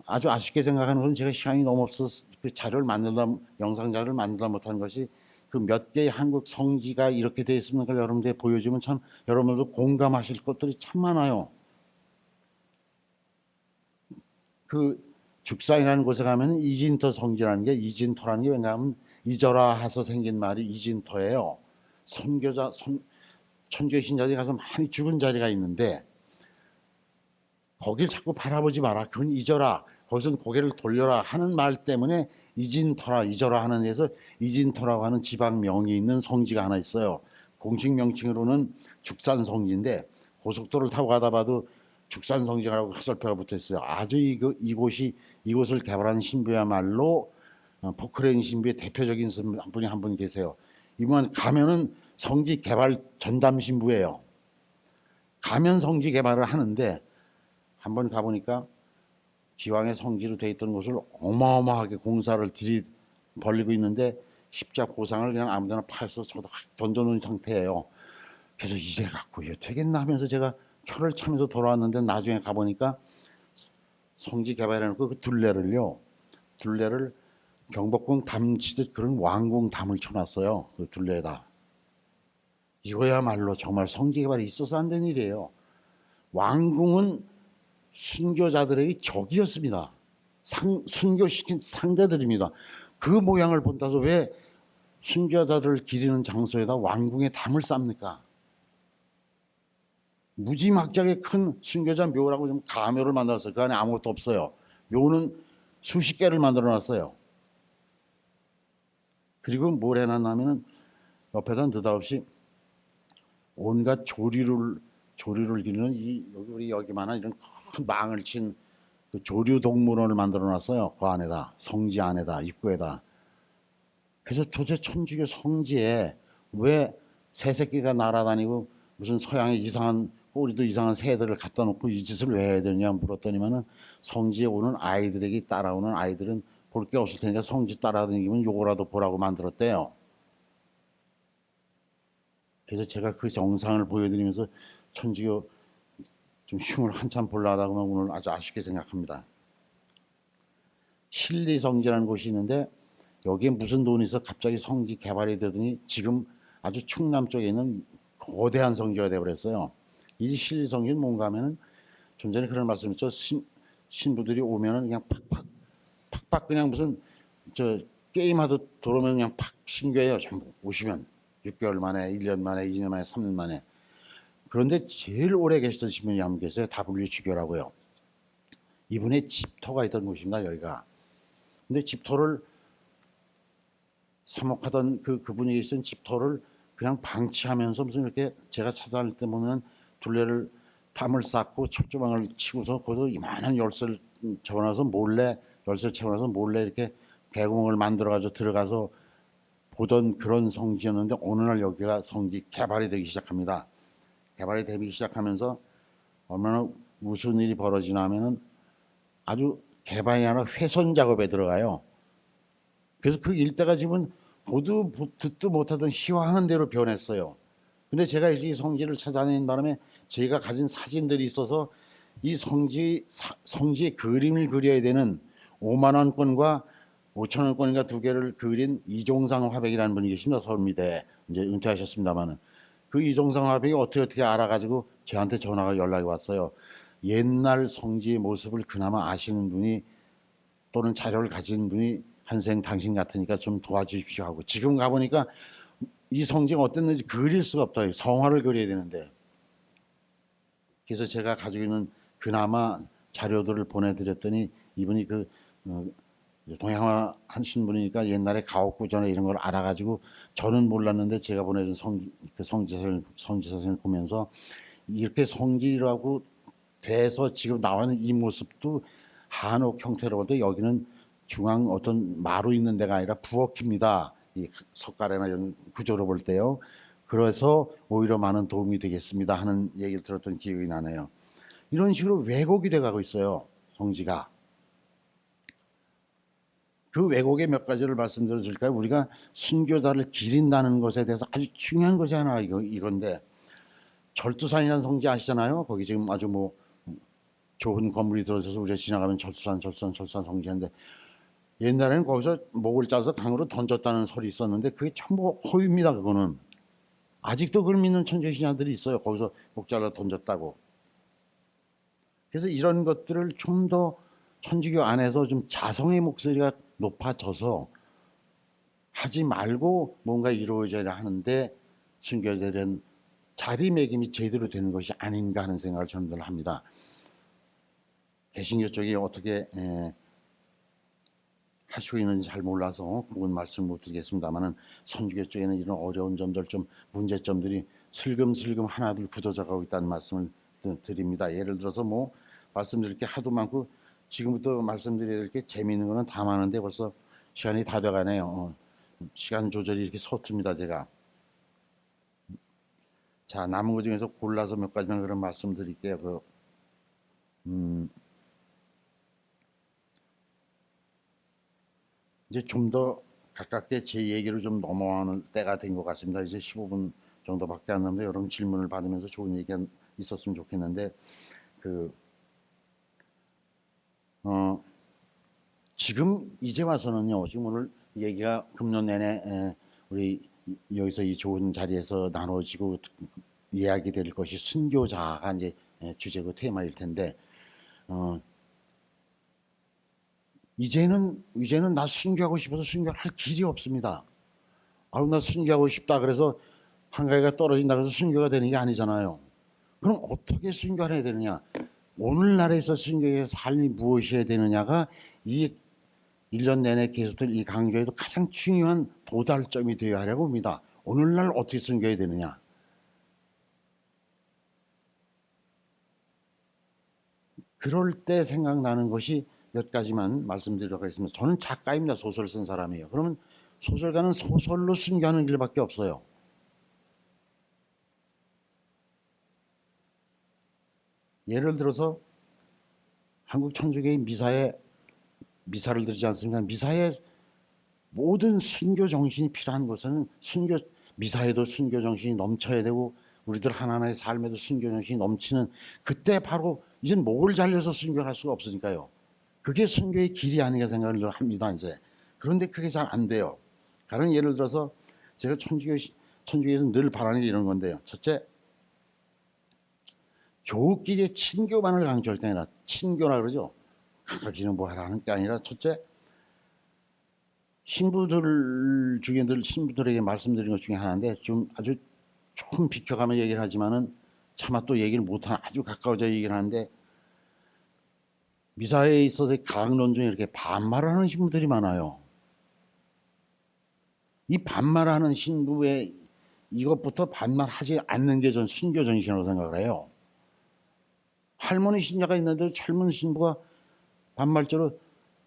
아주 아쉽게 생각하는 건 제가 시간이 너무 없어서 그 자료를 만들다, 영상 자료를 만들다 못한 것이 그 몇 개의 한국 성지가 이렇게 되어 있습니까? 여러분들 보여주면 참 여러분들도 공감하실 것들이 참 많아요. 그 죽산이라는 곳에 가면 이진터 성지라는 게, 이진터라는 게 왜냐하면 이절아 해서 생긴 말이 이진터예요. 천주교 신자들이 가서 많이 죽은 자리가 있는데 거길 자꾸 바라보지 마라. 그건 잊어라. 거기서 고개를 돌려라 하는 말 때문에 이진터라, 잊어라 하는 데서 이진터라고 하는 지방 명이 있는 성지가 하나 있어요. 공식 명칭으로는 죽산성지인데 고속도로를 타고 가다 봐도 죽산성지라고 화살표가 붙어 있어요. 아주 이곳을 개발한 신부야말로 포크레인 신부의 대표적인 분이 한 분 계세요. 이분 가면은 성지 개발 전담 신부예요. 가면 성지 개발을 하는데 한번 가보니까 기왕의 성지로 되어 있던 곳을 어마어마하게 공사를 벌리고 있는데 십자 고상을 그냥 아무데나 파서 저도 던져놓은 상태예요. 그래서 이제 갖고 이거 되겠나 하면서 제가 표를 차면서 돌아왔는데 나중에 가보니까 성지 개발해놓고 그 둘레를 경복궁 담 치듯 그런 왕궁 담을 쳐놨어요. 그 둘레에다. 이거야말로 정말 성지 개발이 있어서 안 된 일이에요. 왕궁은 순교자들의 적이었습니다. 순교시킨 상대들입니다. 그 모양을 본다서 왜 순교자들을 기리는 장소에다 왕궁의 담을 쌉니까? 무지막지하게 큰 순교자 묘라고 좀 가묘를 만들었어요. 그 안에 아무것도 없어요. 묘는 수십 개를 만들어놨어요. 그리고 뭘 해놨냐면은 옆에다 느닷없이 온갖 조류를 기르는 우리 여기만한 이런 큰 망을 친 그 조류 동물원을 만들어놨어요. 그 안에다, 성지 안에다, 입구에다. 그래서 도대체 천주교 성지에 왜 새새끼가 날아다니고 무슨 서양의 이상한 꼬리도 이상한 새들을 갖다 놓고 이 짓을 왜 해야 되느냐 물었더니만은 성지에 오는 아이들에게 따라오는 아이들은 볼 게 없을 테니까 성지 따라다니면 요거라도 보라고 만들었대요. 그래서 제가 그 영상을 보여드리면서 천주교 좀 흉을 한참 볼라다가 오늘 아주 아쉽게 생각합니다. 신리성지라는 곳이 있는데 여기에 무슨 돈이 있어 갑자기 성지 개발이 되더니 지금 아주 충남 쪽에 있는 거대한 성지가 되어버렸어요. 이 신리성지는 뭔가 하면은 좀 전에 그런 말씀했죠. 신부들이 오면은 그냥 팍팍 그냥 무슨 저 게임하듯 들어오면 그냥 팍 신교해요. 전부 오시면 6개월 만에, 1년 만에, 2년 만에, 3년 만에. 그런데 제일 오래 계시던 신부님이 한 분 계세요. WG교라고요. 이분의 집터가 있던 곳입니다. 여기가. 근데 집터를 사목하던 그분이 계시던 집터를 그냥 방치하면서 무슨 이렇게 제가 찾아다닐 때 보면 둘레를 담을 쌓고 철조망을 치고서 거기서 이만한 열쇠를 채워놔서 몰래 이렇게 개공을 만들어가지고 들어가서 보던 그런 성지였는데 어느 날 여기가 성지 개발이 되기 시작합니다. 개발이 되기 시작하면서 얼마나 무슨 일이 벌어지나 하면은 아주 개발이 아니라 훼손 작업에 들어가요. 그래서 그 일대가 지금 보도 듣도 못하던 희화한 대로 변했어요. 근데 제가 이 성지를 찾아낸 바람에 제가 가진 사진들이 있어서 이 성지의 그림을 그려야 되는 5만 원권과 5천 원권인가 두 개를 그린 이종상 화백이라는 분이 계십니다. 서울미대 이제 은퇴하셨습니다만은 그 이종상 화백이 어떻게 알아가지고 저한테 전화가 연락이 왔어요. 옛날 성지의 모습을 그나마 아시는 분이 또는 자료를 가진 분이 한생 당신 같으니까 좀 도와주십시오 하고 지금 가보니까 이 성지가 어땠는지 그릴 수가 없다. 성화를 그려야 되는데. 그래서 제가 가지고 있는 그나마 자료들을 보내드렸더니 이분이 그 동양화 하신 분이니까 옛날에 가옥구전에 이런 걸 알아가지고 저는 몰랐는데 제가 보내준 성지사진을 보면서 이렇게 성지라고 돼서 지금 나와는 이 모습도 한옥 형태로 볼 때 여기는 중앙 어떤 마루 있는 데가 아니라 부엌입니다. 이 석가래나 이런 구조로 볼 때요. 그래서 오히려 많은 도움이 되겠습니다 하는 얘기를 들었던 기억이 나네요. 이런 식으로 왜곡이 돼가고 있어요. 성지가. 그 왜곡의 몇 가지를 말씀드려 줄까요? 우리가 순교자를 기린다는 것에 대해서 아주 중요한 것이 하나 이건데 절두산이라는 성지 아시잖아요. 거기 지금 아주 뭐 좋은 건물이 들어서서 우리가 지나가면 절두산 성지인데 옛날에는 거기서 목을 짜서 강으로 던졌다는 설이 있었는데 그게 전부 허위입니다. 그거는 아직도 그걸 믿는 천주신자들이 있어요. 거기서 목 잘라 던졌다고. 그래서 이런 것들을 좀 더 천주교 안에서 좀 자성의 목소리가 높아져서 하지 말고 뭔가 이루어져야 하는데 순교자들은 자리매김이 제대로 되는 것이 아닌가 하는 생각을 저는 합니다. 개신교 쪽이 어떻게 하시고 있는지 잘 몰라서 그건 말씀을 못 드리겠습니다만은 선주교 쪽에는 이런 어려운 점들 좀 문제점들이 슬금슬금 하나둘 굳어져가고 있다는 말씀을 드립니다. 예를 들어서 뭐 말씀드릴 게 하도 많고 지금부터 말씀드려야 될 게 재미있는 거는 다 많은데 벌써 시간이 다 돼가네요. 시간 조절이 이렇게 서툽니다 제가. 자 남은 것 중에서 골라서 몇 가지만 그런 말씀드릴게요. 이제 좀 더 가깝게 제 얘기를 좀 넘어가는 때가 된 것 같습니다. 이제 15분 정도밖에 안 남는데 여러분 질문을 받으면서 좋은 얘기가 있었으면 좋겠는데 지금 이제 와서는요. 지금 오늘 얘기가 금년 내내 우리 여기서 이 좋은 자리에서 나눠지고 이야기될 것이 순교자가 이제 주제고 테마일 텐데 이제는 나 순교하고 싶어서 순교할 길이 없습니다. 아우 나 순교하고 싶다 그래서 한가위가 떨어진다 그래서 순교가 되는 게 아니잖아요. 그럼 어떻게 순교를 해야 되느냐? 오늘날에서 순교의 삶이 무엇이어야 되느냐가 이 1년 내내 계속될 이 강조에도 가장 중요한 도달점이 되어야 하려고 봅니다. 오늘날 어떻게 순교해야 되느냐? 그럴 때 생각나는 것이 몇 가지만 말씀드리도록 하겠습니다. 저는 작가입니다. 소설 쓴 사람이에요. 그러면 소설가는 소설로 순교하는 길밖에 없어요. 예를 들어서 한국 천주교의 미사를 드리지 않습니까? 미사에 모든 순교 정신이 필요한 것은 미사에도 순교 정신이 넘쳐야 되고 우리들 하나하나의 삶에도 순교 정신이 넘치는 그때 바로 이젠 목을 잘려서 순교할 수가 없으니까요. 그게 순교의 길이 아닌가 생각을 합니다. 이제 그런데 그게 잘 안 돼요. 다른 예를 들어서 제가 천주교에서 늘 바라는 게 이런 건데요. 첫째, 교우끼리 친교만을 강조할 게 아니라 친교라 그러죠. 각각이는 뭐 하라는 게 아니라 첫째, 신부들 중에 늘 신부들에게 말씀드린 것 중에 하나인데 좀 아주 조금 비켜가며 얘기를 하지만은 차마 또 얘기를 못하는 아주 가까워져 얘기를 하는데 미사에 있어서 강론 중에 이렇게 반말하는 신부들이 많아요. 이 반말하는 신부의 이것부터 반말하지 않는 게 전 순교 정신이라고 생각을 해요. 할머니 신자가 있는데 젊은 신부가 반말처럼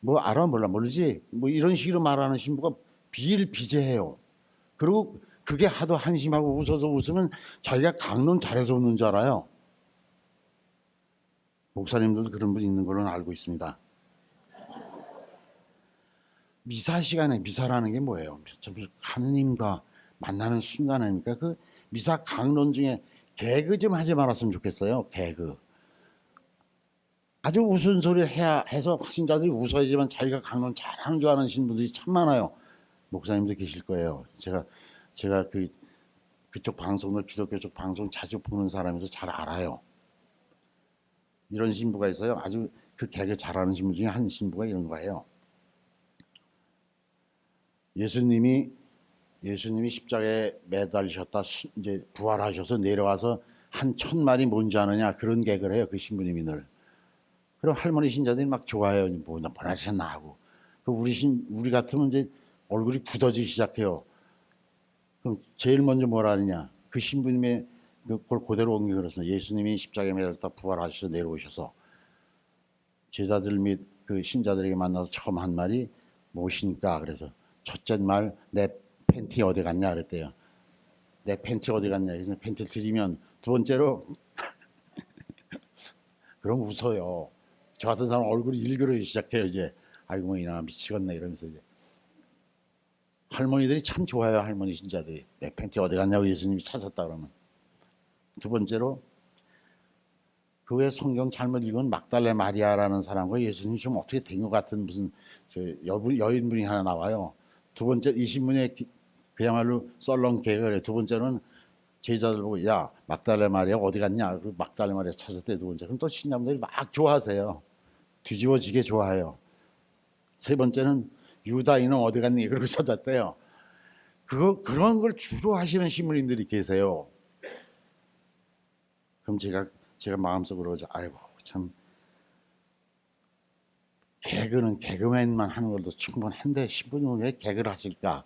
뭐 알아 몰라 모르지 뭐 이런 식으로 말하는 신부가 비일비재해요. 그리고 그게 하도 한심하고 웃어서 웃으면 자기가 강론 잘해서 웃는 줄 알아요. 목사님들도 그런 분 있는 걸로 알고 있습니다. 미사 시간에 미사라는 게 뭐예요? 하느님과 만나는 순간 아닙니까? 그 미사 강론 중에 개그 좀 하지 말았으면 좋겠어요. 개그. 아주 웃은 소리 해야 해서 신자들이 웃어야지만 자기가 강론 잘하는 줄 아는 신부들이 참 많아요. 목사님도 계실 거예요. 제가 그쪽 방송을 기독교 쪽 방송 자주 보는 사람에서 잘 알아요. 이런 신부가 있어요. 아주 그 개그 잘하는 신부 중에 한 신부가 이런 거예요. 예수님이 십자가에 매달리셨다 이제 부활하셔서 내려와서 한 1000마리 뭔지 아느냐 그런 개그를 해요. 그 신부님이 늘. 그럼 할머니 신자들이 막 좋아해요. 뭐나 보라셨나 하고. 우리 같으면 이제 얼굴이 굳어지기 시작해요. 그럼 제일 먼저 뭐라 하느냐? 그 신부님의 그걸 그대로 옮겨 그렇습니다. 예수님이 십자가에 매달렸다 부활하셔서 내려오셔서 제자들 및 그 신자들에게 만나서 처음 한 말이 무엇입니까? 그래서 첫째 말 내 팬티 어디 갔냐 그랬대요. 내 팬티 어디 갔냐. 그래서 팬티를 드리면 두 번째로 그럼 웃어요. 저 같은 사람 얼굴이 일그러기 시작해요. 이제 아이고 뭐 이나 미치겠네 이러면서 이제 할머니들이 참 좋아요. 할머니 신자들이 내 팬티 어디 갔냐고 예수님이 찾았다 그러면 두 번째로 그 외 성경 잘못 읽은 막달레 마리아라는 사람과 예수님이 좀 어떻게 된 것 같은 무슨 여인분이 하나 나와요. 두 번째 이 신문에 그야말로 썰렁 개그를 두 번째는 제자들 보고 야 막달레 마리아 어디 갔냐 그 막달레 마리아 찾았대 두 번째 그럼 또 신자분들이 막 좋아하세요. 뒤집어지게 좋아해요. 세 번째는 유다인은 어디 갔니 그러고 찾았대요. 그런 걸 주로 하시는 신부님들이 계세요. 그럼 제가 마음속으로 아이고 참 개그는 개그맨만 하는 것도 충분한데 신부님은 왜 개그를 하실까?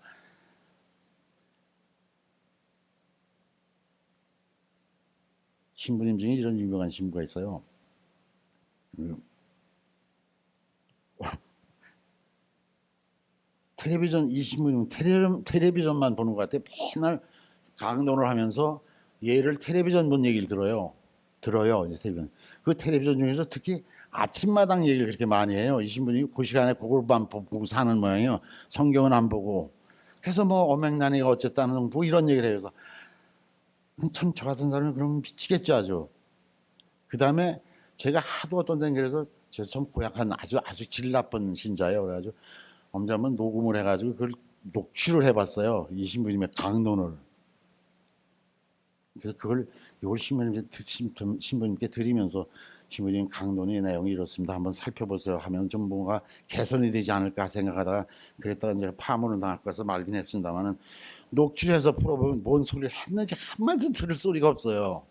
신부님 중에 이런 유명한 신부가 있어요. 텔레비전 이 신부님은 텔레비전만 보는 것 같아요. 맨날 강론을 하면서 얘를 텔레비전 본 얘기를 들어요. 이제 텔레비전. 그 텔레비전 중에서 특히 아침마당 얘기를 그렇게 많이 해요. 이 신부님이 그 시간에 그걸만 보고 사는 모양이에요. 성경은 안 보고. 그래서 뭐 어맹난이가 어쨌다는 뭐 이런 얘기를 해요. 그래서 참 저 같은 사람은 그러면 미치겠죠 아주. 그 다음에 제가 하도 어떤 데는 그래서 제가 참 고약한 아주 질 나쁜 신자예요. 그래가지고 언제 한번 녹음을 해가지고 그걸 녹취를 해봤어요. 이 신부님의 강론을. 그래서 이걸 신부님께 드리면서 신부님 강론의 내용이 이렇습니다. 한번 살펴보세요 하면 좀 뭔가 개선이 되지 않을까 생각하다가 그랬다가 이제 파문을 당할 거라서 말긴 했습니다만은 녹취해서 풀어보면 뭔 소리를 했는지 한마디도 들을 소리가 없어요.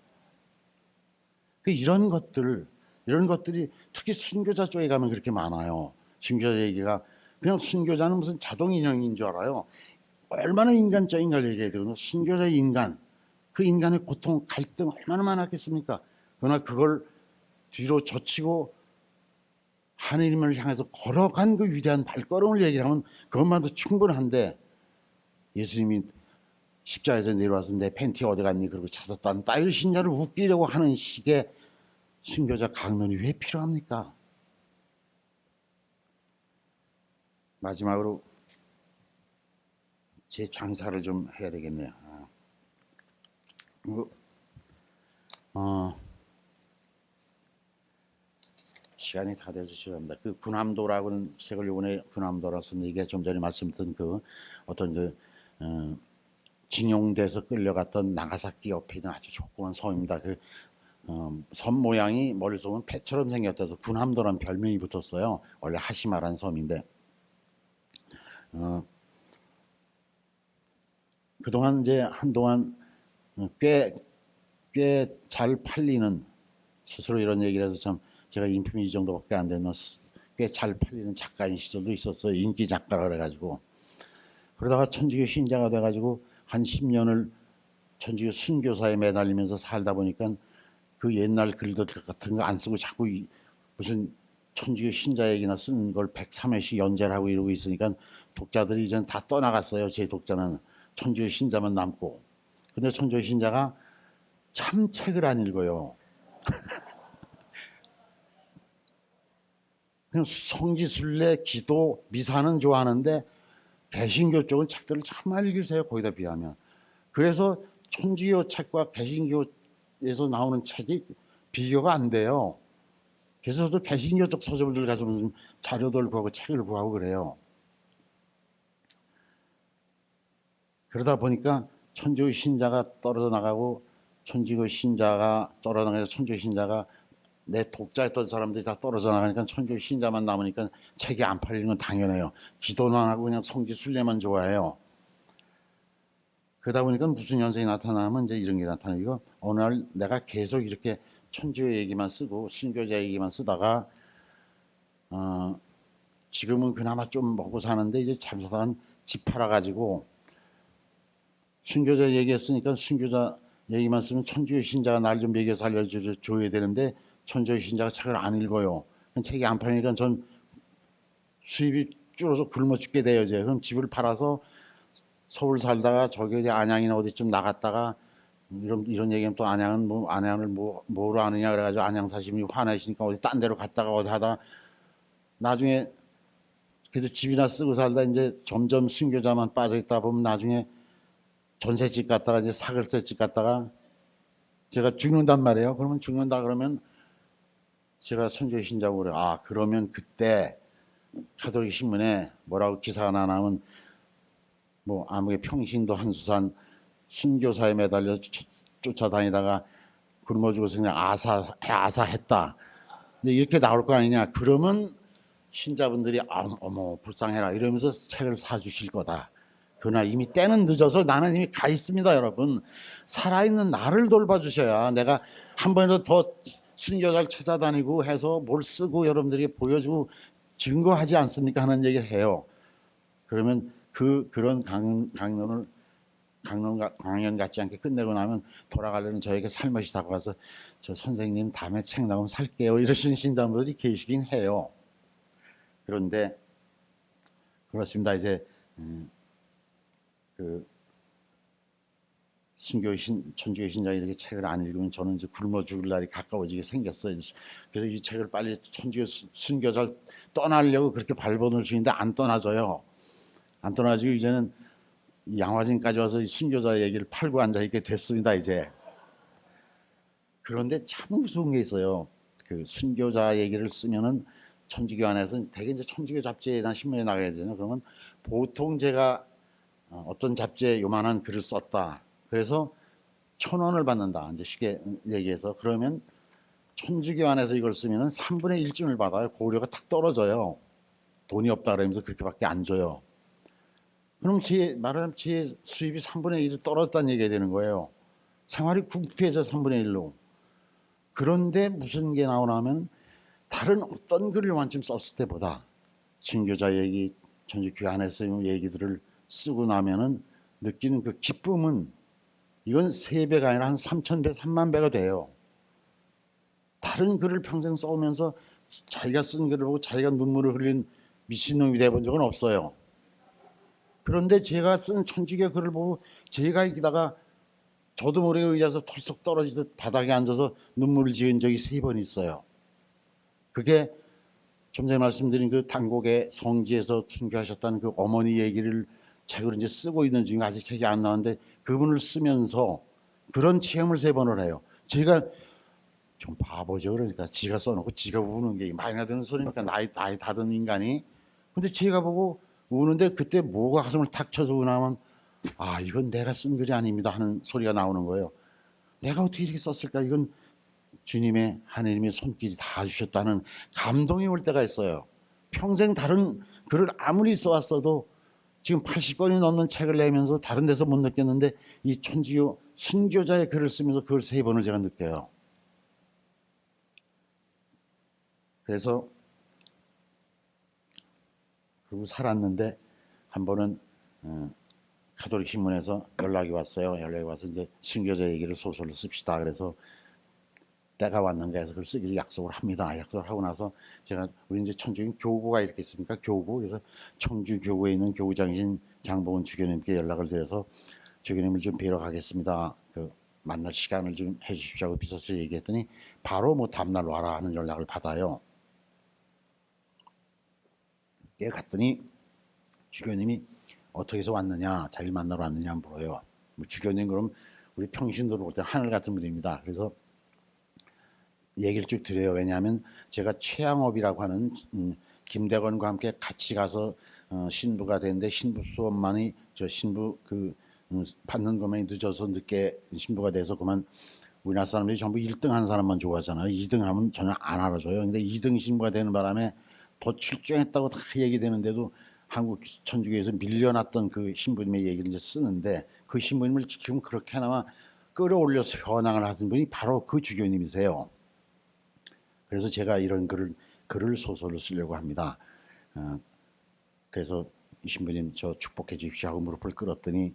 이런 것들이 특히 순교자 쪽에 가면 그렇게 많아요. 순교자 얘기가 그냥 순교자는 무슨 자동 인형인 줄 알아요. 얼마나 인간적인 걸 얘기해야 되고 순교자의 인간, 그 인간의 고통, 갈등 얼마나 많았겠습니까? 그러나 그걸 뒤로 젖히고 하느님을 향해서 걸어간 그 위대한 발걸음을 얘기하면 그것만도 충분한데 예수님이 십자가에서 내려와서 내 팬티 어디 갔니? 그러고 찾았다는 따위 신자를 웃기려고 하는 식의 순교자 강론이 왜 필요합니까? 마지막으로 제 장사를 좀 해야 되겠네요. 시간이 다 돼서 죄송합니다. 그 군함도라고는 책을 이번에 군함도라고 쓴 얘기가 좀 전에 말씀드린 어떤 징용돼서 끌려갔던 나가사키 옆에 있는 아주 조그만 섬입니다. 섬 모양이 멀리서 보면 배처럼 생겼다서 군함도라는 별명이 붙었어요. 원래 하시마라는 섬인데 그동안 이제 한동안 꽤 잘 팔리는 스스로 이런 얘기를 해서 참 제가 인품이 이 정도밖에 안 되면 꽤 잘 팔리는 작가인 시절도 있었어요. 인기 작가라 그래가지고 그러다가 천주교 신자가 돼가지고 한 10년을 천주교 순교사에 매달리면서 살다 보니까 그 옛날 글들 같은 거 안 쓰고 자꾸 무슨 천주교 신자 얘기나 쓰는 걸 103회씩 연재를 하고 이러고 있으니까 독자들이 이제는 다 떠나갔어요. 제 독자는 천주교 신자만 남고. 근데 천주교 신자가 참 책을 안 읽어요. 그냥 성지순례, 기도, 미사는 좋아하는데 개신교 쪽은 책들을 참 많이 읽으세요. 거기다 비하면. 그래서 천주교 책과 개신교에서 나오는 책이 비교가 안 돼요. 그래서 저도 개신교 쪽 서적들 가서 무슨 자료들 구하고 책을 구하고 그래요. 그러다 보니까 천주교 신자가 떨어져 나가고 천주교 신자가 떨어져 나가서 천주교 신자가 내 독자였던 사람들이 다 떨어져 나가니까 천주교 신자만 남으니까 책이 안 팔리는 건 당연해요. 기도만 하고 그냥 성지 순례만 좋아해요. 그러다 보니까 무슨 현상이 나타나면 이제 이런 게 나타나고 어느 날 내가 계속 이렇게 천주교 얘기만 쓰고 신교자 얘기만 쓰다가 지금은 그나마 좀 먹고 사는데 이제 잠깐 집 팔아가지고 신교자 얘기했으니까 신교자 얘기만 쓰면 천주교 신자가 날 좀 먹여서 알려줘야 되는데 천주교 신자가 책을 안 읽어요. 책이 안 팔리니까 전 수입이 줄어서 굶어 죽게 돼요. 이제 그럼 집을 팔아서 서울 살다가 저기 어디 안양이나 어디쯤 나갔다가 이런 얘기하면 또 안양은 뭐 안양을 뭐로 아느냐 그래가지고 안양 사시미 화내시니까 어디 딴 데로 갔다가 어디 하다 나중에 그래도 집이나 쓰고 살다 이제 점점 순교자만 빠져 있다 보면 나중에 전셋집 갔다가 이제 사글세집 갔다가 제가 죽는단 말이에요. 그러면 죽는다 그러면 제가 선조의 신자고 그래요. 아 그러면 그때 가톨릭 신문에 뭐라고 기사가 하나 나면 뭐 아무개 평신도 한수산 순교사에 매달려 쫓아다니다가 굶어 죽어서 그냥 아사했다. 이렇게 나올 거 아니냐. 그러면 신자분들이 어머 불쌍해라 이러면서 책을 사주실 거다. 그러나 이미 때는 늦어서 나는 이미 가 있습니다. 여러분 살아있는 나를 돌봐주셔야 내가 한 번이라도 더 순교자를 찾아다니고 해서 뭘 쓰고 여러분들에게 보여주고 증거하지 않습니까 하는 얘기를 해요. 그러면 그런 강연을 강연 같지 않게 끝내고 나면 돌아가려는 저에게 살며시 다가와서 저 선생님 다음에 책 나오면 살게요 이러신 신자분들이 계시긴 해요. 그런데 그렇습니다. 이제 그 천주교 신자 이렇게 책을 안 읽으면 저는 이제 굶어 죽을 날이 가까워지게 생겼어요. 그래서 이 책을 빨리 천주교 순교자를 떠나려고 그렇게 발버둥을 치는데 안 떠나져요. 안 떠나지고 이제는 양화진까지 와서 순교자 얘기를 팔고 앉아 있게 됐습니다. 이제 그런데 참 무서운 게 있어요. 그 순교자 얘기를 쓰면은 천주교 안에서 대개 이제 천주교 잡지나 신문에 나가야 되잖아요. 그러면 보통 제가 어떤 잡지에 요만한 글을 썼다. 그래서 1,000원을 받는다. 이제 쉽게 얘기해서 그러면 천주교 안에서 이걸 쓰면은 3분의 1쯤을 받아요. 고려가 탁 떨어져요. 돈이 없다 그러면서 그렇게밖에 안 줘요. 그럼 말하자면 제 수입이 3분의 1이 떨어졌다는 얘기가 되는 거예요. 생활이 궁핍해져 3분의 1로. 그런데 무슨 게 나오냐면 다른 어떤 글을 원쯤 썼을 때보다 신교자 얘기, 천주교 안에서 얘기들을 쓰고 나면은 느끼는 그 기쁨은 이건 3배가 아니라 한 3,000배, 3만 배가 돼요. 다른 글을 평생 써오면서 자기가 쓴 글을 보고 자기가 눈물을 흘린 미친놈이 돼본 적은 없어요. 그런데 제가 쓴 천주교 글을 보고 제가 읽다가 저도 모르게 의자에서 털썩 떨어지듯 바닥에 앉아서 눈물을 지은 적이 3번 있어요. 그게 좀 전에 말씀드린 그 단곡의 성지에서 순교하셨다는 그 어머니 얘기를 책을 이제 쓰고 있는 중에 아직 책이 안 나왔는데 그분을 쓰면서 그런 체험을 3번을 해요. 제가 좀 바보죠. 그러니까 지가 써놓고 지가 우는 게 많이나 드는 소리니까 나이 다 든 인간이. 근데 제가 보고 우는데 그때 뭐가 가슴을 탁 쳐서 우나면 아 이건 내가 쓴 글이 아닙니다 하는 소리가 나오는 거예요. 내가 어떻게 이렇게 썼을까. 이건 주님의 하나님의 손길이 다 주셨다는 감동이 올 때가 있어요. 평생 다른 글을 아무리 써왔어도 지금 80권이 넘는 책을 내면서 다른 데서 못 느꼈는데 이 천주교 순교자의 글을 쓰면서 그걸 3번을 제가 느껴요. 그래서 그리고 살았는데 한 번은 가톨릭 신문에서 연락이 왔어요. 연락이 와서 이제 순교자 얘기를 소설로 씁시다. 그래서 때가 왔는가 해서 그걸 쓰기로 약속을 합니다. 약속을 하고 나서 제가 우리 이제 천주교 교구가 이렇게 있습니까? 교구. 그래서 청주 교구에 있는 교구장이신 장봉은 주교님께 연락을 드려서 주교님을 좀 뵈러 가겠습니다. 그 만날 시간을 좀 해주십시오 하고 비서실 얘기했더니 바로 뭐 다음날 와라 하는 연락을 받아요. 예, 갔더니 주교님이 어떻게 해서 왔느냐, 자기를 만나러 왔느냐 물어요. 뭐 주교님 그럼 우리 평신도로 볼 때 하늘 같은 분입니다. 그래서 얘기를 쭉 드려요. 왜냐하면 제가 최양업이라고 하는 김대건과 함께 같이 가서 신부가 됐는데 신부 수업만이 저 신부 받는 것만이 늦어서 늦게 신부가 돼서 그만 우리나라 사람들이 전부 1등 하는 사람만 좋아하잖아요. 2등 하면 전혀 안 알아줘요. 근데 2등 신부가 되는 바람에 더 출중했다고 다 얘기되는데도 한국 천주교에서 밀려났던 그 신부님의 얘기를 이제 쓰는데 그 신부님을 지금 그렇게나마 끌어올려서 현황을 하신 분이 바로 그 주교님이세요. 그래서 제가 이런 글을 소설을 쓰려고 합니다. 그래서 이 신부님 저 축복해 주십시오 하고 무릎을 꿇었더니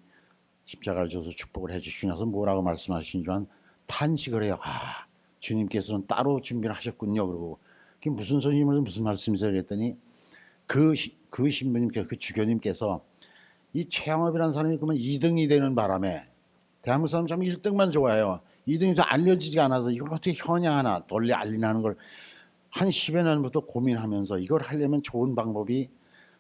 십자가를 줘서 축복을 해 주시고 나서 뭐라고 말씀하신 줄 안 탄식을 해요. 아, 주님께서는 따로 준비를 하셨군요. 그러고 그게 무슨 소리면 무슨 말씀이세요? 그랬더니 그 신부님께서 그 주교님께서 이 최양업이라는 사람이 그러면 2등이 되는 바람에 대한민국 사람 참 1등만 좋아해요. 2등에서 알려지지가 않아서 이걸 어떻게 현양하나 널리 알리나는 걸 한 10여 년부터 고민하면서 이걸 하려면 좋은 방법이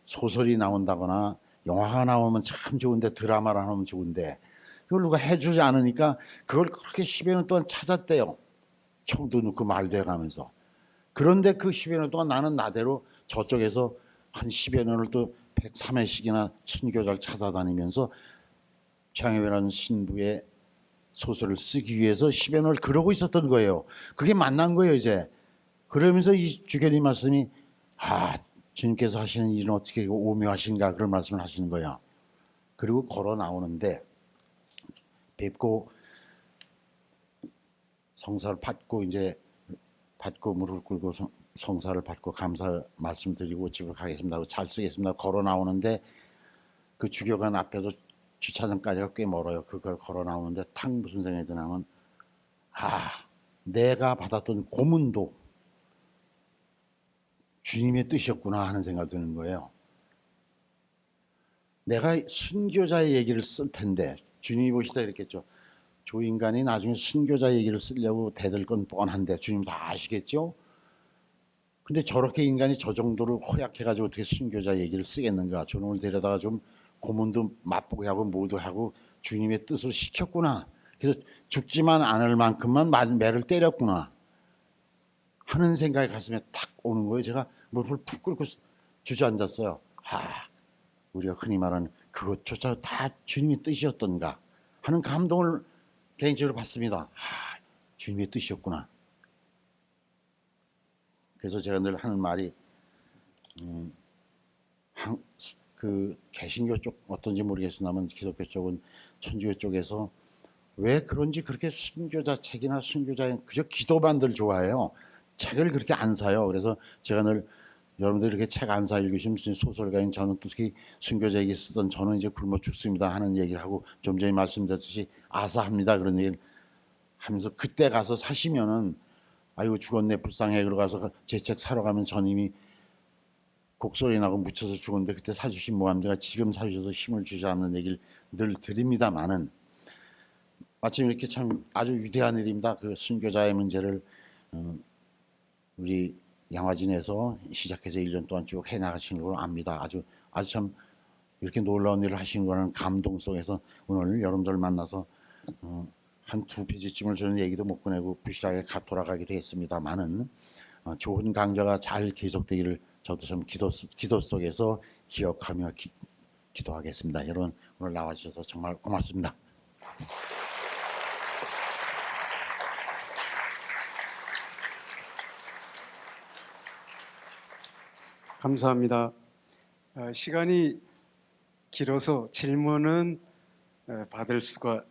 소설이 나온다거나 영화가 나오면 참 좋은데 드라마를 나오면 좋은데 그걸 누가 해주지 않으니까 그걸 그렇게 10여 년 동안 찾았대요. 총도 넣고 말도 해가면서. 그런데 그 10여 년 동안 나는 나대로 저쪽에서 한 10여 년을 또 103회씩이나 선교사를 찾아다니면서 최양엽이라는 신부의 소설을 쓰기 위해서 10여 년을 그러고 있었던 거예요. 그게 만난 거예요 이제. 그러면서 이 주교님 말씀이 주님께서 하시는 일은 어떻게 오묘하신가 그런 말씀을 하시는 거예요. 그리고 걸어 나오는데 뵙고 성사를 받고 이제 무릎 꿇고 성사를 받고 감사 말씀드리고 집으로 가겠습니다. 잘 쓰겠습니다. 걸어 나오는데 그 주교관 앞에서 주차장까지가 꽤 멀어요. 그걸 걸어 나오는데 탁 무슨 생각이 드냐면 내가 받았던 고문도 주님의 뜻이었구나 하는 생각이 드는 거예요. 내가 순교자의 얘기를 쓸 텐데 주님이 보시다 이랬겠죠. 저 인간이 나중에 순교자 얘기를 쓰려고 대들 건 뻔한데 주님 다 아시겠죠? 근데 저렇게 인간이 저 정도로 허약해가지고 어떻게 순교자 얘기를 쓰겠는가. 저놈을 데려다가 좀 고문도 맛보게 하고 모두 하고 주님의 뜻을 시켰구나. 그래서 죽지만 않을 만큼만 매를 때렸구나 하는 생각이 가슴에 탁 오는 거예요. 제가 무릎을 푹 꿇고 주저앉았어요. 우리가 흔히 말하는 그것조차 다 주님의 뜻이었던가 하는 감동을 개인적으로 받습니다. 주님의 뜻이었구나. 그래서 제가 늘 하는 말이 그 개신교 쪽 어떤지 모르겠으나만 기독교 쪽은 천주교 쪽에서 왜 그런지 그렇게 순교자 책이나 순교자 그저 기도반들 좋아해요. 책을 그렇게 안 사요. 그래서 제가 늘 여러분들 이렇게 책 안 사 읽으시면 소설가인 저는 특히 순교자 얘기 쓰던 저는 이제 굶어 죽습니다 하는 얘기를 하고 좀 전에 말씀드렸듯이 아사합니다 그런 얘기를 하면서 그때 가서 사시면은 아이고 죽었네 불쌍해 그러고 가서 제 책 사러 가면 저님이 곡소리 나고 묻혀서 죽었는데 그때 사주신 모함제가 지금 사주셔서 힘을 주지 않는 얘기를 늘 드립니다마는 마침 이렇게 참 아주 위대한 일입니다. 그 순교자의 문제를 우리 양화진에서 시작해서 1년 동안 쭉 해나가시는 걸 압니다. 아주 참 이렇게 놀라운 일을 하시는 거라는 감동 속에서 오늘 여러분들 만나서 한 2페이지쯤을 저는 얘기도 못 꺼내고 부실하게 돌아가게 되겠습니다만은 좋은 강좌가 잘 계속되기를 저도 좀 기도 속에서 기억하며 기도하겠습니다. 여러분 오늘 나와주셔서 정말 고맙습니다. 감사합니다. 시간이 길어서 질문은 받을 수가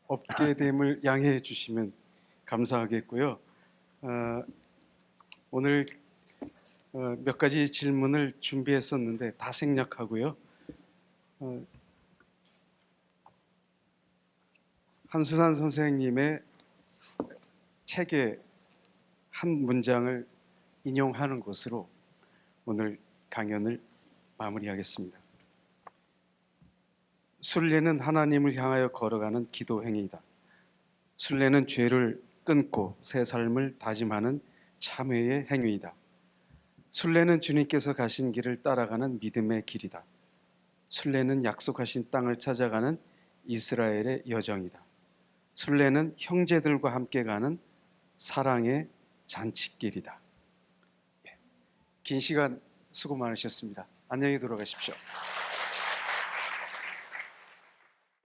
없게 됨을 양해해 주시면 감사하겠고요. 오늘 몇 가지 질문을 준비했었는데 다 생략하고요. 한수산 선생님의 책의 한 문장을 인용하는 것으로 오늘 강연을 마무리하겠습니다. 순례는 하나님을 향하여 걸어가는 기도 행위이다. 순례는 죄를 끊고 새 삶을 다짐하는 참회의 행위이다. 순례는 주님께서 가신 길을 따라가는 믿음의 길이다. 순례는 약속하신 땅을 찾아가는 이스라엘의 여정이다. 순례는 형제들과 함께 가는 사랑의 잔칫길이다. 긴 시간 수고 많으셨습니다. 안녕히 돌아가십시오.